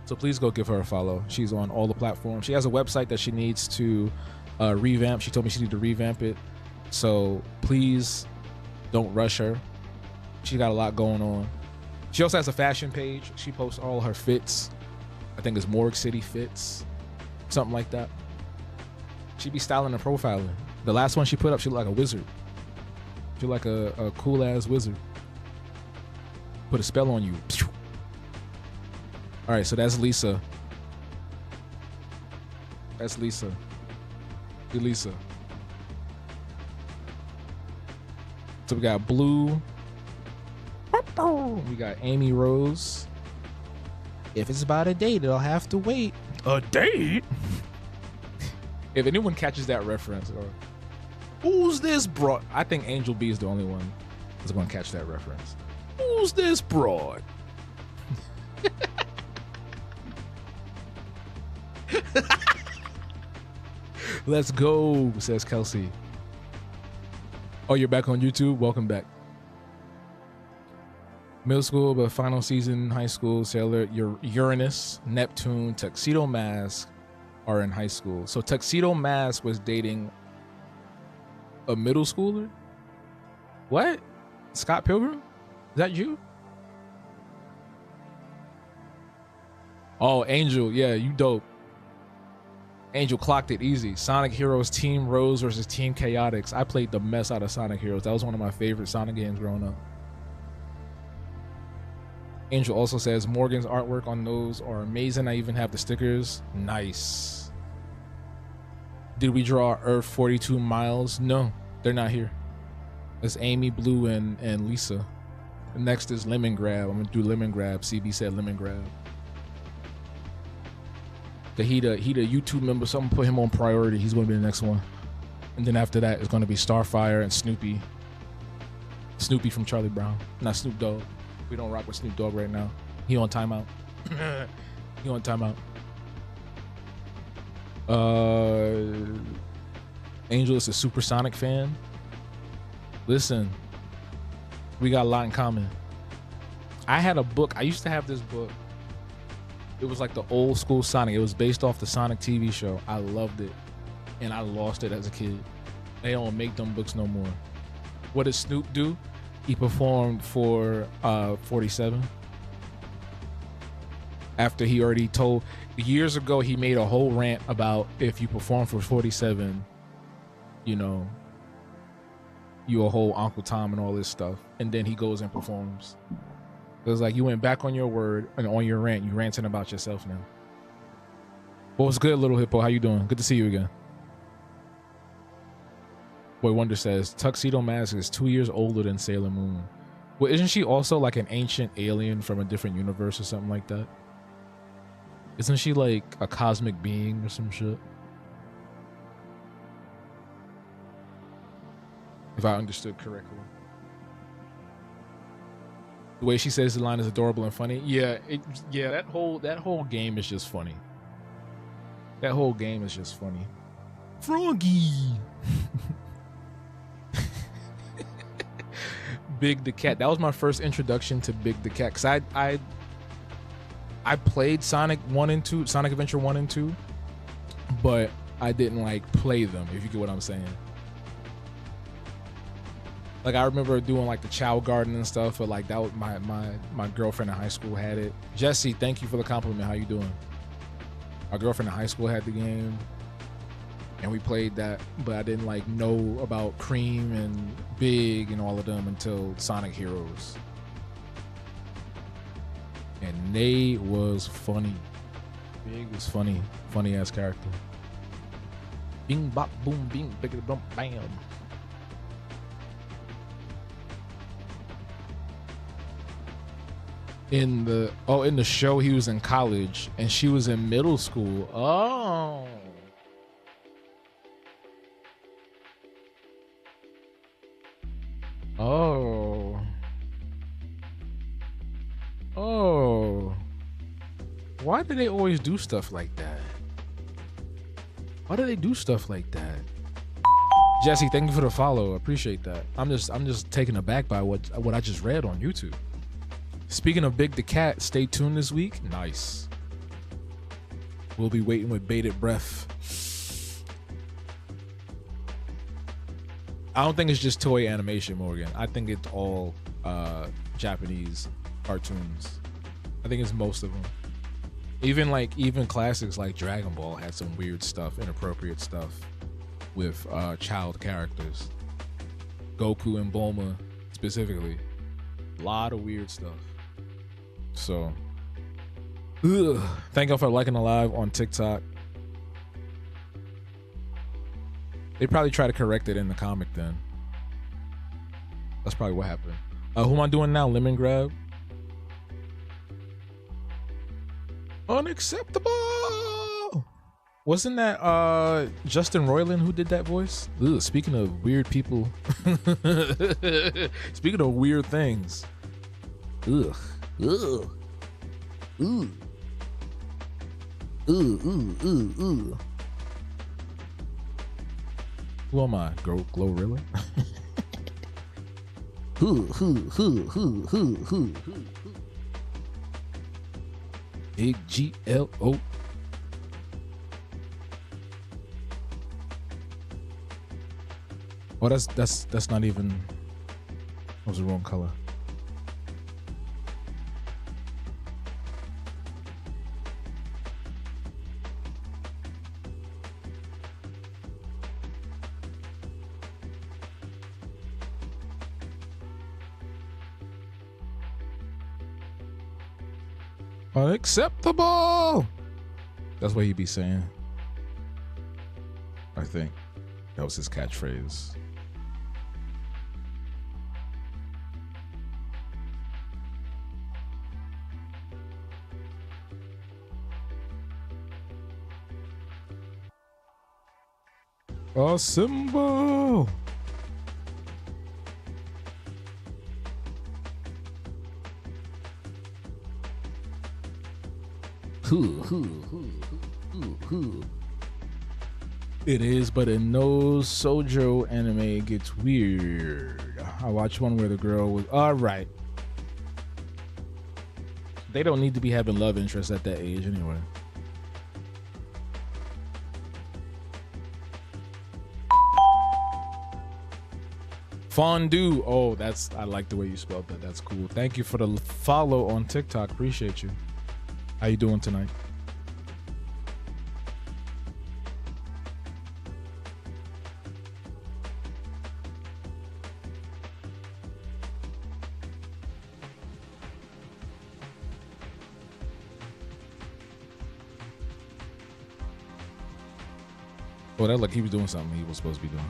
So please go give her a follow. She's on all the platforms. She has a website that she needs to revamp. She told me she needed to revamp it. So please don't rush her. She got a lot going on. She also has a fashion page. She posts all her fits. I think it's Morg City Fits. Something like that. She be styling and profiling. The last one she put up, she looked like a wizard. She looked like a cool ass wizard. Put a spell on you. All right, so that's Lisa. That's Lisa. Hey, Lisa. So we got Blue. We got Amy Rose. If it's about a date, it'll have to wait. A date? If anyone catches that reference, or who's this broad? I think Angel B is the only one that's going to catch that reference. Who's this broad? Let's go, says Kelsey. Oh, you're back on YouTube? Welcome back. Middle school, but final season, high school, Sailor, Uranus, Neptune, Tuxedo Mask are in high school. So Tuxedo Mask was dating a middle schooler? What? Scott Pilgrim? Is that you? Oh, Angel. Yeah, you dope. Angel clocked it easy. Sonic Heroes Team Rose versus Team Chaotix. I played the mess out of Sonic Heroes. That was one of my favorite Sonic games growing up. Angel also says Morgan's artwork on those are amazing. I even have the stickers. Nice. Did we draw Earth 42 miles? No, they're not here. It's Amy, Blue, and Lisa. Next is Lemon Grab. I'm gonna do Lemon Grab. CB said Lemon Grab. He the YouTube member, so I'm gonna put him on priority. He's gonna be the next one. And then after that, it's gonna be Starfire and Snoopy. Snoopy from Charlie Brown, not Snoop Dogg. We don't rock with Snoop Dogg right now. He on timeout. He on timeout. Angel is a Supersonic fan. Listen, we got a lot in common. I had a book. I used to have this book. It was like the old school Sonic. It was based off the Sonic TV show. I loved it. And I lost it as a kid. They don't make them books no more. What did Snoop do? He performed for 47. After he already told, years ago, he made a whole rant about if you perform for 47, you know, you a whole Uncle Tom and all this stuff. And then he goes and performs. It was like you went back on your word and on your rant. You ranting about yourself now. Well, what's good, Little Hippo? How you doing? Good to see you again. Boy Wonder says Tuxedo Mask is 2 years older than Sailor Moon. Well, isn't she also like an ancient alien from a different universe or something like that? Isn't she like a cosmic being or some shit? If I understood correctly. The way she says the line is adorable and funny. Yeah, that whole game is just funny. That whole game is just funny. Froggy. Big the Cat. That was my first introduction to Big the Cat. Cause I played Sonic 1 and 2, Sonic Adventure 1 and 2, but I didn't like play them, if you get what I'm saying. Like I remember doing like the Chow Garden and stuff, but like that was my girlfriend in high school had it. Jesse, thank you for the compliment. How you doing? My girlfriend in high school had the game, and we played that, but I didn't like know about Cream and Big and all of them until Sonic Heroes. And they was funny. Big was funny. Funny ass character. Bing bop boom bing big bump bam. In the show he was in college and she was in middle school. Oh. Oh. Oh. Why do they always do stuff like that? Why do they do stuff like that? Jesse, thank you for the follow. I appreciate that. I'm just taken aback by what I just read on YouTube. Speaking of Big the Cat, stay tuned this week. Nice. We'll be waiting with bated breath. I don't think it's just toy animation, Morgan. I think it's all Japanese cartoons. I think it's most of them. Even classics like Dragon Ball had some weird stuff, inappropriate stuff with child characters. Goku and Bulma specifically. A lot of weird stuff. So, thank y'all for liking the live on TikTok. They probably try to correct it in the comic then. That's probably what happened. Who am I doing now? Lemon Grab? Unacceptable! Wasn't that Justin Roiland who did that voice? Ugh, speaking of weird people. Speaking of weird things. Ugh. Ugh. Ooh. Ooh. Who am I? Glorilla? Who. Big GLO. Oh, that's not even. That was the wrong color. Unacceptable. That's what he'd be saying. I think that was his catchphrase. A symbol. It is, but in no Sojo anime it gets weird. I watched one where the girl was all right. They don't need to be having love interests at that age anyway. Fondue. Oh, I like the way you spelled that. That's cool. Thank you for the follow on TikTok. Appreciate you. How you doing tonight? Oh, that look, he was doing something he was supposed to be doing.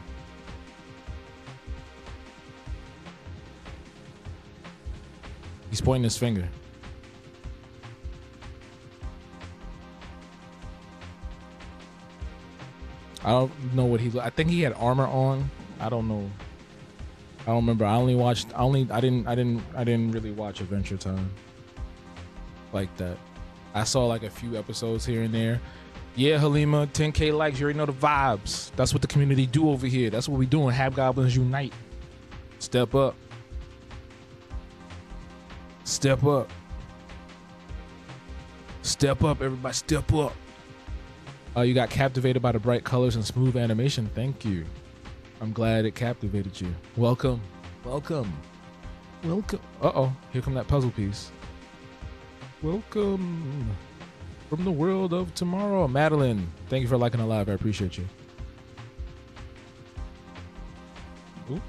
He's pointing his finger. I don't know what I think he had armor on. I don't know. I don't remember. I didn't really watch Adventure Time like that. I saw like a few episodes here and there. Yeah, Halima, 10K likes. You already know the vibes. That's what the community do over here. That's what we doing. Hobgoblins unite. Step up. Step up. Step up, everybody. Step up. You got captivated by the bright colors and smooth animation. Thank you. I'm glad it captivated you. Welcome. Welcome. Welcome. Uh-oh. Here come that puzzle piece. Welcome. From the world of tomorrow. Madeline, thank you for liking the live. I appreciate you. Ooh.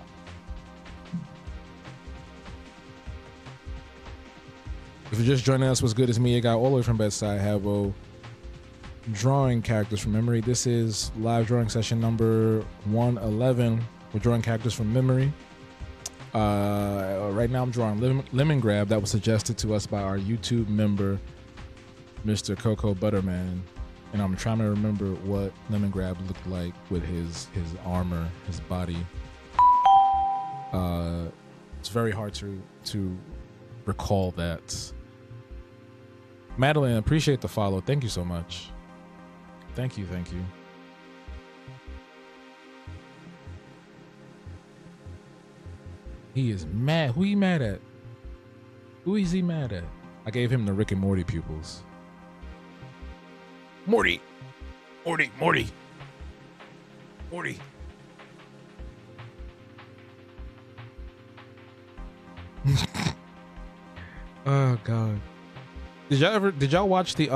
If you're just joining us, what's good? It's me, a guy all the way from Bedside Habo, drawing characters from memory. This is live drawing session number 111. We're drawing characters from memory. Right now I'm drawing Lemon Grab that was suggested to us by our YouTube member, Mr. Coco Butterman, and I'm trying to remember what Lemon Grab looked like with his armor, his body. It's very hard to recall that. Madeline, appreciate the follow. Thank you so much. Thank you. He is mad. Who he mad at? Who is he mad at? I gave him the Rick and Morty pupils. Morty. Oh God. Did y'all watch the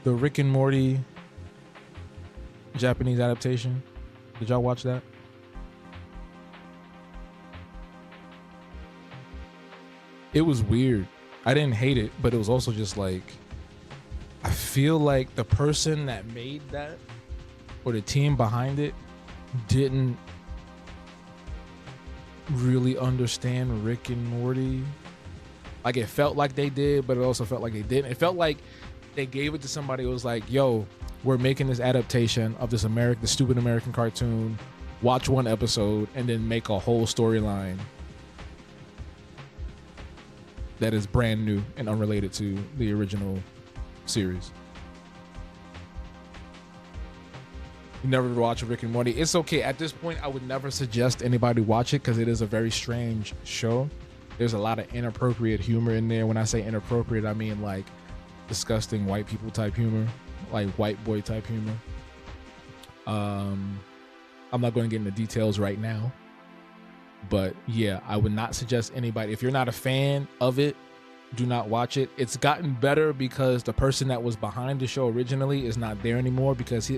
Rick and Morty Japanese adaptation? Did y'all watch that? It was weird. I didn't hate it, but it was also just like, I feel like the person that made that or the team behind it didn't really understand Rick and Morty. Like, it felt like they did, but it also felt like they didn't. It felt like they gave it to somebody who was like, yo, we're making this adaptation of this stupid American cartoon. Watch one episode and then make a whole storyline that is brand new and unrelated to the original series. You never watch Rick and Morty. It's okay. At this point, I would never suggest anybody watch it because it is a very strange show. There's a lot of inappropriate humor in there. When I say inappropriate, I mean like disgusting white people type humor, like white boy type humor. I'm not going to get into details right now, but yeah, I would not suggest anybody. If you're not a fan of it, do not watch it. It's gotten better because the person that was behind the show originally is not there anymore because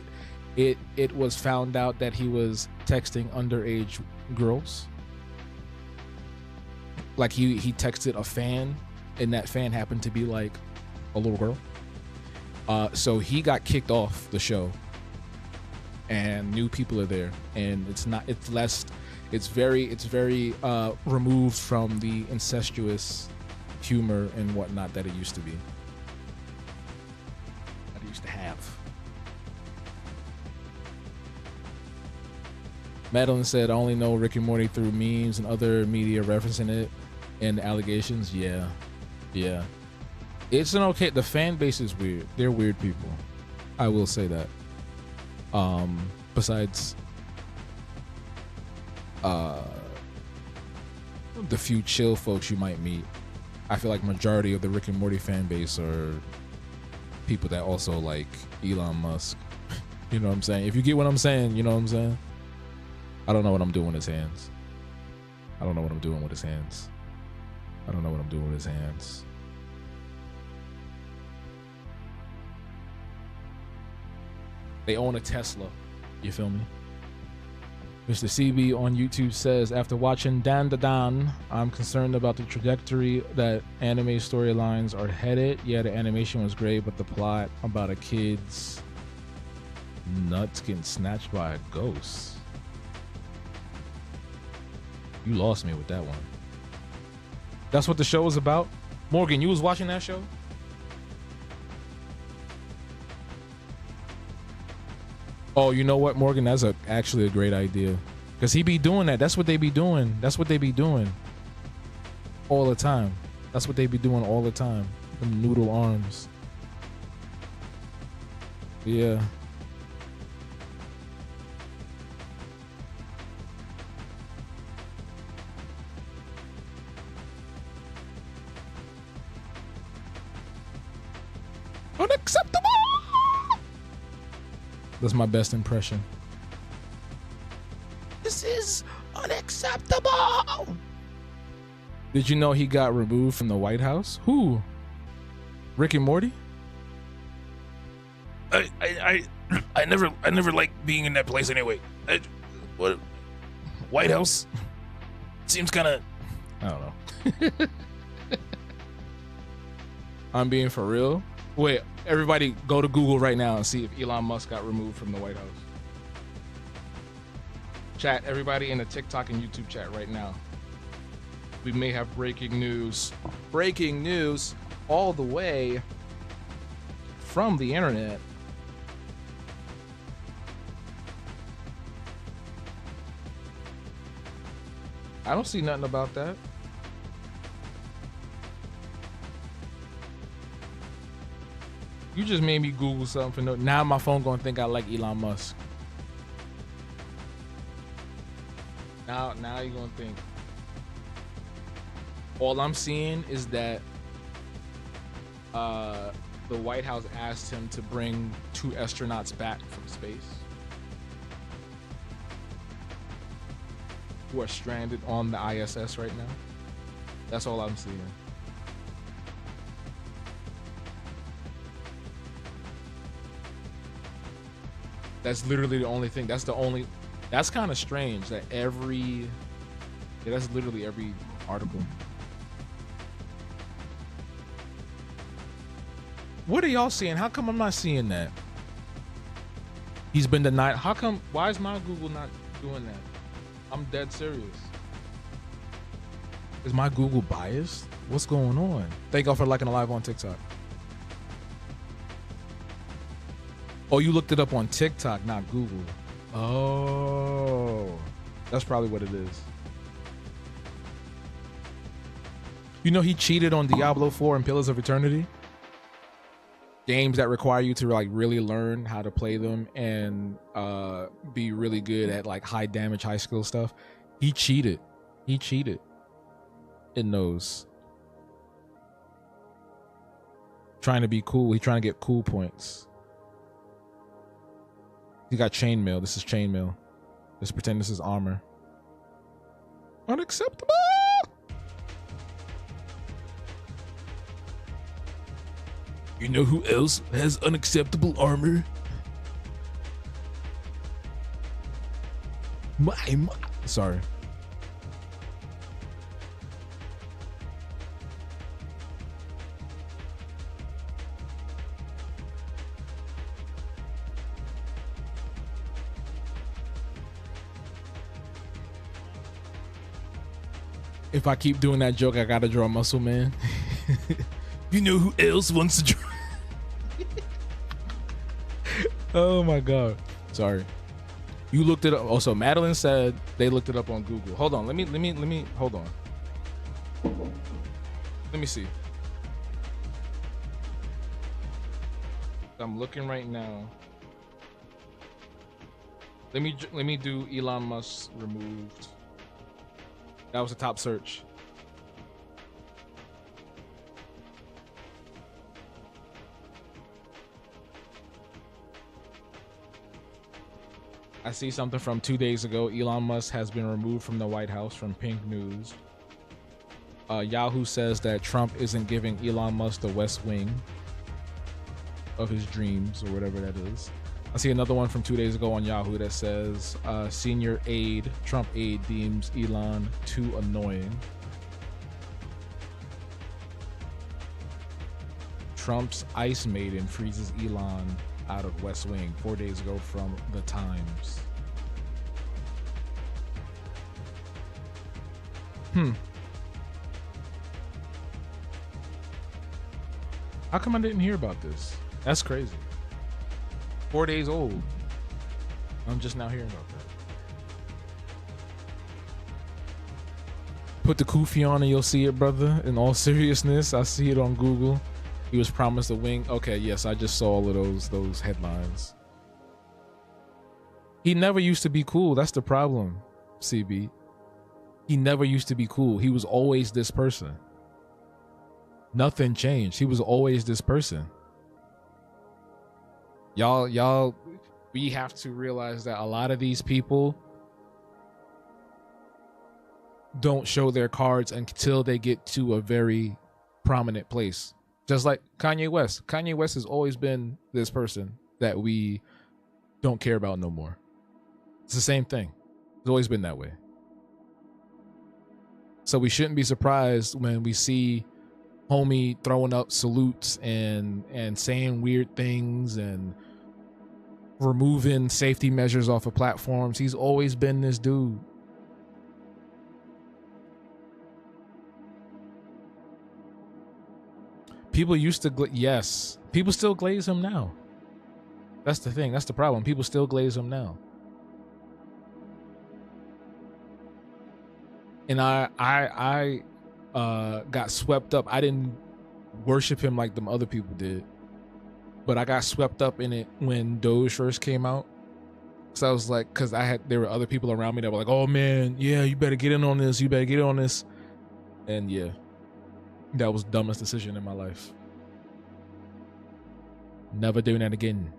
it was found out that he was texting underage girls. Like he texted a fan and that fan happened to be like a little girl. So he got kicked off the show, and new people are there, and it's very removed from the incestuous humor and whatnot that it used to be, that it used to have. Madeline said, I only know Rick and Morty through memes and other media referencing it and allegations. Yeah. It's an okay, the fan base is weird. They're weird people. I will say that. Besides the few chill folks you might meet, I feel like majority of the Rick and Morty fan base are people that also like Elon Musk. You know what I'm saying? If you get what I'm saying, you know what I'm saying? I don't know what I'm doing with his hands. I don't know what I'm doing with his hands. I don't know what I'm doing with his hands. They own a Tesla. You feel me? Mr. CB on YouTube says, after watching Dan Da Dan, I'm concerned about the trajectory that anime storylines are headed. Yeah, the animation was great, but the plot about a kid's nuts getting snatched by a ghost. You lost me with that one. That's what the show was about? Morgan, you was watching that show? Oh, you know what, Morgan? That's actually a great idea. Because he be doing that. That's what they be doing. That's what they be doing. All the time. That's what they be doing all the time. The noodle arms. Yeah. Unacceptable! That's my best impression. This is unacceptable! Did you know he got removed from the White House? Who? Rick and Morty? I never liked being in that place anyway. What? White House? Seems kind of... I don't know. I'm being for real. Wait, everybody go to Google right now and see if Elon Musk got removed from the White House. Chat, everybody in the TikTok and YouTube chat right now. We may have breaking news. Breaking news all the way from the internet. I don't see nothing about that. You just made me Google something for no. Now my phone gonna think I like Elon Musk. Now you're gonna think. All I'm seeing is that the White House asked him to bring 2 astronauts back from space who are stranded on the ISS right now. That's all I'm seeing. That's literally the only thing. That's kind of strange that that's literally every article. What are y'all seeing? How come I'm not seeing that? He's been denied. How come? Why is my Google not doing that? I'm dead serious. Is my Google biased? What's going on? Thank y'all for liking the live on TikTok. Oh, you looked it up on TikTok, not Google. Oh, that's probably what it is. You know he cheated on Diablo 4 and Pillars of Eternity? Games that require you to like really learn how to play them and be really good at like high damage, high skill stuff. He cheated. He cheated in those. Trying to be cool. He's trying to get cool points. He got chainmail. This is chainmail. Let's pretend this is armor. Unacceptable! You know who else has unacceptable armor? My. Sorry. If I keep doing that joke, I gotta draw Muscle Man. You know who else wants to draw? Oh my god. Sorry. You looked it up. Oh, so Madeline said they looked it up on Google. Hold on. Let me hold on. Let me see. I'm looking right now. Let me do Elon Musk removed. That was the top search. I see something from 2 days ago. Elon Musk has been removed from the White House from Pink News. Yahoo says that Trump isn't giving Elon Musk the West Wing of his dreams, or whatever that is. I see another one from 2 days ago on Yahoo that says senior aide, Trump aide, deems Elon too annoying. Trump's ice maiden freezes Elon out of West Wing 4 days ago from The Times. How come I didn't hear about this? That's crazy. 4 days old. I'm just now hearing about that. Put the kufi on and you'll see it, brother. In all seriousness, I see it on Google. He was promised a wing. Okay, yes, I just saw all of those headlines. He never used to be cool. That's the problem, CB. He never used to be cool. He was always this person. Nothing changed. He was always this person. Y'all, we have to realize that a lot of these people don't show their cards until they get to a very prominent place. Just like Kanye West. Kanye West has always been this person that we don't care about no more. It's the same thing. It's always been that way. So we shouldn't be surprised when we see homie throwing up salutes and saying weird things and removing safety measures off of platforms. He's always been this dude. People used to, yes. People still glaze him now. That's the thing. That's the problem. People still glaze him now. And I got swept up. I didn't worship him like them other people did, but I got swept up in it when Doge first came out. So I was like, because there were other people around me that were like, "Oh man, yeah, you better get in on this. You better get in on this." And yeah, that was the dumbest decision in my life. Never doing that again.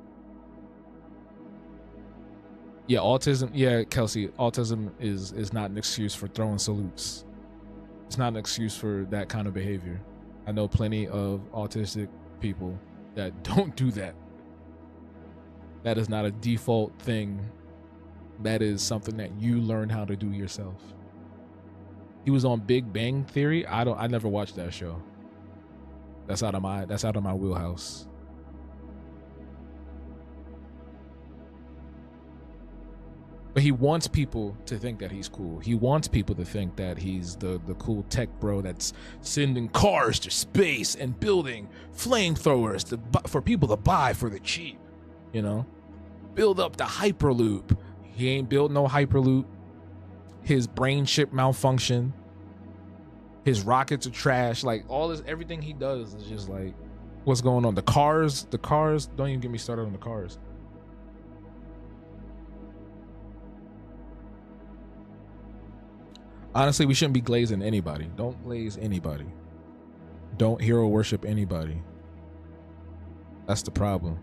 Yeah, autism. Yeah, Kelsey, autism is not an excuse for throwing salutes. It's not an excuse for that kind of behavior. I know plenty of autistic people that don't do that. That is not a default thing. That is something that you learn how to do yourself. He was on Big Bang Theory. I never watched that show. That's out of my wheelhouse. But he wants people to think that he's cool. He wants people to think that he's the cool tech bro that's sending cars to space and building flamethrowers for people to buy for the cheap. You know? Build up the Hyperloop. He ain't built no Hyperloop. His brain chip malfunction. His rockets are trash. Like all this, everything he does is just like, what's going on? The cars, don't even get me started on the cars. Honestly, we shouldn't be glazing anybody. Don't glaze anybody. Don't hero worship anybody. That's the problem.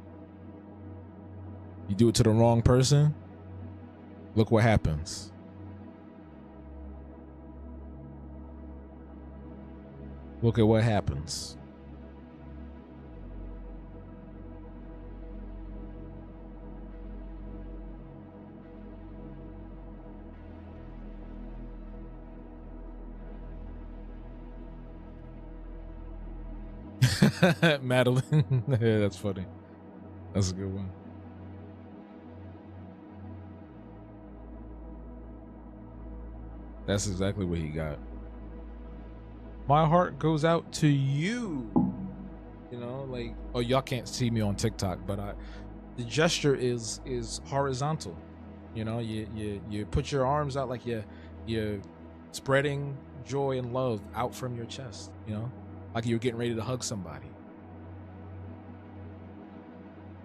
You do it to the wrong person, look what happens. Look at what happens. Madeline. Yeah, that's funny. That's a good one. That's exactly what he got. My heart goes out to you. You know, like, oh, y'all can't see me on TikTok, but the gesture is horizontal. You know, you put your arms out like you're spreading joy and love out from your chest. You know, like you're getting ready to hug somebody.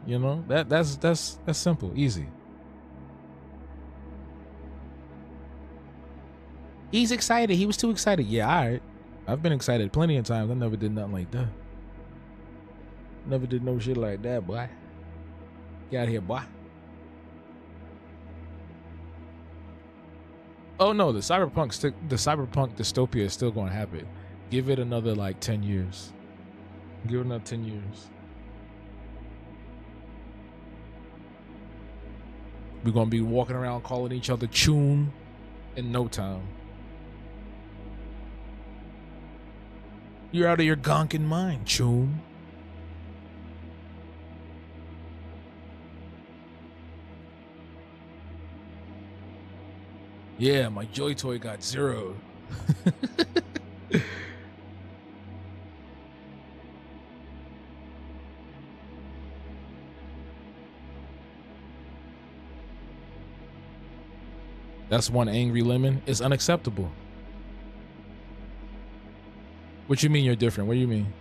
You know, that's simple, easy. He's excited. He was too excited. Yeah, all right. I've been excited plenty of times. I never did nothing like that. Never did no shit like that, boy. Get out of here, boy. Oh no, the cyberpunk dystopia is still going to happen. Give it another like 10 years. Give it another 10 years. We're going to be walking around calling each other Toon in no time. You're out of your gonkin' mind, Toon. Yeah, my Joy Toy got 0. That's one angry lemon. It's unacceptable. What you mean you're different? What do you mean?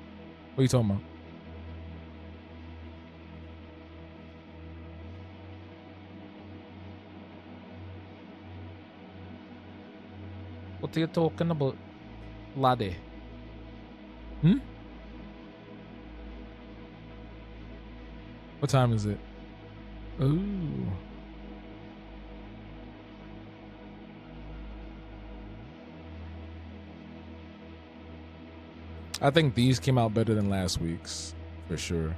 What are you talking about? What are you talking about, laddie? What time is it? Ooh. I think these came out better than last week's, for sure.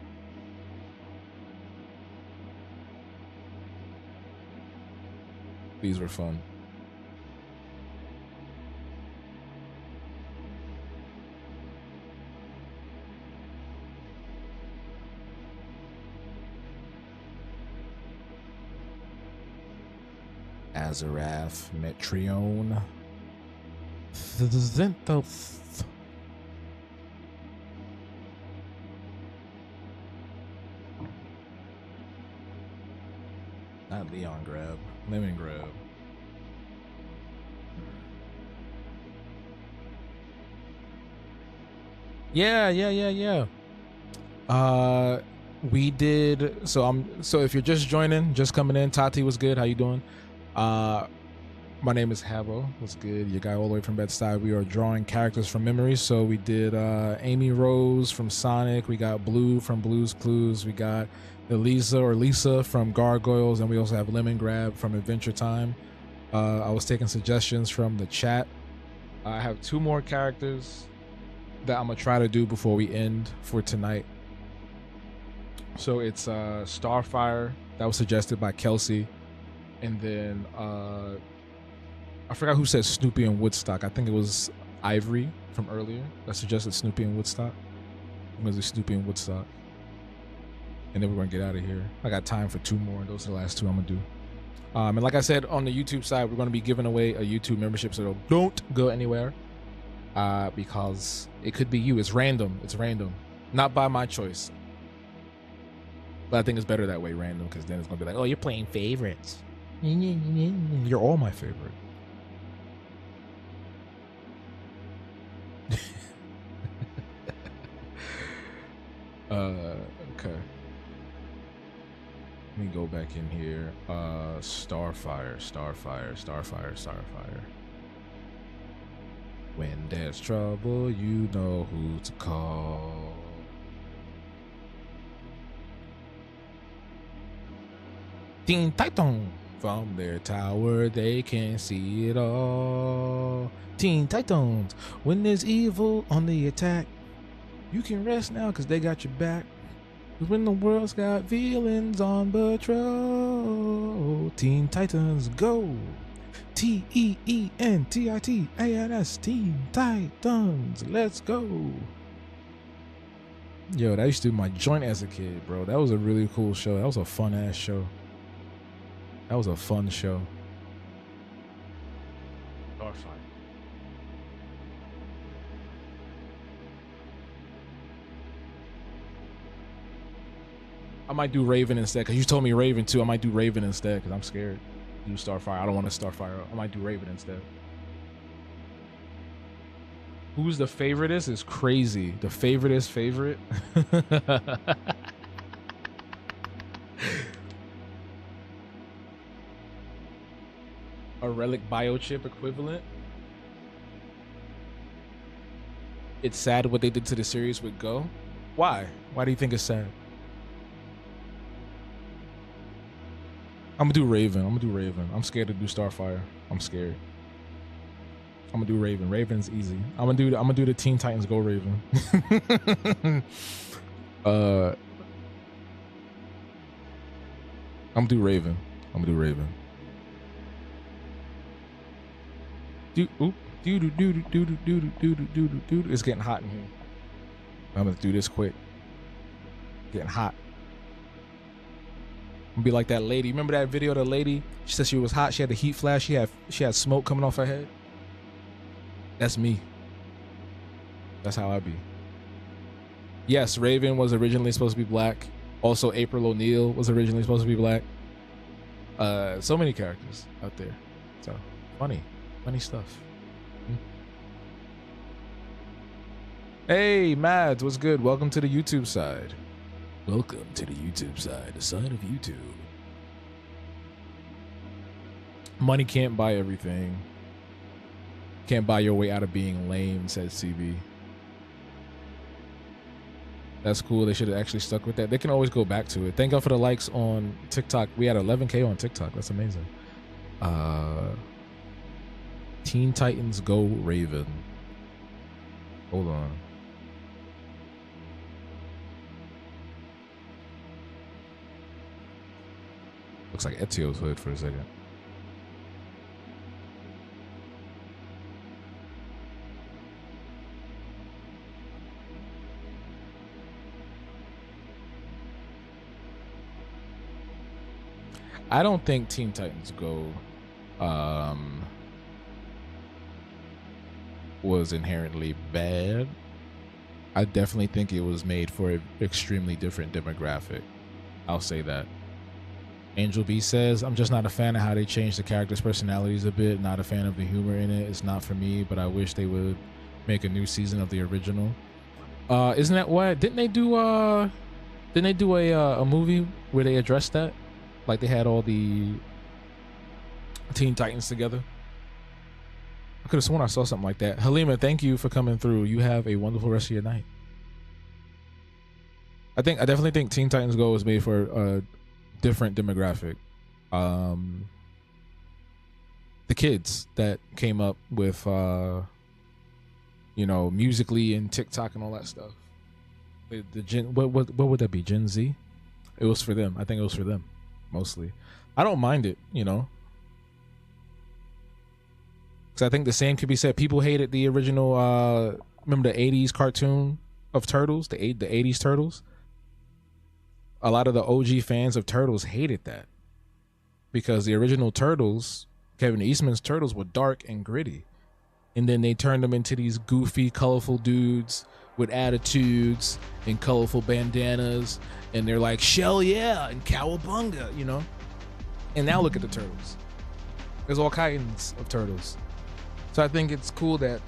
These were fun. Azarath, Metrione, Zenthos. Not Leon grab, Lemon grab. Yeah. We did so if you're just joining, just coming in, Tati, was good? How you doing? My name is Habo. What's good? Your guy all the way from Bed-Stuy. We are drawing characters from memory. So we did Amy Rose from Sonic. We got Blue from Blue's Clues. We got Lisa from Gargoyles, and we also have Lemon Grab from Adventure Time. I was taking suggestions from the chat. I have 2 more characters that I'm gonna try to do before we end for tonight. So it's Starfire, that was suggested by Kelsey, and then I forgot who said Snoopy and Woodstock. I think it was Ivory from earlier that suggested Snoopy and Woodstock. I'm gonna do Snoopy and Woodstock, and then we're gonna get out of here. I got time for 2 more. Those are the last 2 I'm gonna do. And like I said, on the YouTube side, we're gonna be giving away a YouTube membership, so don't go anywhere, because it could be you. It's random. It's random, not by my choice. But I think it's better that way, random, because then it's gonna be like, oh, you're playing favorites. You're all my favorite. Okay. Let me go back in here. Starfire. When there's trouble, you know who to call. Teen Titan. From their tower, they can see it all. Teen Titans. When there's evil on the attack, you can rest now because they got your back. Cause when the world's got villains on patrol, Teen Titans go. TEENTITANS. Teen Titans. Let's go. Yo, that used to be my joint as a kid, bro. That was a really cool show. That was a fun ass show. That was a fun show. Starfire. I might do Raven instead because you told me Raven too. I might do Raven instead because I'm scared. Do Starfire. I don't want to Starfire. I might do Raven instead. Who's the favorite is crazy. The favorite is favorite. A relic biochip equivalent. It's sad what they did to the series with Go. Why? Why do you think it's sad? I'm gonna do Raven. I'm scared to do Starfire. I'm scared. I'm gonna do Raven. Raven's easy. I'm gonna do the Teen Titans Go Raven. I'm gonna do Raven. It's getting hot in here. I'm gonna do this quick. Getting hot. I'm gonna be like that lady. Remember that video of the lady? She said she was hot. She had the heat flash. She had smoke coming off her head. That's me. That's how I be. Yes, Raven was originally supposed to be black. Also, April O'Neil was originally supposed to be black. So many characters out there. So funny stuff. Hey, Mads, what's good? Welcome to the YouTube side. Welcome to the YouTube side, the side of YouTube. Money can't buy everything. Can't buy your way out of being lame, says CB. That's cool. They should have actually stuck with that. They can always go back to it. Thank God for the likes on TikTok. We had 11K on TikTok. That's amazing. Teen Titans Go Raven. Hold on. Looks like Ezio's hood for a second. I don't think Teen Titans Go was inherently bad. I definitely think it was made for an extremely different demographic. I'll say that. Angel B says, I'm just not a fan of how they changed the characters' personalities a bit. Not a fan of the humor in it. It's not for me, but I wish they would make a new season of the original. Isn't that what? Didn't they do a movie where they addressed that? Like they had all the Teen Titans together. I could have sworn I saw something like that. Halima, thank you for coming through. You have a wonderful rest of your night. I definitely think Teen Titans Go was made for a different demographic. The kids that came up with Musically and TikTok and all that stuff. The Gen, what would that be? Gen Z? It was for them. I think it was for them mostly. I don't mind it, because I think the same could be said. People hated the original. Remember the '80s cartoon of Turtles, the '80s Turtles. A lot of the OG fans of Turtles hated that because the original Turtles, Kevin Eastman's Turtles, were dark and gritty, and then they turned them into these goofy, colorful dudes with attitudes and colorful bandanas, and they're like "Shell yeah" and "Cowabunga," And now look at the Turtles. There's all kinds of Turtles. So I think it's cool that,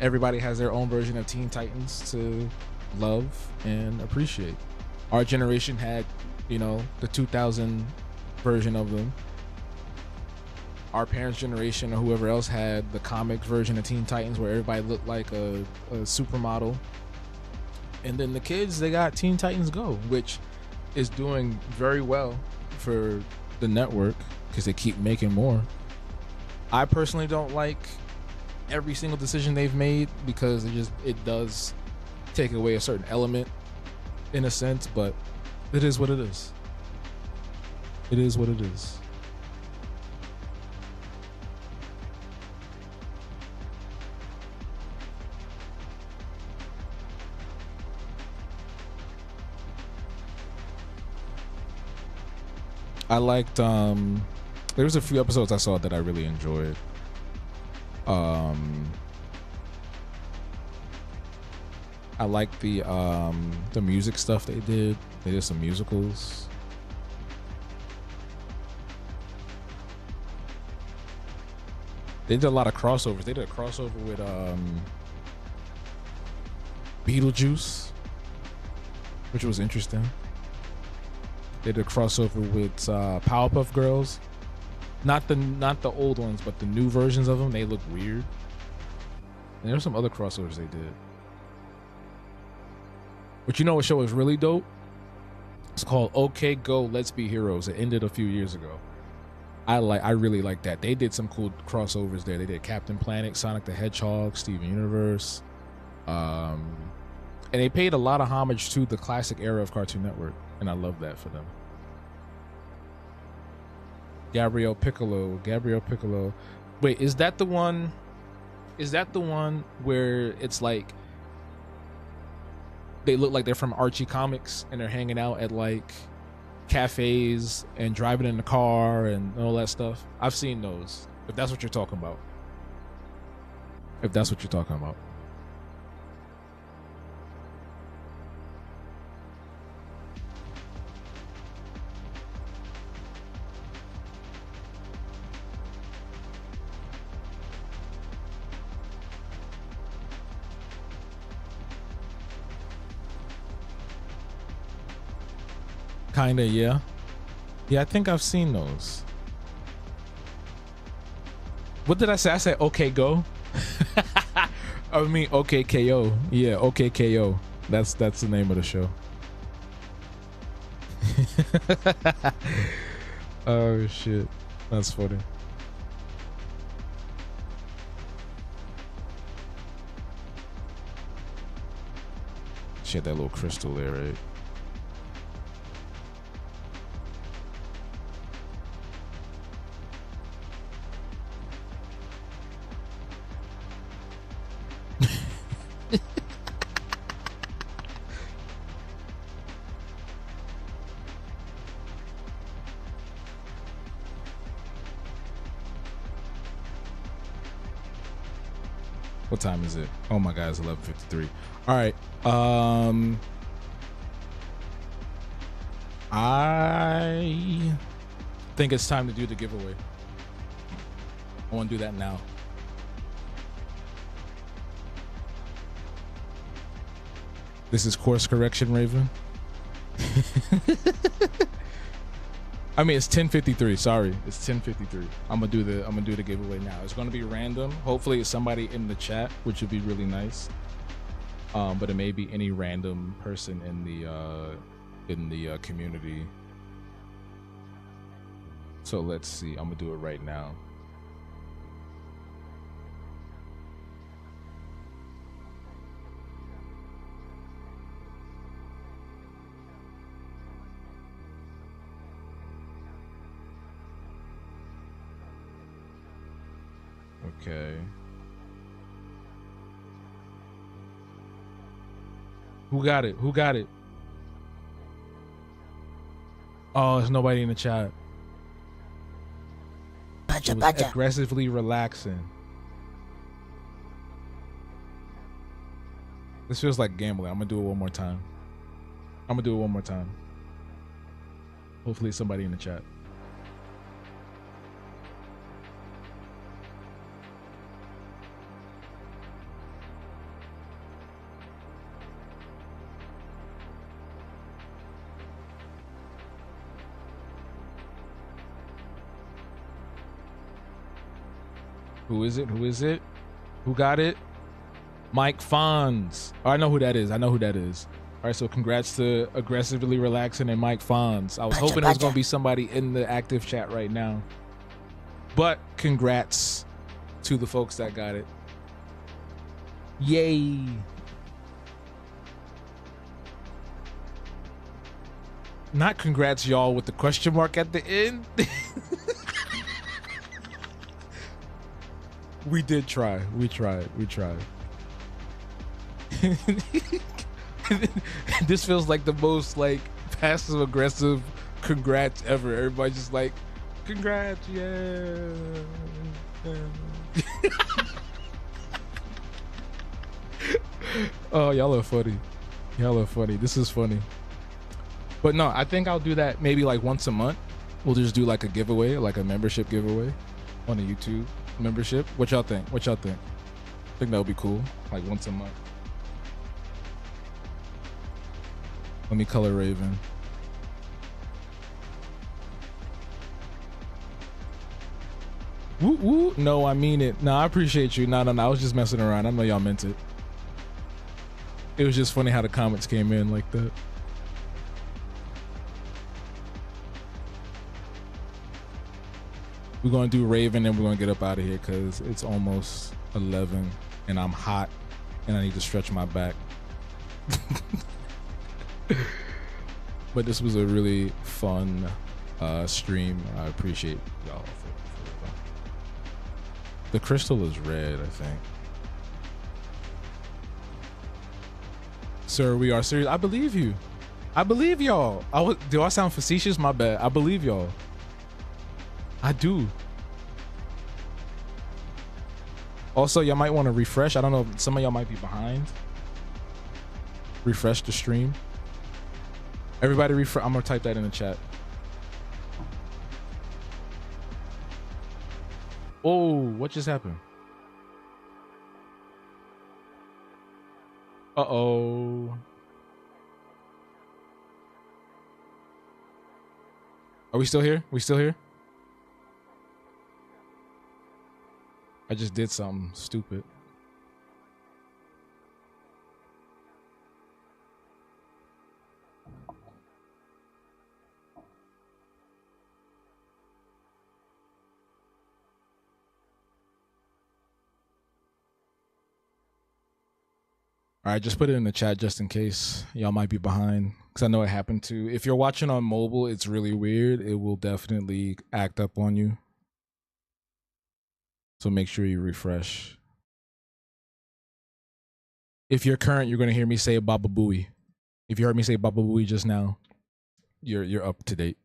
everybody has their own version of Teen Titans to love and appreciate. Our generation had, the 2000 version of them. Our parents' generation or whoever else had the comics version of Teen Titans where everybody looked like a supermodel. And then the kids, they got Teen Titans Go, which is doing very well for the network because they keep making more. I personally don't like every single decision they've made because it does take away a certain element in a sense, but it is what it is. It is what it is. I liked there was a few episodes I saw that I really enjoyed. I like the music stuff they did. They did some musicals. They did a lot of crossovers. They did a crossover with Beetlejuice, which was interesting. They did a crossover with Powerpuff Girls. Not the old ones, but the new versions of them. They look weird. And there were some other crossovers they did. But you know what show was really dope? It's called OK Go Let's Be Heroes. It ended a few years ago. I really like that. They did some cool crossovers there. They did Captain Planet, Sonic the Hedgehog, Steven Universe. And they paid a lot of homage to the classic era of Cartoon Network. And I love that for them. Gabrielle Piccolo. Wait, is that the one? Is that the one where it's like they look like they're from Archie Comics and they're hanging out at like cafes and driving in the car and all that stuff? I've seen those. If that's what you're talking about. If that's what you're talking about. Kinda, yeah. Yeah, I think I've seen those. What did I say? I said okay go. I mean okay KO. Yeah, okay KO. That's the name of the show. Oh shit. That's funny. She had that little crystal there, right? What time is it? Oh my god, it's 11:53. All right. I think it's time to do the giveaway. I want to do that now. This is course correction, Raven. I mean, it's 10:53. Sorry, it's 10:53. I'm gonna do the giveaway now. It's gonna be random. Hopefully, it's somebody in the chat, which would be really nice. But it may be any random person in the community. So let's see. I'm gonna do it right now. Okay. Who got it? Who got it? Oh, there's nobody in the chat. It was aggressively relaxing. This feels like gambling. I'm gonna do it one more time. Hopefully somebody in the chat. Who is it? Who got it? Mike Fonz. Oh, I know who that is. All right, so congrats to Aggressively Relaxing and Mike Fonz. I was hoping it was going to be somebody in the active chat right now. But congrats to the folks that got it. Yay. Not congrats, y'all, with the question mark at the end. We did try. We tried. This feels like the most like passive aggressive congrats ever. Everybody's just like, congrats, yeah. Oh, y'all are funny. Y'all are funny. This is funny. But no, I think I'll do that maybe like once a month. We'll just do like a giveaway, like a membership giveaway on a YouTube membership. What y'all think? What y'all think? I think that would be cool. Like once a month. Let me color Raven. Woo woo. No, I mean it. No, I appreciate you. No, I was just messing around. I know y'all meant it. It was just funny how the comments came in like that. We're gonna do Raven and we're gonna get up out of here because it's almost 11 and I'm hot and I need to stretch my back. But this was a really fun stream. I appreciate y'all for the crystal is red, I think. Sir, we are serious. I believe you. I believe y'all. Do I sound facetious? My bad. I believe y'all. I do. Also, y'all might want to refresh. I don't know. Some of y'all might be behind. Refresh the stream. Everybody refresh. I'm going to type that in the chat. Oh, what just happened? Uh-oh. Are we still here? We still here? I just did something stupid. All right, just put it in the chat just in case y'all might be behind, because I know it happened to. If you're watching on mobile, it's really weird. It will definitely act up on you. So make sure you refresh. If you're current, you're going to hear me say Baba Booey. If you heard me say Baba Booey just now, you're up to date.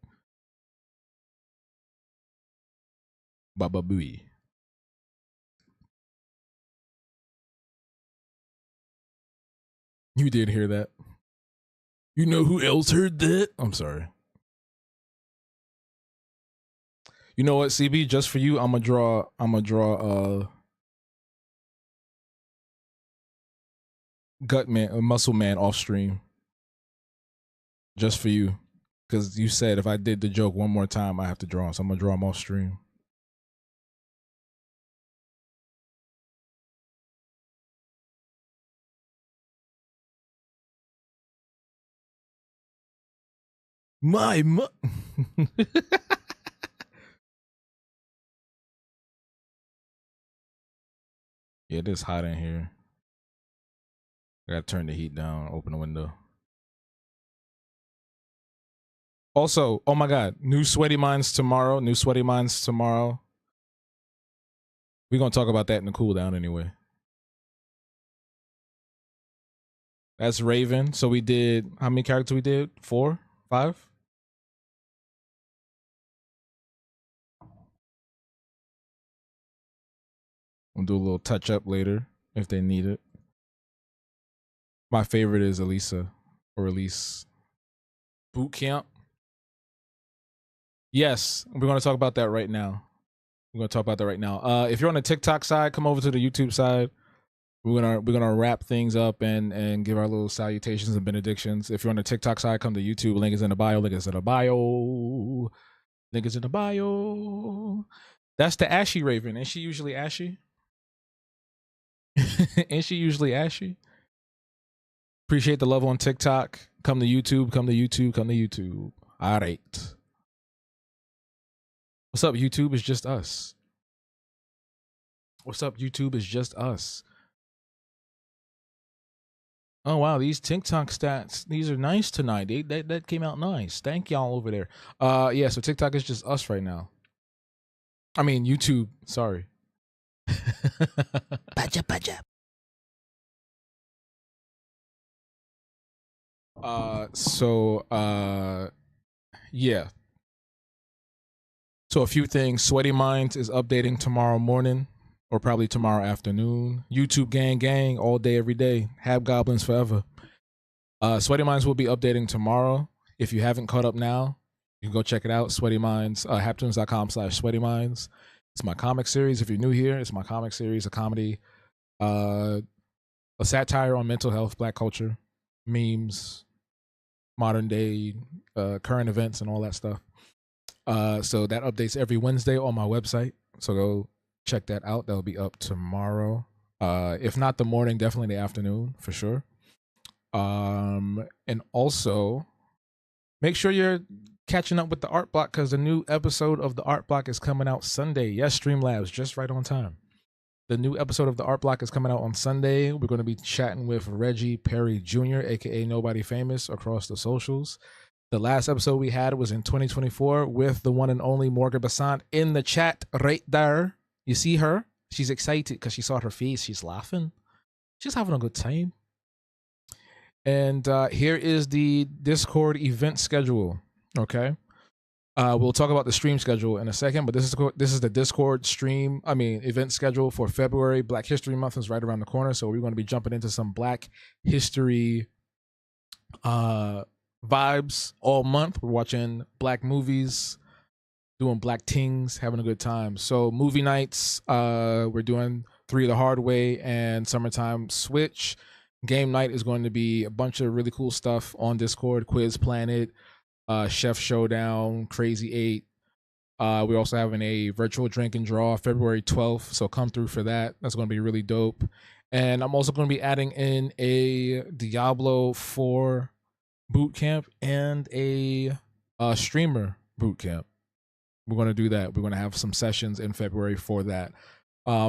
Baba Booey. You did hear that. You know who else heard that? I'm sorry. You know what, CB? Just for you, I'm gonna draw Gut Man, Muscle Man off stream. Just for you. Because you said if I did the joke one more time, I have to draw him. So I'm gonna draw him off stream. My Yeah, it is hot in here. I gotta turn the heat down, open the window. Also, oh my God, new Sweaty Minds tomorrow. New Sweaty Minds tomorrow. We're gonna talk about that in the cool down anyway. That's Raven. So we did, how many characters we did? 4? 5? We'll do a little touch up later if they need it. My favorite is Elisa or Elise. Boot camp. Yes, we're going to talk about that right now. We're going to talk about that right now. If you're on the TikTok side, come over to the YouTube side. We're gonna wrap things up and give our little salutations and benedictions. If you're on the TikTok side, come to YouTube. Link is in the bio. Link is in the bio. Link is in the bio. That's the Ashy Raven. Ain't she usually ashy? Ain't she usually ashy? Appreciate the love on TikTok. Come to YouTube. Come to YouTube. Come to YouTube. All right. What's up, YouTube? It's just us. What's up, YouTube? It's just us. Oh wow, these TikTok stats, these are nice tonight. That came out nice. Thank y'all over there. Yeah, so TikTok is just us right now. I mean YouTube, sorry. Baja. Yeah. So a few things. Sweaty Minds is updating tomorrow morning. or probably tomorrow afternoon. YouTube gang, all day, every day. Hobgoblins forever. Sweaty Minds will be updating tomorrow. If you haven't caught up now, you can go check it out. Sweaty Minds, haptoons.com/Sweaty Minds. It's my comic series. If you're new here, it's my comic series, a comedy, a satire on mental health, black culture, memes, modern day, current events, and all that stuff. So that updates every Wednesday on my website. So go check that out. That'll be up tomorrow. If not the morning, definitely the afternoon for sure. And also make sure you're catching up with the Art Block, because the new episode of the Art Block is coming out Sunday. Yes, Streamlabs, just right on time. The new episode of the Art Block is coming out on Sunday. We're going to be chatting with Reggie Perry Jr., aka Nobody Famous, across the socials. The last episode we had was in 2024 with the one and only Morgan Bassant in the chat right there. You see her? She's excited because she saw her face. She's laughing. She's having a good time. And here is the Discord event schedule. Okay. We'll talk about the stream schedule in a second, but this is the Discord event schedule for February. Black History Month is right around the corner, so we're going to be jumping into some Black History vibes all month. We're watching Black movies, doing Black things, having a good time. So movie nights, we're doing 3 the Hard Way and Summertime Switch. Game night is going to be a bunch of really cool stuff on Discord: Quiz Planet, Chef Showdown, Crazy 8. We're also having a virtual drink and draw February 12th, so come through for that. That's going to be really dope. And I'm also going to be adding in a Diablo 4 boot camp and a streamer boot camp. We're going to do that. We're going to have some sessions in February for that.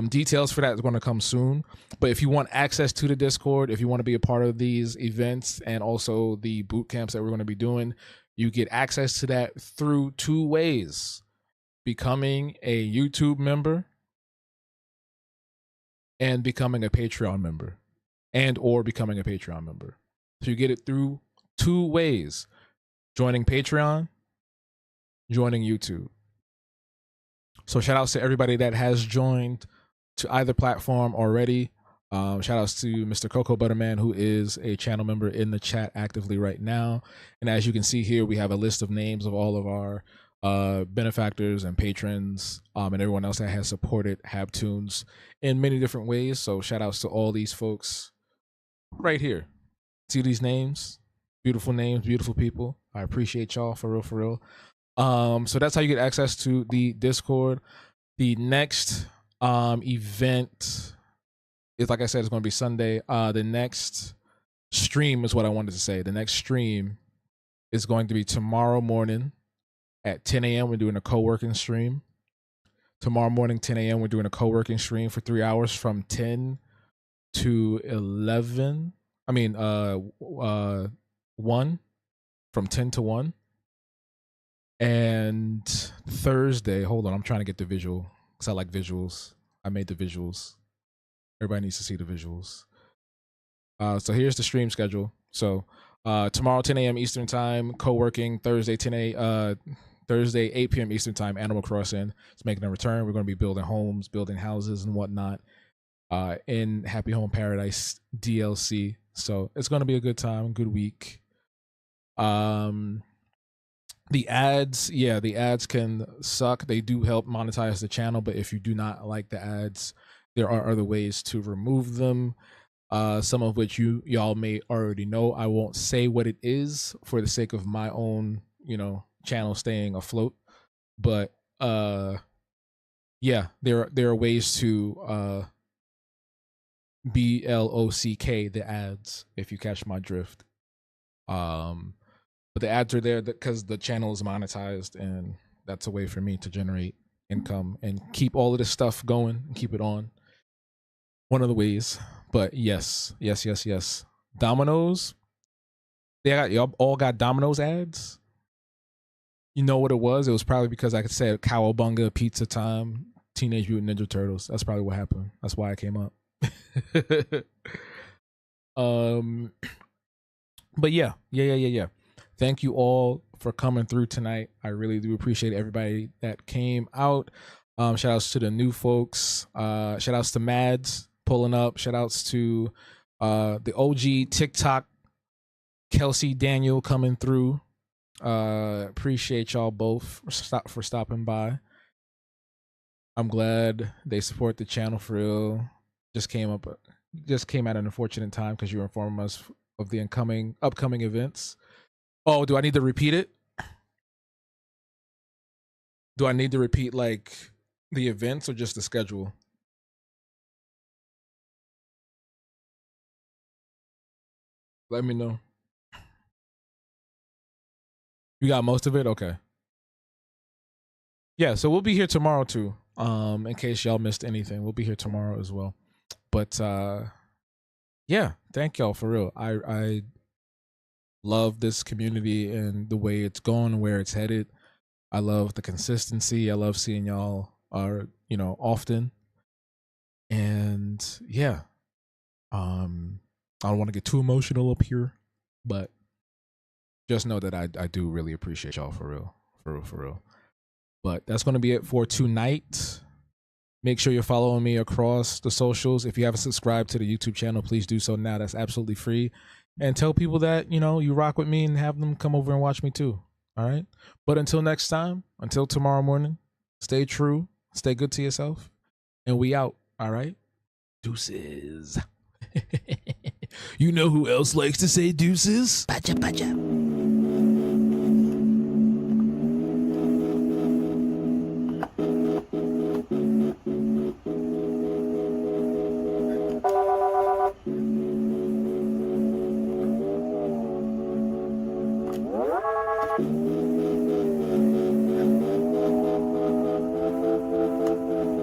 Details for that is going to come soon. But if you want access to the Discord, if you want to be a part of these events and also the boot camps that we're going to be doing, you get access to that through 2 ways: becoming a YouTube member and becoming a Patreon member, or becoming a Patreon member. So you get it through 2 ways: joining Patreon, joining YouTube. So shout outs to everybody that has joined to either platform already. Shout outs to Mr. Coco Butterman, who is a channel member in the chat actively right now. And as you can see here, we have a list of names of all of our benefactors and patrons, and everyone else that has supported Toons in many different ways. So shout outs to all these folks right here. See these names? Beautiful names, beautiful people. I appreciate y'all for real, for real. So that's how you get access to the Discord. The next event is, like I said, it's going to be Sunday. The next stream is what I wanted to say. The next stream is going to be tomorrow morning at 10 a.m. We're doing a co-working stream. Tomorrow morning, 10 a.m., we're doing a co-working stream for 3 hours from 10 to 11. 1. From 10 to 1. And Thursday, hold on, I'm trying to get the visual because I like visuals. I made the visuals. Everybody needs to see the visuals. So here's the stream schedule. So tomorrow, 10 a.m. Eastern Time, co-working. Thursday, 8 p.m. Eastern Time, Animal Crossing. It's making a return. We're going to be building homes, building houses and whatnot in Happy Home Paradise DLC. So it's going to be a good time, good week. The ads can suck. They do help monetize the channel, but if you do not like the ads, there are other ways to remove them. Some of which y'all may already know. I won't say what it is for the sake of my own, channel staying afloat. But there are ways to BLOCK the ads, if you catch my drift. But the ads are there because the channel is monetized, and that's a way for me to generate income and keep all of this stuff going and keep it on. One of the ways. But yes. Domino's. Y'all all got Domino's ads. You know what it was? It was probably because I could say Cowabunga, Pizza Time, Teenage Mutant Ninja Turtles. That's probably what happened. That's why I came up. But yeah. Thank you all for coming through tonight. I really do appreciate everybody that came out. Shout outs to the new folks. Shout outs to Mads pulling up. Shout outs to the OG TikTok Kelsey Daniel coming through. Appreciate y'all both for stopping by. I'm glad they support the channel for real. Just came at an unfortunate time because you were informing us of the upcoming events. Oh, do I need to repeat it? Do I need to repeat like the events or just the schedule? Let me know. You got most of it? Okay. Yeah, so we'll be here tomorrow too. In case y'all missed anything, we'll be here tomorrow as well. But yeah, thank y'all for real. I love this community and the way it's going, where it's headed. I love the consistency. I love seeing y'all often. And yeah. I don't want to get too emotional up here, but just know that I do really appreciate y'all for real. For real, for real. But that's going to be it for tonight. Make sure you're following me across the socials. If you haven't subscribed to the YouTube channel, please do so now. That's absolutely free. And tell people that, you rock with me and have them come over and watch me too. All right. But until next time, until tomorrow morning, stay true, stay good to yourself, and we out. All right. Deuces. You know who else likes to say deuces? Pacha, pacha.